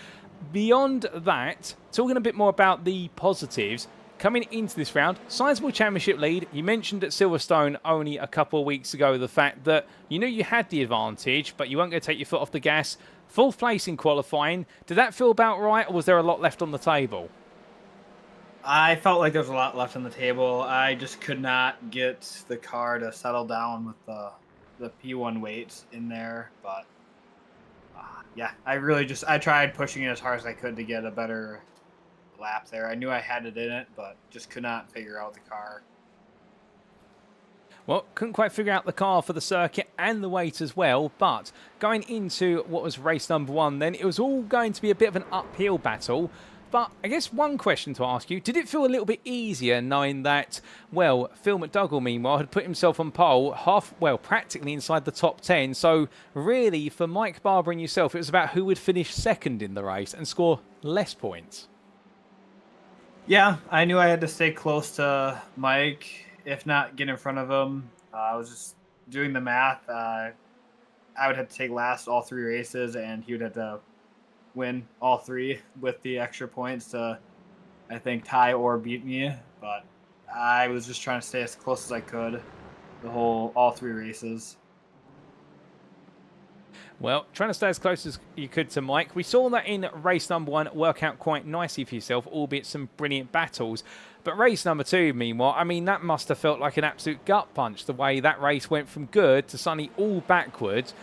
beyond that, talking a bit more about the positives, coming into this round, sizable championship lead. You mentioned at Silverstone only a couple of weeks ago the fact that you knew you had the advantage, but you weren't going to take your foot off the gas. 4th place in qualifying. Did that feel about right, or was there a lot left on the table? I felt like there was a lot left on the table. I just could not get the car to settle down with the P1 weights in there. But yeah, I tried pushing it as hard as I could to get a better lap there. I knew I had it in it, but just could not figure out the car. Well, couldn't quite figure out the car for the circuit and the weight as well, but going into what was race number 1 then, it was all going to be a bit of an uphill battle. But I guess one question to ask you, did it feel a little bit easier knowing that, well, Phil McDougall, meanwhile, had put himself on pole practically inside the top 10. So really, for Mike Barber and yourself, it was about who would finish second in the race and score less points. Yeah, I knew I had to stay close to Mike, if not get in front of him. I was just doing the math. I would have to take last all 3 races, and he would have to win all 3 with the extra points to, I think, tie or beat me. But I was just trying to stay as close as I could all 3 races. Well, trying to stay as close as you could to Mike. We saw that in race number 1 work out quite nicely for yourself, albeit some brilliant battles. But race number 2, meanwhile, I mean, that must have felt like an absolute gut punch, the way that race went from good to suddenly all backwards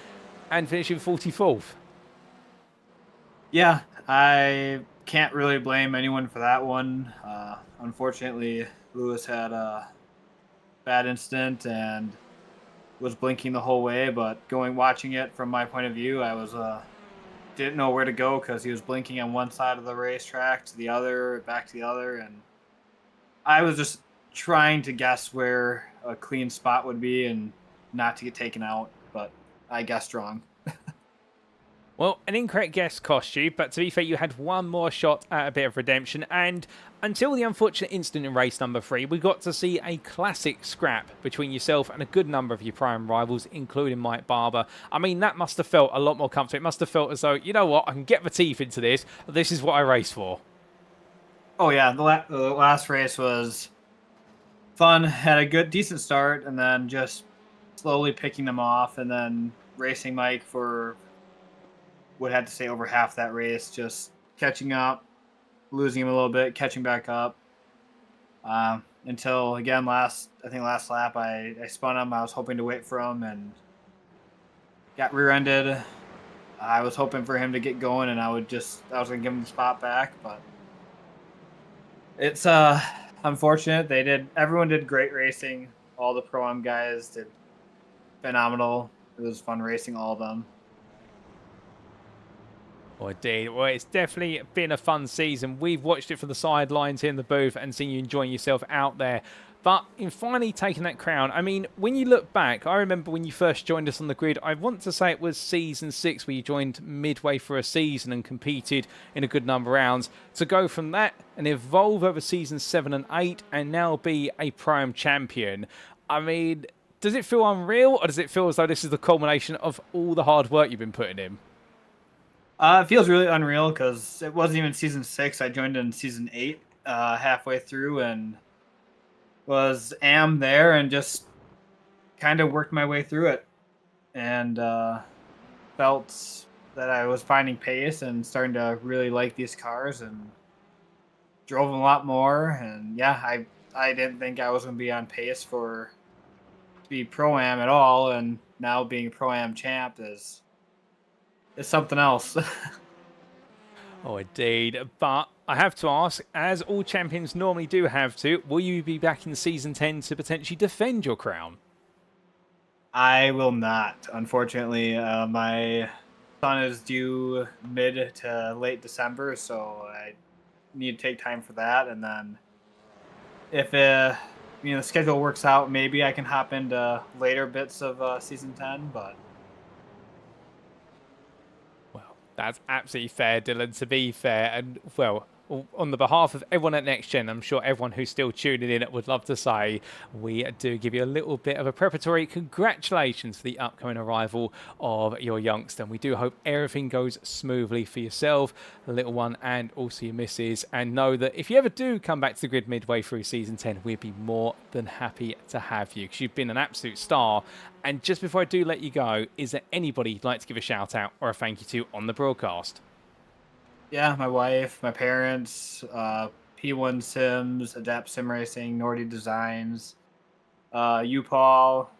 and finishing 44th. Yeah, I can't really blame anyone for that one. Unfortunately, Lewis had a bad incident and was blinking the whole way, but watching it from my point of view, I was didn't know where to go because he was blinking on one side of the racetrack to the other, back to the other, and I was just trying to guess where a clean spot would be and not to get taken out, but I guessed wrong. Well, an incorrect guess cost you, but to be fair, you had one more shot at a bit of redemption, and until the unfortunate incident in race number 3, we got to see a classic scrap between yourself and a good number of your prime rivals, including Mike Barber. I mean, that must have felt a lot more comfortable. It must have felt as though, you know what, I can get my teeth into this. This is what I race for. Oh yeah, the last race was fun. Had a decent start, and then just slowly picking them off, and then racing Mike for would have to say over half that race, just catching up, losing him a little bit, catching back up. Until again last lap I spun him. I was hoping to wait for him and got rear-ended. I was hoping for him to get going, and I was gonna give him the spot back, but it's unfortunate. Everyone did great racing. All the Pro-Am guys did phenomenal. It was fun racing all of them. Oh, indeed. Well, it's definitely been a fun season. We've watched it from the sidelines here in the booth and seen you enjoying yourself out there. But in finally taking that crown, I mean, when you look back, I remember when you first joined us on the grid, I want to say it was season 6 where you joined midway through a season and competed in a good number of rounds. To go from that and evolve over seasons 7 and 8 and now be a Pro-Am champion, I mean, does it feel unreal, or does it feel as though this is the culmination of all the hard work you've been putting in? It feels really unreal because it wasn't even season 6. I joined in season 8 halfway through and was there and just kind of worked my way through it, and felt that I was finding pace and starting to really like these cars and drove them a lot more. And yeah, I didn't think I was going to be on pace to be Pro-Am at all, and now being Pro-Am champ is something else. Oh, indeed. But I have to ask, as all champions normally do have to, will you be back in season 10 to potentially defend your crown? I will not, unfortunately. My son is due mid to late December, so I need to take time for that. And then if the schedule works out, maybe I can hop into later bits of season 10, but that's absolutely fair, Dylan, to be fair. And, well, on the behalf of everyone at NXTGEN, I'm sure everyone who's still tuning in would love to say we do give you a little bit of a preparatory congratulations for the upcoming arrival of your youngster. And we do hope everything goes smoothly for yourself, the little one, and also your missus. And know that if you ever do come back to the grid midway through season 10, we'd be more than happy to have you, because you've been an absolute star. And just before I do let you go, is there anybody you'd like to give a shout out or a thank you to on the broadcast? yeah, my wife, my parents, P1 Sims, Adapt Sim Racing, Nordy Designs, you, Paul,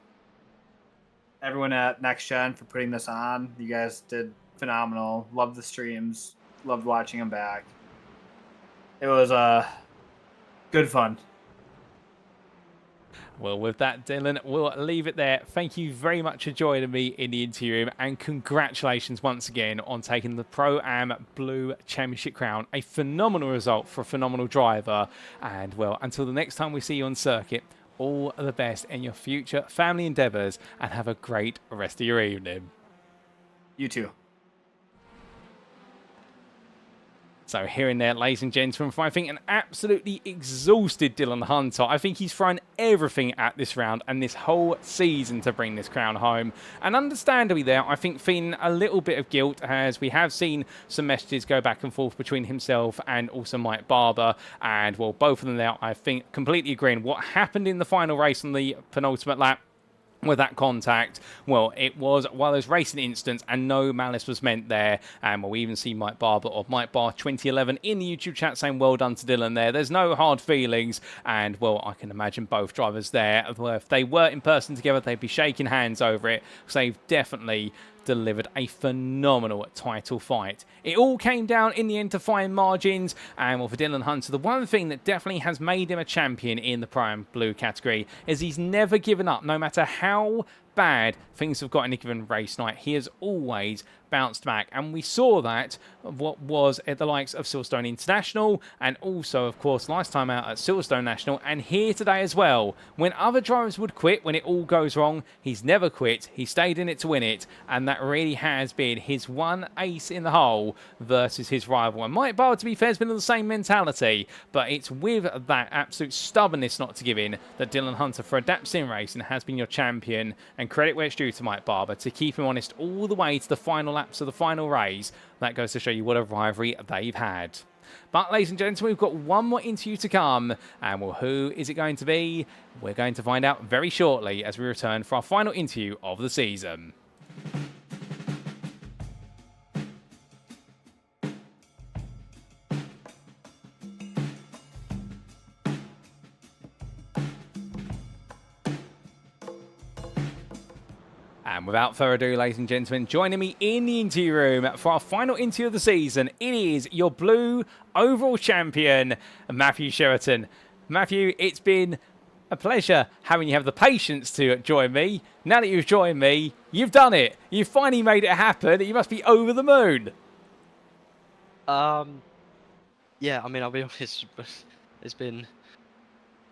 everyone at NXTGEN for putting this on. You guys did phenomenal. Loved the streams. Loved watching them back. It was good fun. Well, with that, Dylan, we'll leave it there. Thank you very much for joining me in the interview room, and congratulations once again on taking the Pro-Am Blue Championship crown. A phenomenal result for a phenomenal driver. And, well, until the next time we see you on circuit, all the best in your future family endeavours, and have a great rest of your evening. You too. So here and there, ladies and gentlemen, from I think an absolutely exhausted Dylan Hunter. I think he's thrown everything at this round and this whole season to bring this crown home. And understandably there, I think feeling a little bit of guilt, as we have seen some messages go back and forth between himself and also Mike Barber. And, well, both of them there, I think, completely agreeing. What happened in the final race on the penultimate lap with that contact, well, it was one of those racing incidents and no malice was meant there. And we even see Mike Barber of Mike Bar 2011 in the YouTube chat saying well done to Dylan there. There's no hard feelings. And, well, I can imagine both drivers there, well, if they were in person together, they'd be shaking hands over it, because they've definitely delivered a phenomenal title fight. It all came down in the end to fine margins, and, well, for Dylan Hunter, the one thing that definitely has made him a champion in the Prime Blue category is he's never given up. No matter how bad things have got in a given race night, he has always bounced back, and we saw that of what was at the likes of Silverstone International, and also, of course, last time out at Silverstone National, and here today as well. When other drivers would quit when it all goes wrong, he's never quit. He stayed in it to win it, and that really has been his one ace in the hole versus his rival. And Mike Barber, to be fair, has been of the same mentality, but it's with that absolute stubbornness not to give in that Dylan Hunter for Adapt Sim Racing has been your champion, and credit where it's due to Mike Barber to keep him honest all the way to the final laps of the final race. That goes to show you what a rivalry they've had. But ladies and gentlemen, we've got one more interview to come, and well, who is it going to be? We're going to find out very shortly as we return for our final interview of the season. And without further ado, ladies and gentlemen, joining me in the interview room for our final interview of the season, it is your blue overall champion, Matthew Cheverton. Matthew, it's been a pleasure having you have the patience to join me. Now that you've joined me, you've done it. You've finally made it happen. You must be over the moon. Yeah, I mean, I'll be honest, it's been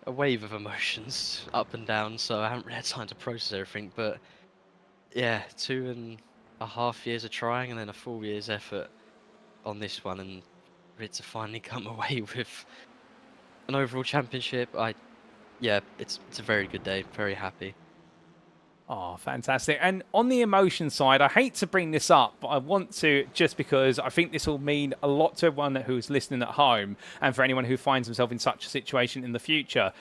a wave of emotions up and down, so I haven't really had time to process everything, but yeah, 2.5 years of trying and then a full year's effort on this one, and for it to finally come away with an overall championship, yeah, it's a very good day, very happy. Oh, fantastic. And on the emotion side, I hate to bring this up, but I want to, just because I think this will mean a lot to everyone who's listening at home and for anyone who finds himself in such a situation in the future.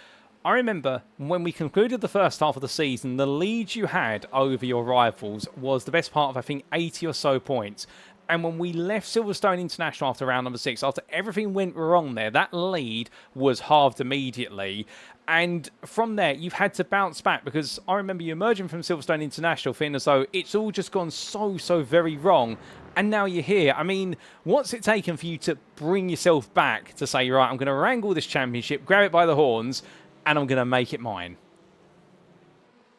I remember when we concluded the first half of the season, the lead you had over your rivals was the best part of, I think, 80 or so points. And when we left Silverstone International after round number 6, after everything went wrong there, that lead was halved immediately. And from there, you've had to bounce back, because I remember you emerging from Silverstone International feeling as though it's all just gone so very wrong. And now you're here. I mean, what's it taken for you to bring yourself back to say, right, I'm going to wrangle this championship, grab it by the horns, and I'm going to make it mine?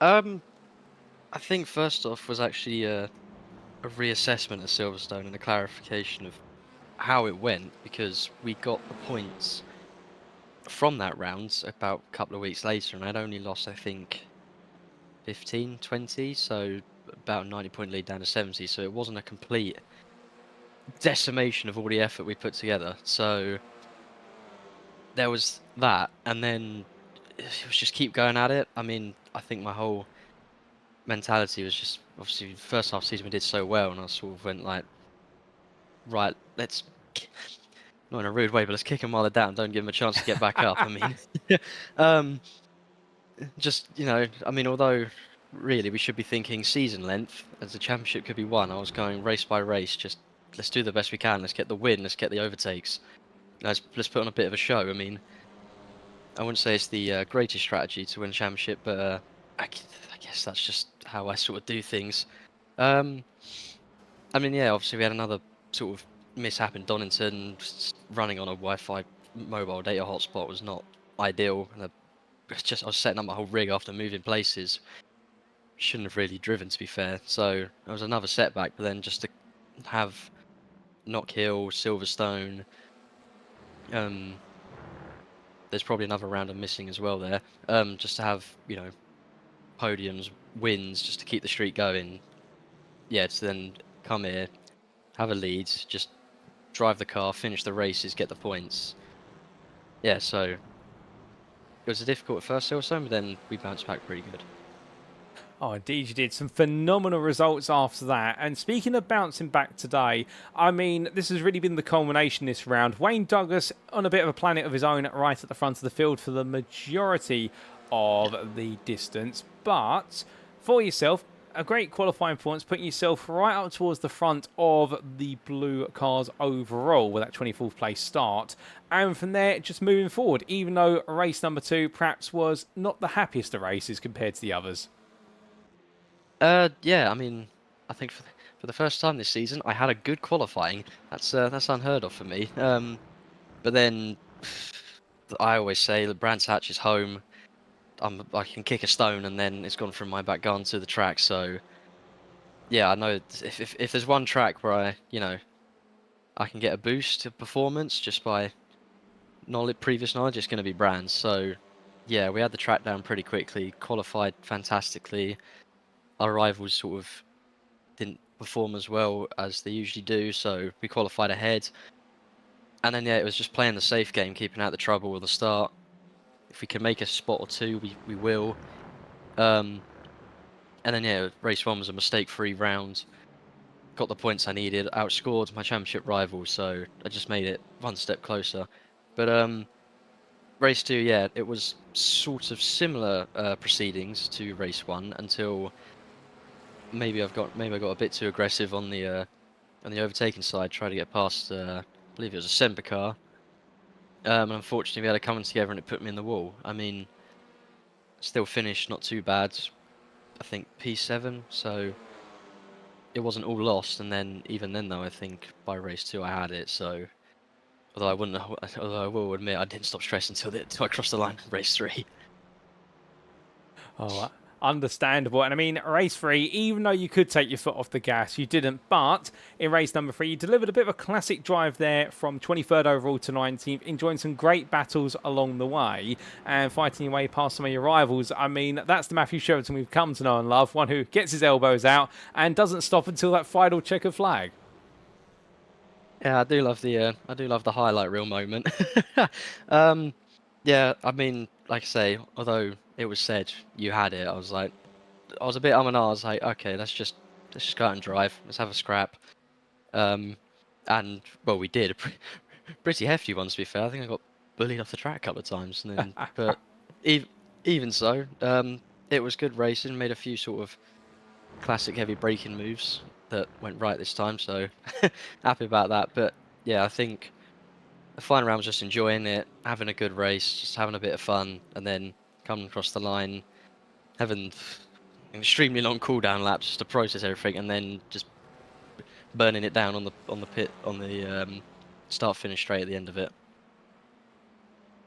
I think first off was actually a reassessment of Silverstone and a clarification of how it went, because we got the points from that round about a couple of weeks later, and I'd only lost, I think, 15, 20, so about a 90-point lead down to 70, so it wasn't a complete decimation of all the effort we put together. So there was that, and then it was just keep going at it. I mean, I think my whole mentality was just, obviously, the first half of the season we did so well, and I sort of went like, right, let's, not in a rude way, but let's kick them while they're down, don't give them a chance to get back up. I mean, just, you know, I mean, although really we should be thinking season length, as the championship could be won, I was going race by race, just let's do the best we can, let's get the win, let's get the overtakes, let's put on a bit of a show. I mean, I wouldn't say it's the greatest strategy to win a championship, but I guess that's just how I sort of do things. I mean, yeah, obviously we had another sort of mishap in Donington. Running on a Wi-Fi mobile data hotspot was not ideal, and I was setting up my whole rig after moving places. Shouldn't have really driven, to be fair. So it was another setback. But then just to have Knock Hill, Silverstone, there's probably another round I'm missing as well there. Just to have, you know, podiums, wins, just to keep the streak going. Yeah, to then come here, have a lead, just drive the car, finish the races, get the points. Yeah, so it was a difficult at first, Silverstone, but then we bounced back pretty good. Oh, indeed you did. Some phenomenal results after that. And speaking of bouncing back today, I mean, this has really been the culmination this round. Wayne Douglas on a bit of a planet of his own right at the front of the field for the majority of the distance. But for yourself, a great qualifying performance, putting yourself right up towards the front of the blue cars overall with that 24th place start. And from there, just moving forward, even though race number 2 perhaps was not the happiest of races compared to the others. Yeah, I mean, I think for the first time this season, I had a good qualifying. That's unheard of for me. But then, I always say the Brands Hatch is home. I can kick a stone and then it's gone from my back garden to the track. So, yeah, I know if there's one track where I can get a boost to performance just by previous knowledge, it's going to be Brands. So, yeah, we had the track down pretty quickly, qualified fantastically. Our rivals sort of didn't perform as well as they usually do, so we qualified ahead. And then, yeah, it was just playing the safe game, keeping out the trouble at the start. If we can make a spot or two, we will. And then, yeah, race 1 was a mistake-free round. got the points I needed, outscored my championship rival, so I just made it one step closer. But race 2, yeah, it was sort of similar proceedings to race 1 until maybe I got a bit too aggressive on the overtaking side, trying to get past I believe it was a Semper car. And unfortunately, we had a coming together and it put me in the wall. I mean, still finished not too bad. I think P7, so it wasn't all lost. And then even then, though, I think by race 2 I had it. So although I will admit I didn't stop stressing until I crossed the line in race 3. Oh, understandable. And I mean, race 3, even though you could take your foot off the gas, you didn't. But in race number 3, you delivered a bit of a classic drive there from 23rd overall to 19th, enjoying some great battles along the way and fighting your way past some of your rivals. I mean, that's the Matthew Cheverton we've come to know and love, one who gets his elbows out and doesn't stop until that final checkered flag. Yeah, I do love the highlight reel moment. Yeah, I mean, like I say, although it was said you had it, I was a bit and I was like, okay, let's just go out and drive. Let's have a scrap. And well, we did a pretty hefty one, to be fair. I think I got bullied off the track a couple of times, and then, but even so, it was good racing. Made a few sort of classic heavy braking moves that went right this time, so happy about that. But yeah, I think the final round was just enjoying it, having a good race, just having a bit of fun, and then coming across the line, having an extremely long cooldown laps just to process everything, and then just burning it down on the start finish straight at the end of it.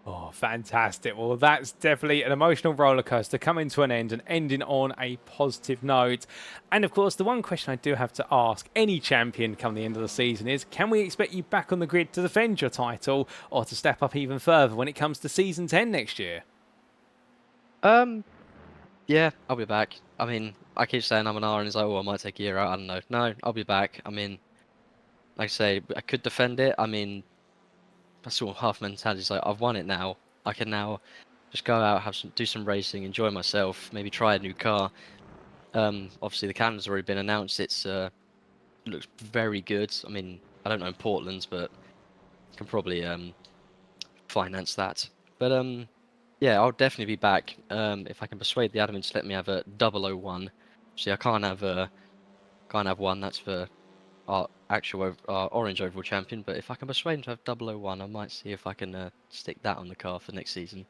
Oh, fantastic. Well, that's definitely an emotional roller coaster coming to an end and ending on a positive note. And of course, the one question I do have to ask any champion come the end of the season is, can we expect you back on the grid to defend your title or to step up even further when it comes to season 10 next year? Yeah, I'll be back. I mean, I keep saying I'm an R and it's like, oh, I might take a year out. I don't know. No, I'll be back. I mean, like I say, I could defend it. I mean, that's sort of half mentality. It's like, I've won it now. I can now just go out, do some racing, enjoy myself, maybe try a new car. Obviously the Canada's already been announced. It's looks very good. I mean, I don't know in Portland's, but can probably finance that. But yeah, I'll definitely be back if I can persuade the admin to let me have a 001. See, I can't have one. That's for our actual orange overall champion, but if I can persuade him to have 001, I might see if I can stick that on the car for next season.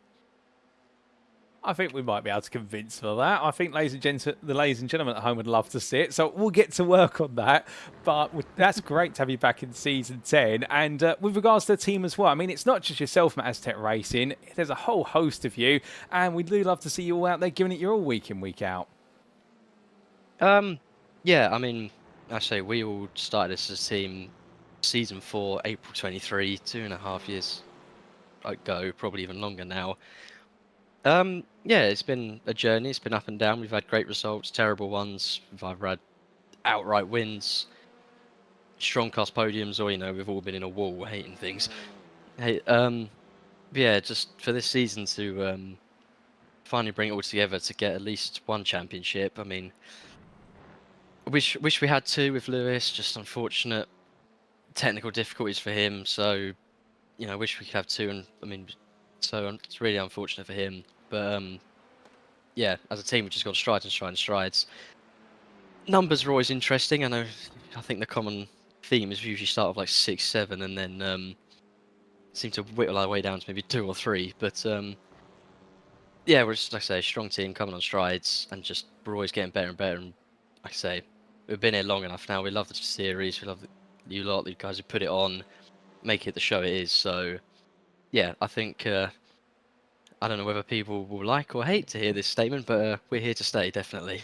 I think we might be able to convince for that. I think the ladies and gentlemen at home would love to see it, so we'll get to work on that. But that's great to have you back in season 10. And with regards to the team as well, I mean, it's not just yourself, Matt, Aztec Racing. There's a whole host of you, and we do love to see you all out there giving it your all week in, week out. Yeah, I mean, I say we all started this as a team season 4, April 23, 2.5 years ago, probably even longer now. Yeah, it's been a journey. It's been up and down. We've had great results, terrible ones. We've either had outright wins, strong class podiums, or, you know, we've all been in a wall hating things. Hey, yeah, just for this season to finally bring it all together to get at least one championship. I mean, wish we had 2 with Lewis. Just unfortunate technical difficulties for him. So, you know, wish we could have 2. And I mean, so it's really unfortunate for him. But yeah, as a team, we just got strides and strides and strides. Numbers are always interesting. I think the common theme is we usually start with like 6, 7, and then seem to whittle our way down to maybe 2 or 3. But yeah, we're just, like I say, a strong team coming on strides, and just we're always getting better and better. And like I say, we've been here long enough now. We love the series. We love you lot, the guys who put it on, make it the show it is. So yeah, I think I don't know whether people will like or hate to hear this statement, but we're here to stay, definitely.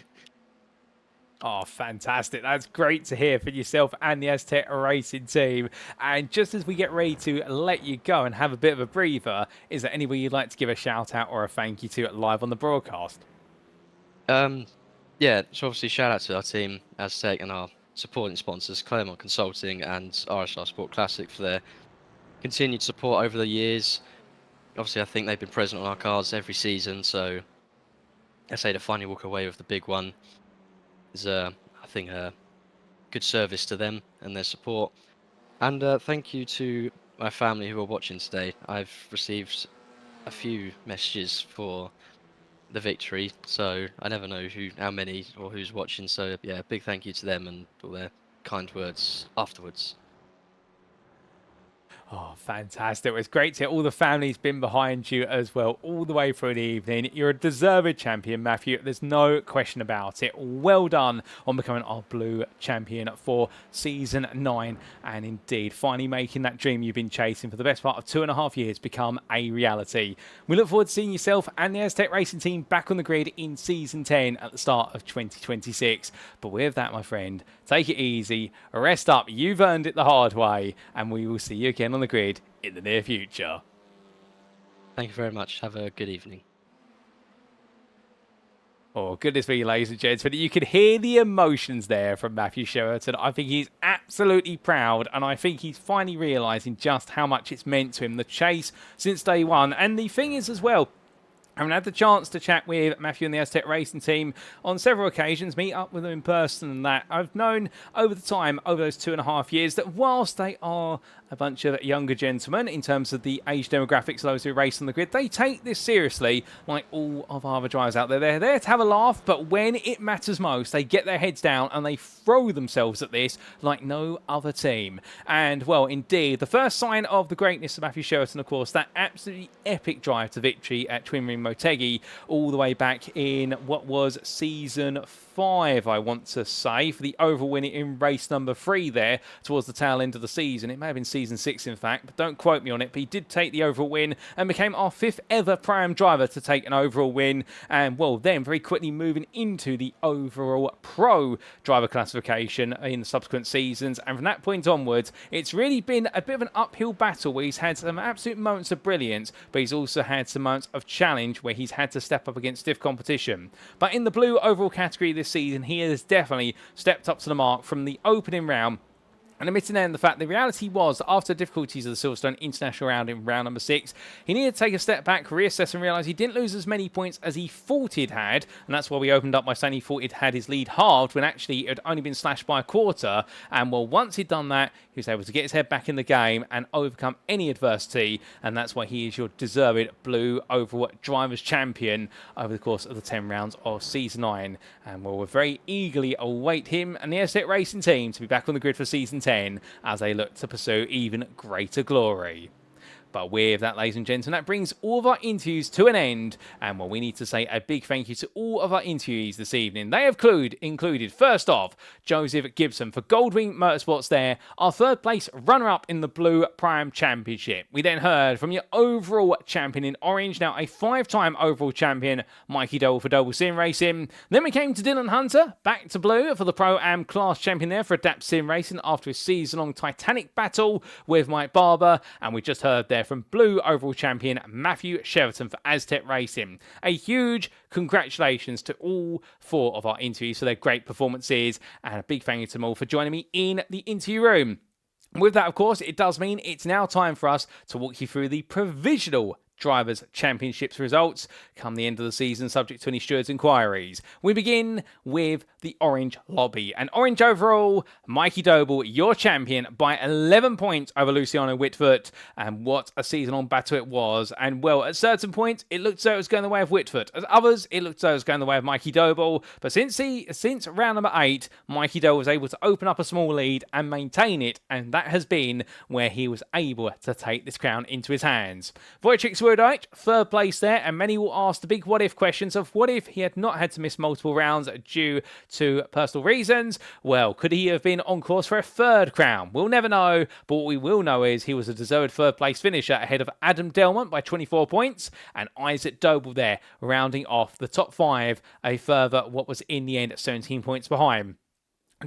Oh, fantastic. That's great to hear for yourself and the Aztec Racing team. And just as we get ready to let you go and have a bit of a breather, is there anybody you'd like to give a shout out or a thank you to live on the broadcast? Yeah, so obviously shout out to our team, Aztec, and our supporting sponsors, Claremont Consulting and RSR Sport Classic, for their continued support over the years. Obviously, I think they've been present on our cards every season, so I say to finally walk away with the big one is, I think, good service to them and their support. And thank you to my family who are watching today. I've received a few messages for the victory, so I never know how many or who's watching. So yeah, big thank you to them and all their kind words afterwards. Oh, fantastic. It was great to hear all the family's been behind you as well all the way through the evening. You're a deserved champion, Matthew. There's no question about it. Well done on becoming our blue champion for Season 9 and indeed finally making that dream you've been chasing for the best part of 2.5 years become a reality. We look forward to seeing yourself and the Aztec Racing team back on the grid in Season 10 at the start of 2026. But with that, my friend, take it easy, rest up. You've earned it the hard way, and we will see you again on the grid in the near future. Thank you very much. Have a good evening. Oh, goodness me, ladies and gents, but you could hear the emotions there from Matthew Cheverton. I think he's absolutely proud, and I think he's finally realising just how much it's meant to him, the chase since day one. And the thing is as well, I haven't had the chance to chat with Matthew and the Aztec Racing team on several occasions, meet up with them in person and that. I've known over the time, over those 2.5 years, that whilst they are a bunch of younger gentlemen in terms of the age demographics, those who race on the grid, they take this seriously like all of our other drivers out there. They're there to have a laugh, but when it matters most, they get their heads down and they throw themselves at this like no other team. And, well, indeed, the first sign of the greatness of Matthew Cheverton, of course, that absolutely epic drive to victory at Twin Ring Motegi all the way back in what was Season 5, I want to say, for the overall win in race number 3 there towards the tail end of the season. It may have been Season 6, in fact, but don't quote me on it. But he did take the overall win and became our 5th ever Prime driver to take an overall win. And, well, then very quickly moving into the overall Pro driver classification in the subsequent seasons. And from that point onwards, it's really been a bit of an uphill battle where he's had some absolute moments of brilliance, but he's also had some moments of challenge where he's had to step up against stiff competition. But in the blue overall category this season, he has definitely stepped up to the mark from the opening round. And admitting then the fact, the reality was that after the difficulties of the Silverstone International round in round number 6, he needed to take a step back, reassess and realise he didn't lose as many points as he thought he'd had. And that's why we opened up by saying he thought he'd had his lead halved when actually it had only been slashed by a quarter. And, well, once he'd done that, he was able to get his head back in the game and overcome any adversity. And that's why he is your deserved blue overall drivers champion over the course of the 10 rounds of Season 9. And, well, we'll very eagerly await him and the Aztec Racing team to be back on the grid for Season 10 as they look to pursue even greater glory. But with that, ladies and gentlemen, that brings all of our interviews to an end. And, well, we need to say a big thank you to all of our interviewees this evening. They have included, first off, Joseph Gibson for Goldwing Motorsports there, our third place runner-up in the Blue Prime Championship. We then heard from your overall champion in orange, now a 5-time overall champion, Mikey Doble for Doble Sim Racing. Then we came to Dylan Hunter, back to blue for the Pro-Am class champion there for Adapt Sim Racing after a season-long titanic battle with Mike Barber. And we just heard there from blue overall champion Matthew Cheverton for Aztec Racing. A huge congratulations to all 4 of our interviews for their great performances, and a big thank you to them all for joining me in the interview room. With that, of course, it does mean it's now time for us to walk you through the provisional Drivers' Championships results come the end of the season, subject to any stewards' inquiries. We begin with the Orange Lobby. And Orange overall, Mikey Doble, your champion, by 11 points over Luciano Witvoet. And what a season-long battle it was. And, well, at certain points, it looked as though it was going the way of Witvoet. At others, it looked as though it was going the way of Mikey Doble. But since round number 8, Mikey Doble was able to open up a small lead and maintain it. And that has been where he was able to take this crown into his hands. Wojciech Witvoet, third place there, and many will ask the big what-if questions of what if he had not had to miss multiple rounds due to personal reasons. Well, could he have been on course for a 3rd crown? We'll never know, but what we will know is he was a deserved 3rd place finisher ahead of Adam Delmont by 24 points, and Isaac Doble there rounding off the top 5, a further what was in the end 17 points behind.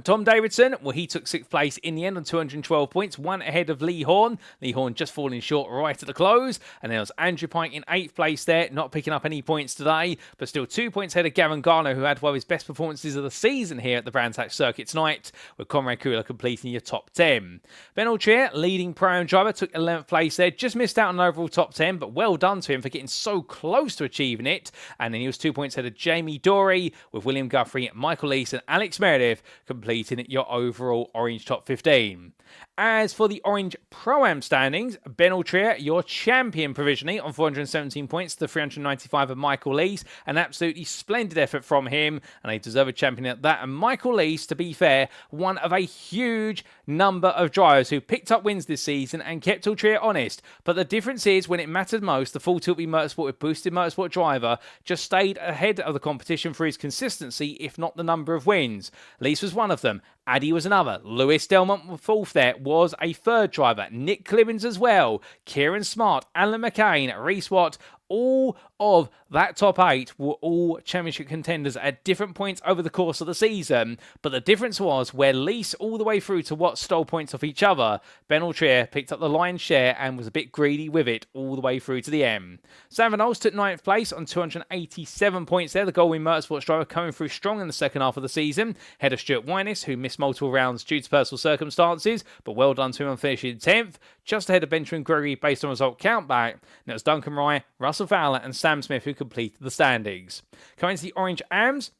Tom Davidson, well, he took 6th place in the end on 212 points, 1 ahead of Lee Horn. Lee Horn just falling short right at the close. And then there was Andrew Pike in 8th place there, not picking up any points today, but still 2 points ahead of Gavin Garner, who had one of his best performances of the season here at the Brands Hatch Circuit tonight, with Conrad Kula completing your top 10. Ben Altrier, leading Pro-Am driver, took 11th place there, just missed out on an overall top 10, but well done to him for getting so close to achieving it. And then he was 2 points ahead of Jamie Dorey, with William Guthrie, Michael Leeson, Alex Meredith completing your overall Orange top 15. As for the Orange Pro-Am standings, Ben Altrier, your champion provisionally on 417 points to 395 of Michael Lees. An absolutely splendid effort from him, and a deserved champion at that. And Michael Lees, to be fair, one of a huge number of drivers who picked up wins this season and kept Altrier honest. But the difference is, when it mattered most, the Full Tilt Motorsport with boosted motorsport driver just stayed ahead of the competition for his consistency, if not the number of wins. Lees was one of them. Addy was another. Lewis Delmont was fourth there, was a third driver. Nick Clibbins as well. Kieran Smart, Alan McCain, Reese Watt, all of that top 8 were all championship contenders at different points over the course of the season. But the difference was where Lease all the way through to Watt stole points off each other, Ben Altrier picked up the lion's share and was a bit greedy with it all the way through to the end. Sam Van Ols took 9th place on 287 points there. The Goldwing Motorsports driver coming through strong in the second half of the season. Head of Stuart Wynis, who missed multiple rounds due to personal circumstances, but well done to him on finishing 10th. Just ahead of Benjamin Gregory based on result countback. And it was Duncan Rye, Russell Fowler and Sam Smith who completed the standings. Coming to the Orange AMs,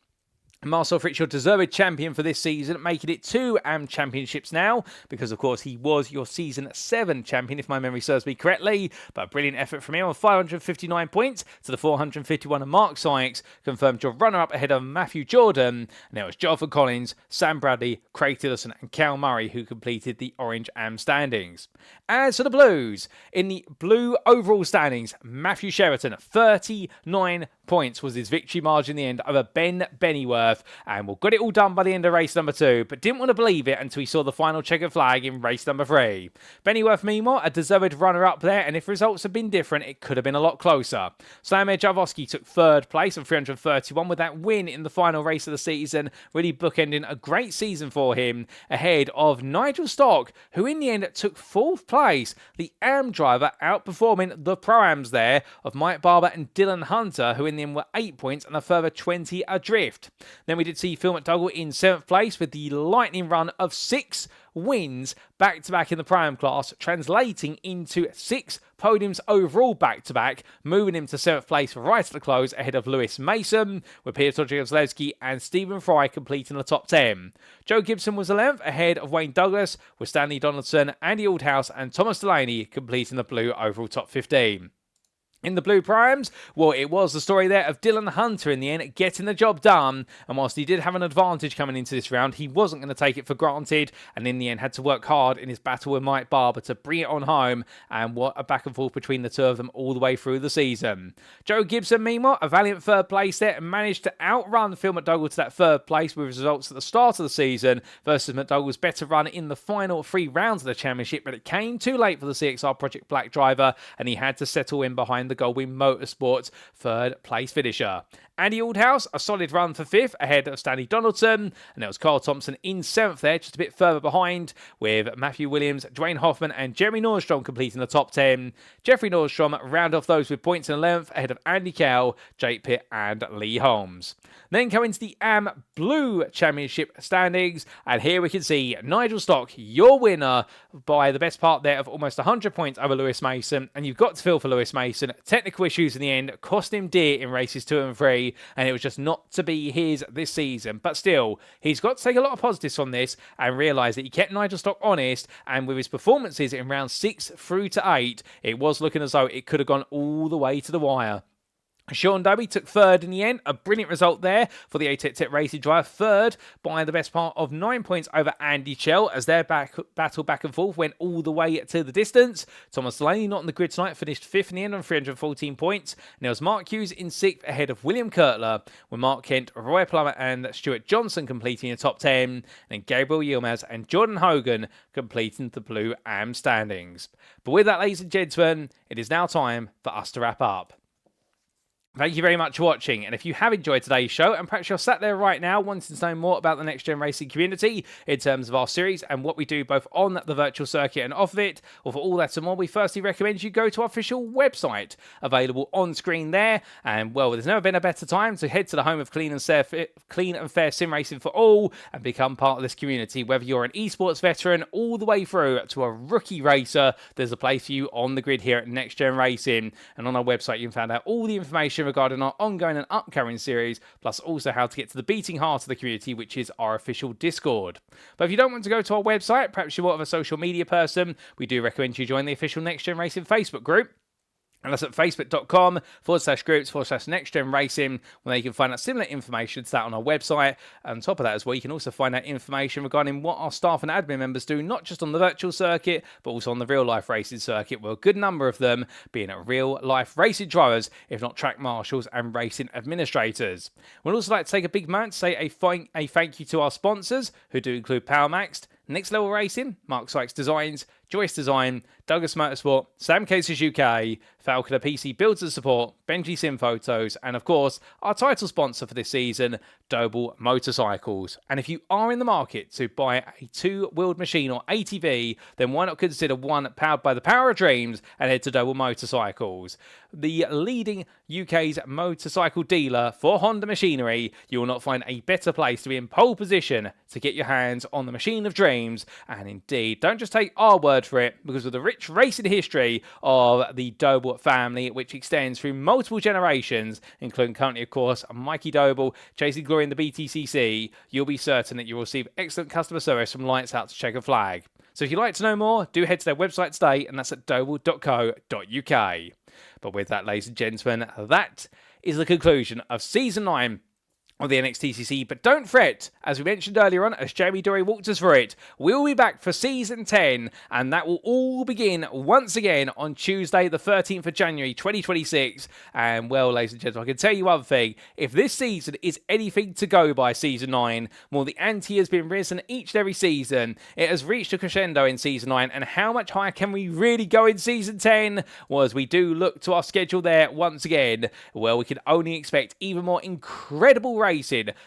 Marcel Fritz, your deserved champion for this season, making it 2 AM championships now, because of course he was your season 7 champion, if my memory serves me correctly. But a brilliant effort from him on 559 points to the 451 of Mark Sykes, confirmed your runner-up ahead of Matthew Jordan. And it was Jonathan Collins, Sam Bradley, Craig Tillotson and Cal Murray who completed the Orange AM standings. As for the Blues, in the blue overall standings, Matthew Cheverton, 39 points was his victory margin in the end over Ben Bennyworth, and well, got it all done by the end of race number 2, but didn't want to believe it until he saw the final checkered flag in race number 3. Bennyworth, meanwhile, a deserved runner-up there, and if results had been different, it could have been a lot closer. Slamir Javosky took 3rd place on 331 with that win in the final race of the season, really bookending a great season for him, ahead of Nigel Stock, who in the end took 4th place. The AM driver outperforming the Pro-Ams there of Mike Barber and Dylan Hunter, who in the end were 8 points and a further 20 adrift. Then we did see Phil McDougall in 7th place with the lightning run of 6 wins back-to-back in the Pro-Am class, translating into 6 podiums overall back-to-back, moving him to 7th place right at the close ahead of Lewis Mason, with Peter Kozlowski and Stephen Fry completing the top 10. Joe Gibson was 11th ahead of Wayne Douglas, with Stanley Donaldson, Andy Aldhouse and Thomas Delaney completing the blue overall top 15. In the Blue Primes, well, it was the story there of Dylan Hunter in the end getting the job done, and whilst he did have an advantage coming into this round, he wasn't going to take it for granted, and in the end had to work hard in his battle with Mike Barber to bring it on home, and what a back and forth between the two of them all the way through the season. Joe Gibson, meanwhile, a valiant 3rd place there, and managed to outrun Phil McDougall to that 3rd place with results at the start of the season versus McDougall's better run in the final 3 rounds of the championship, but it came too late for the CXR Project Black driver, and he had to settle in behind the Goldwing Motorsports 3rd place finisher. Andy Aldhouse, a solid run for 5th ahead of Stanley Donaldson, and there was Carl Thompson in 7th there, just a bit further behind, with Matthew Williams, Dwayne Hoffman and Jeremy Nordstrom completing the top 10. Jeffrey Nordstrom round off those with points in 11th ahead of Andy Cowell, Jake Pitt and Lee Holmes. Then coming to the AM Blue Championship standings, and here we can see Nigel Stock, your winner by the best part there of almost 100 points over Lewis Mason, and you've got to feel for Lewis Mason. Technical issues in the end cost him dear in races 2 and 3, and it was just not to be his this season. But still, he's got to take a lot of positives from this and realise that he kept Nigel Stock honest, and with his performances in round 6 through to 8, it was looking as though it could have gone all the way to the wire. Sean Dobie took 3rd in the end, a brilliant result there for the ATEC Racing driver, 3rd by the best part of 9 points over Andy Chell as their battle back and forth went all the way to the distance. Thomas Delaney, not on the grid tonight, finished 5th in the end on 314 points. And there was Mark Hughes in 6th ahead of William Kurtler, with Mark Kent, Roy Plummer and Stuart Johnson completing the top 10, and Gabriel Yilmaz and Jordan Hogan completing the Blue AM standings. But with that, ladies and gentlemen, it is now time for us to wrap up. Thank you very much for watching, and if you have enjoyed today's show, and perhaps you're sat there right now wanting to know more about the Next Gen Racing community in terms of our series and what we do both on the virtual circuit and off of it, or for all that and more, we firstly recommend you go to our official website, available on screen there. And well, there's never been a better time to head to the home of clean and fair sim racing for all and become part of this community. Whether you're an esports veteran all the way through to a rookie racer, there's a place for you on the grid here at Next Gen Racing. And on our website, you can find out all the information information regarding our ongoing and upcoming series, plus also how to get to the beating heart of the community, which is our official Discord. But if you don't want to go to our website, perhaps you're more of a social media person, we do recommend you join the official Next Gen Racing Facebook group. And that's at facebook.com/groups/NextGen Racing, where you can find out similar information to that on our website. And on top of that as well, you can also find out information regarding what our staff and admin members do, not just on the virtual circuit, but also on the real-life racing circuit, where a good number of them being real-life racing drivers, if not track marshals and racing administrators. We'd also like to take a big moment to say a thank you to our sponsors, who do include PowerMaxed, Next Level Racing, Mark Sykes Designs, Joyce Design, Douglas Motorsport, Sam Cases UK, Falconer PC Builds and Support, Benji Sim Photos, and of course, our title sponsor for this season, Doble Motorcycles. And if you are in the market to buy a two-wheeled machine or ATV, then why not consider one powered by the power of dreams and head to Doble Motorcycles. The leading UK's motorcycle dealer for Honda machinery, you will not find a better place to be in pole position to get your hands on the machine of dreams. And indeed, don't just take our word for it, because of the rich racing history of the Doble family, which extends through multiple generations, including currently, of course, Mikey Doble chasing glory in the BTCC, you'll be certain that you'll receive excellent customer service from lights out to checker flag. So if you'd like to know more, do head to their website today, and that's at doble.co.uk. But with that, ladies and gentlemen, that is the conclusion of Season 9 of the NXTCC, but don't fret, as we mentioned earlier on, as Jamie Dory walked us through it, we'll be back for Season 10, and that will all begin once again on Tuesday, the 13th of January, 2026, and well, ladies and gentlemen, I can tell you one thing, if this season is anything to go by Season 9, well, the ante has been risen each and every season, it has reached a crescendo in Season 9, and how much higher can we really go in Season 10? Well, as we do look to our schedule there once again, well, we can only expect even more incredible racing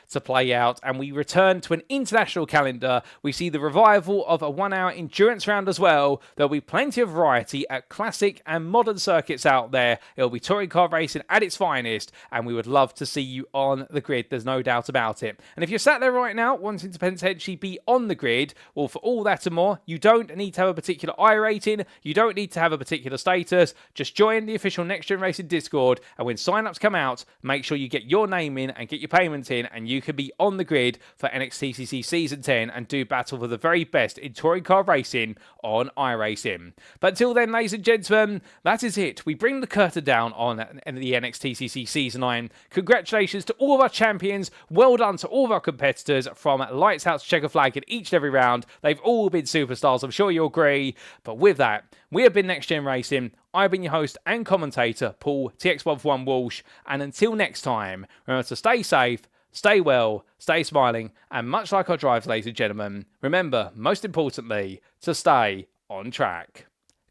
to play out, and we return to an international calendar. We see the revival of a 1 hour endurance round as well. There'll be plenty of variety at classic and modern circuits out there. It'll be touring car racing at its finest, and we would love to see you on the grid, there's no doubt about it. And if you're sat there right now wanting to potentially be on the grid, well, for all that and more, you don't need to have a particular iRating, you don't need to have a particular status, just join the official Next Gen Racing Discord, and when sign-ups come out, make sure you get your name in and get your payment in, and you can be on the grid for NXTCC Season 10 and do battle for the very best in touring car racing on iRacing. But until then, ladies and gentlemen, that is it. We bring the curtain down on the NXTCC Season 9. Congratulations to all of our champions. Well done to all of our competitors, from lights out to checker flag in each and every round. They've all been superstars, I'm sure you'll agree. But with that, we have been Next Gen Racing. I've been your host and commentator, Paul TX141 Walsh. And until next time, remember to stay safe, stay well, stay smiling, and much like our drives, ladies and gentlemen, remember, most importantly, to stay on track.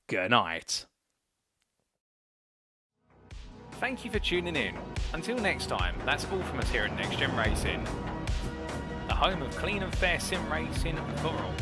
Good night. Thank you for tuning in. Until next time, that's all from us here at Next Gen Racing, the home of clean and fair sim racing for all.